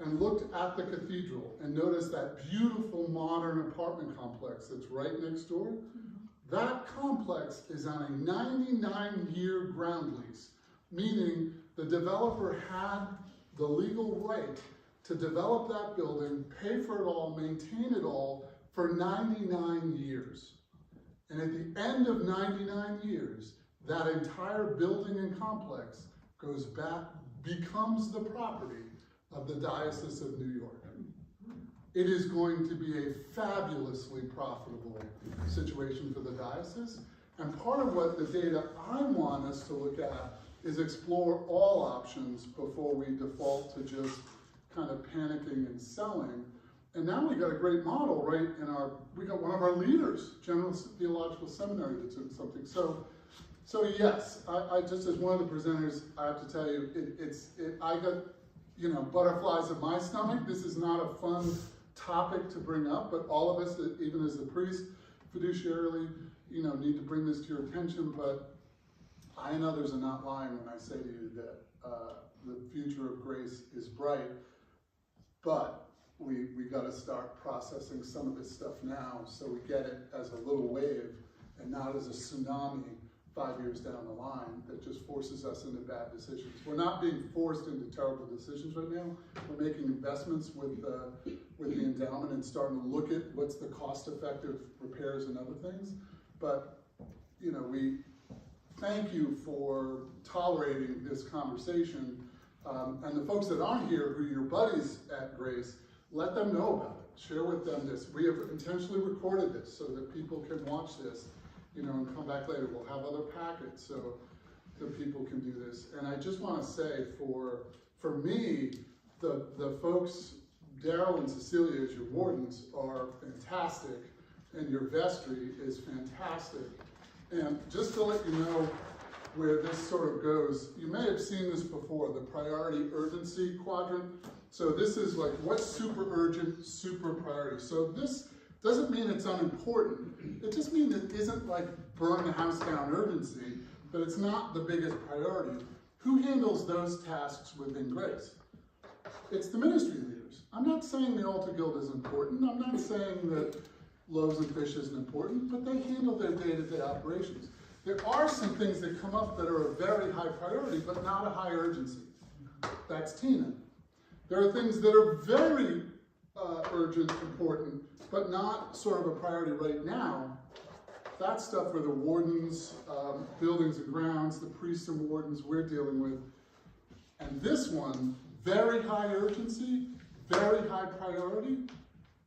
and looked at the cathedral and noticed that beautiful modern apartment complex that's right next door, that complex is on a 99-year ground lease, meaning the developer had the legal right to develop that building, pay for it all, maintain it all for 99 years. And at the end of 99 years, that entire building and complex goes back, becomes the property of the Diocese of New York. It is going to be a fabulously profitable situation for the diocese. And part of what the data I want us to look at is explore all options before we default to just kind of panicking and selling. And now we got a great model, right? We got one of our leaders, General Theological Seminary, that's doing something. So yes, I just as one of the presenters, I have to tell you, I got, butterflies in my stomach. This is not a fun topic to bring up, but all of us, even as a priest, fiduciarily, need to bring this to your attention. But I and others are not lying when I say to you that the future of grace is bright. But we got to start processing some of this stuff now so we get it as a little wave and not as a tsunami 5 years down the line that just forces us into bad decisions. We're not being forced into terrible decisions right now. We're making investments with the endowment and starting to look at what's the cost-effective repairs and other things. But, we thank you for tolerating this conversation. And the folks that aren't here, who are your buddies at Grace, let them know about it. Share with them this. We have intentionally recorded this so that people can watch this, and come back later. We'll have other packets so that people can do this. And I just want to say, for me, the folks, Daryl and Cecilia, as your wardens, are fantastic, and your vestry is fantastic. And just to let you know where this sort of goes, you may have seen this before, the priority urgency quadrant. So this is like what's super urgent, super priority. So this doesn't mean it's unimportant. It just means it isn't like burn the house down urgency, but it's not the biggest priority. Who handles those tasks within Grace? It's the ministry leaders. I'm not saying the altar guild is important. I'm not saying that loaves and fish isn't important, but they handle their day-to-day operations. There are some things that come up that are a very high priority, but not a high urgency. That's Tina. There are things that are very urgent, important, but not sort of a priority right now. That's stuff where the wardens, buildings and grounds, the priests and wardens we're dealing with. And this one, very high urgency, very high priority.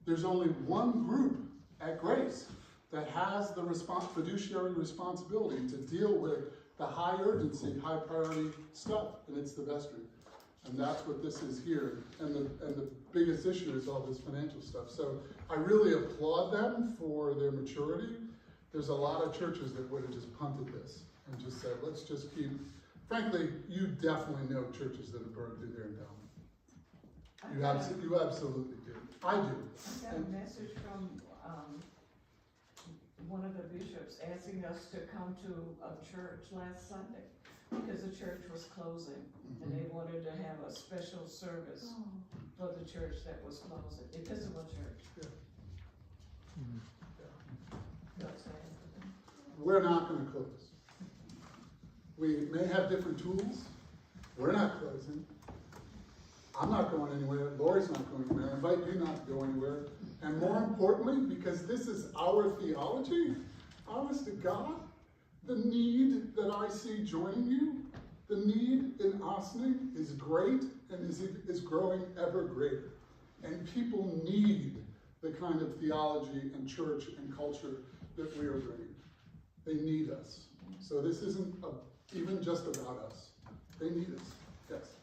There's only one group at Grace that has the fiduciary responsibility to deal with the high urgency, high priority stuff, and it's the vestry. And that's what this is here. And the biggest issue is all this financial stuff. So I really applaud them for their maturity. There's a lot of churches that would have just punted this and just said, let's just keep, frankly, you definitely know churches that have burned through their endowment. You absolutely do. I do. I got a message from one of the bishops asking us to come to a church last Sunday because the church was closing and they wanted to have a special service for the church that was closing, Episcopal church. That's it. We're not gonna close. We may have different tools. We're not closing. I'm not going anywhere. Lori's not going anywhere. I invite you not to go anywhere. And more importantly, because this is our theology, honest to God, the need that I see joining you, the need in Ossining is great and is growing ever greater. And people need the kind of theology and church and culture that we are bringing. They need us. So this isn't even just about us. They need us. Yes.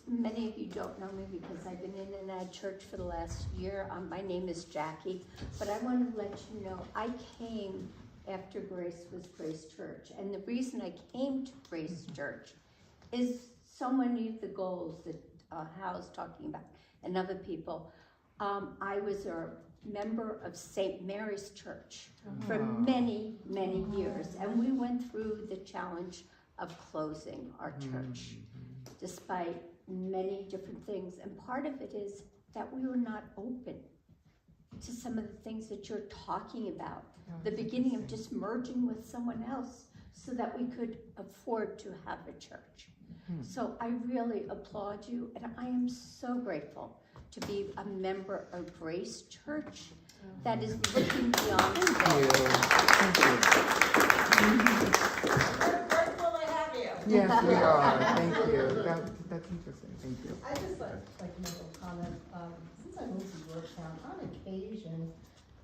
Many of you don't know me because I've been in and out of church for the last year. My name is Jackie, but I want to let you know I came after Grace was Grace Church. And the reason I came to Grace Church is so many of the goals that Hal's talking about and other people. I was a member of St. Mary's Church for many, many years, and we went through the challenge of closing our church, despite many different things. And part of it is that we were not open to some of the things that you're talking about. The beginning of just merging with someone else so that we could afford to have a church. So I really applaud you, and I am so grateful to be a member of Grace Church that is looking beyond Yes, we are. Thank you. That's interesting. Thank you. I just like to make a comment. Since I moved to Georgetown, on occasion,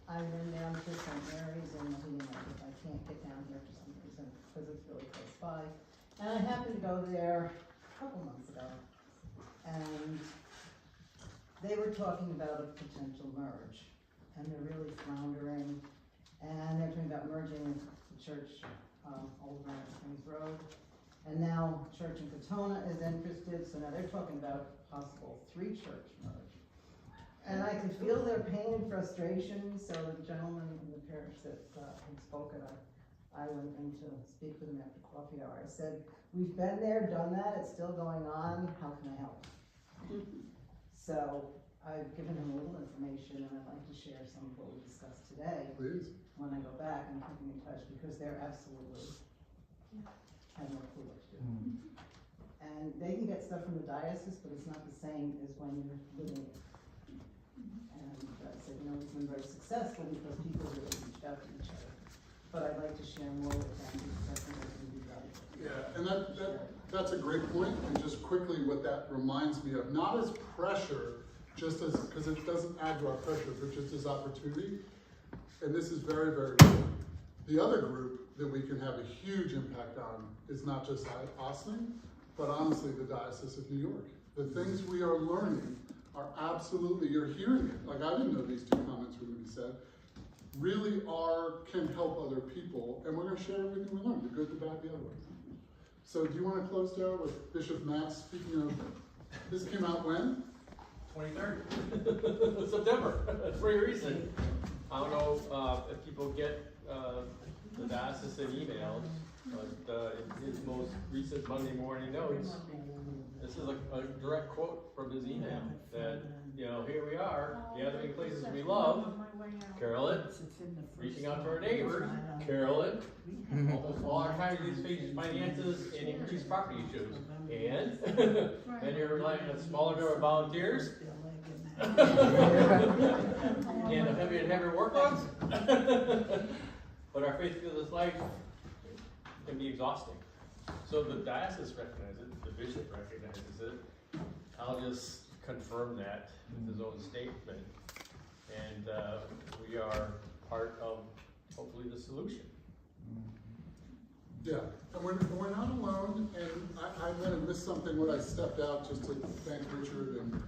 I run down to St. Mary's and if I can't get down here for some reason, because it's really close by. And I happened to go there a couple months ago, and they were talking about a potential merge, and they're really floundering, and they're talking about merging the church Old Granite Springs Road. And now Church in Katona is interested, so now they're talking about possible 3-church merge. And I could feel their pain and frustration, so the gentleman in the parish that had spoken, I went in to speak with him after coffee hour. I said, we've been there, done that, it's still going on, how can I help? So I've given him a little information, and I'd like to share some of what we discussed today. Please. When I go back and keep in touch, because they're absolutely have no clue what to do. And they can get stuff from the diocese, but it's not the same as when you're living it. And I said, it's been very successful because people really reached out to each other. But I'd like to share more with them because I think it can be valuable. Yeah, and that's a great point. And just quickly, what that reminds me of, not as pressure, just as, because it doesn't add to our pressure, but just as opportunity. And this is very, very good. The other group that we can have a huge impact on is not just Ossining, but honestly the Diocese of New York. The things we are learning are absolutely, you're hearing it, like I didn't know these 2 comments were going to be said, really can help other people, and we're going to share everything we learned, the good, the bad, the ugly. So do you want to close, Joe, with Bishop Matt speaking of, this came out when? 23rd September, for your reason. I don't know if people get the diocesan emails, but his most recent Monday morning notes, this is a direct quote from his email that, here we are, gathering places we love, Carolyn, reaching out to our neighbors, Carolyn, all our time to use finances and increased property issues, and then you're relying on a smaller number of volunteers, and a heavier and heavier workloads. But our faith through this life can be exhausting. So the diocese recognizes it, the bishop recognizes it. I'll just confirm that with his own statement. And we are part of, hopefully, the solution. Yeah, and we're not alone, and I might have missed something when I stepped out just to thank Richard, and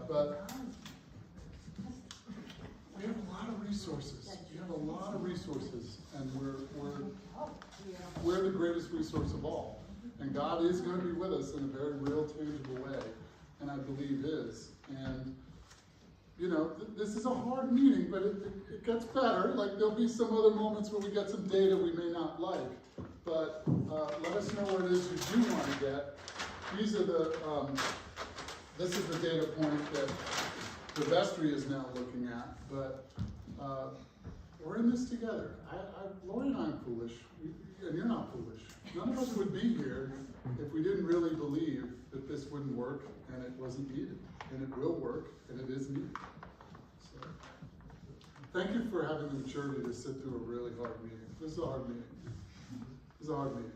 but we have a lot of resources. We have a lot of resources, and we're the greatest resource of all. And God is going to be with us in a very real, tangible way, and I believe is. And you know, this is a hard meeting, but it gets better. Like, there'll be some other moments where we get some data we may not like, but let us know what it is you do want to get. These are the, this is the data point that the vestry is now looking at, but we're in this together. Lori and I am foolish, and you're not foolish. None of us would be here if we didn't really believe that this wouldn't work and it wasn't needed. And it will work, and it is needed. So, thank you for having the maturity to sit through a really hard meeting. This is a hard meeting. This is a hard meeting.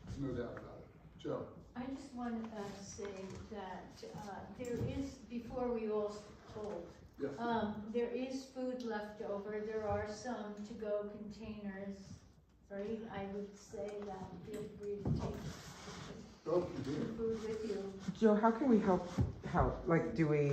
There's no doubt about it. Joe. I just wanted to say that there is, before we all told, Yes. there is food left over. There are some to-go containers, right? I would say that feel free to take Oh, food with you. Joe, how can we help? Like, do we,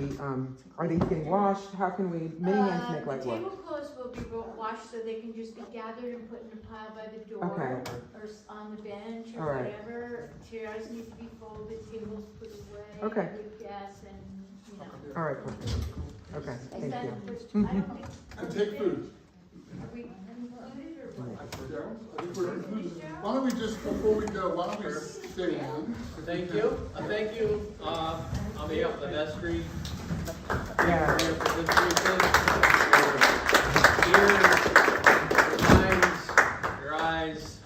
are these getting washed? How can we, mini hands make light The work? tablecloths will be washed so they can just be gathered and put in a pile by the door. Okay. Or on the bench All or right. whatever. Chairs need to be folded, tables put away. Okay. With gas and, you know. All right, perfect. Okay, Is thank that you. the first, I don't think. And take food. Are we included or what? Why don't we just, before we go, why don't we stand? Thank you. Thank you, on behalf of the vestry. Yeah. Here for this ears, your eyes.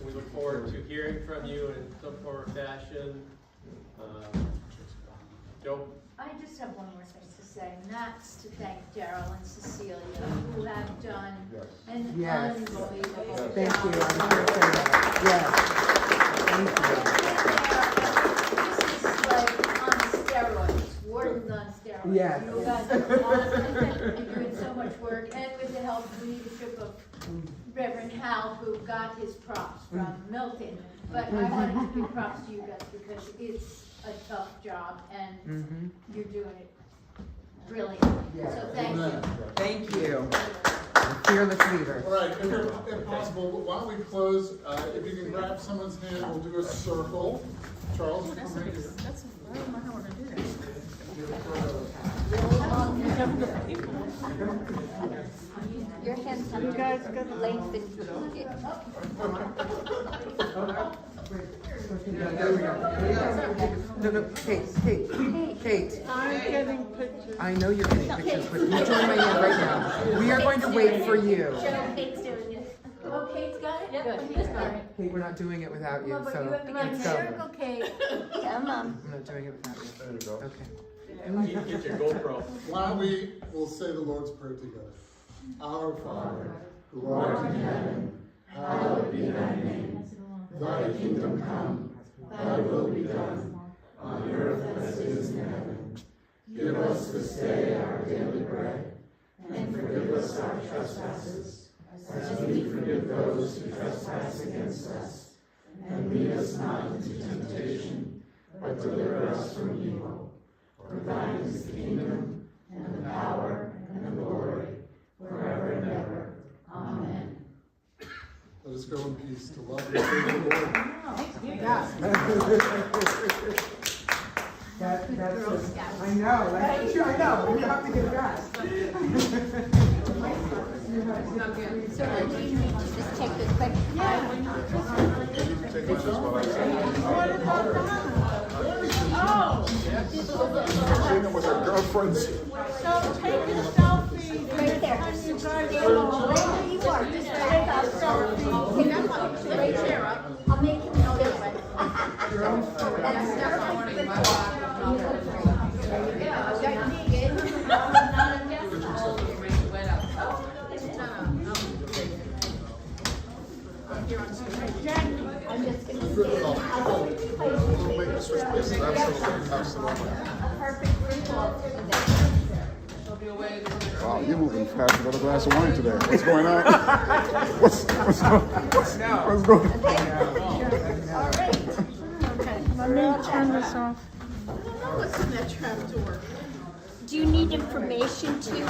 We look forward to hearing from you in some form or fashion. Joe? I just have one more thing to say, and that's to thank Daryl and Cecilia, who have done an Yes. unbelievable job. Thank you. I'm sure to say that. Yes. Thank This is like on steroids, Warden's on steroids. Yes. You guys are awesome, and doing so much work, and with the help and leadership of Reverend Hal, who got his props from Milton. But I wanted to give props to you guys because it's a tough job, and you're doing it brilliant. So thank you. Thank you. Fearless leader. All right, if possible, why don't we close, if you can grab someone's hand, we'll do a circle. Charles, come right here. I don't know how we're gonna do that. Your hands have to lengthen. No, Kate. I'm getting pictures. I know you're getting pictures, but you join my hand right now. We are going to wait for you. Kate's doing it. Oh, Kate's got it? Good. Kate, we're not doing it without you, But so you have to get let's the go. circle, Kate. Yeah, Mom. I'm not doing it without you. There you go. Okay. You can get your GoPro. Why don't we'll say the Lord's Prayer together. Our Father, who art in heaven, hallowed be thy name. Thy kingdom come, thy will be done, on earth as it is in heaven. Give us this day our daily bread, and forgive us our trespasses, as we forgive those who trespass against us. And lead us not into temptation, but deliver us from evil. For thine is the kingdom, and the power, and the glory, forever and ever. Amen. Let us go in peace to love and serve the Lord. That's it. I know. That's true. I know. We have to get back. So do you need to just take a quick? Take pictures while I say What about that? Oh, Gina with her girlfriends. so take a selfie Right there. when you guys Right go. where you are, just take a selfie. Right there. I'll make you know this way. That's I'm just going to say, I'll Make the switch places. Absolutely. a perfect result for that. Wow, you're moving fast. Got a glass of wine today. What's going on? What's going on? All right. Okay, let me turn this off. What's in that trap door? Do you need information too?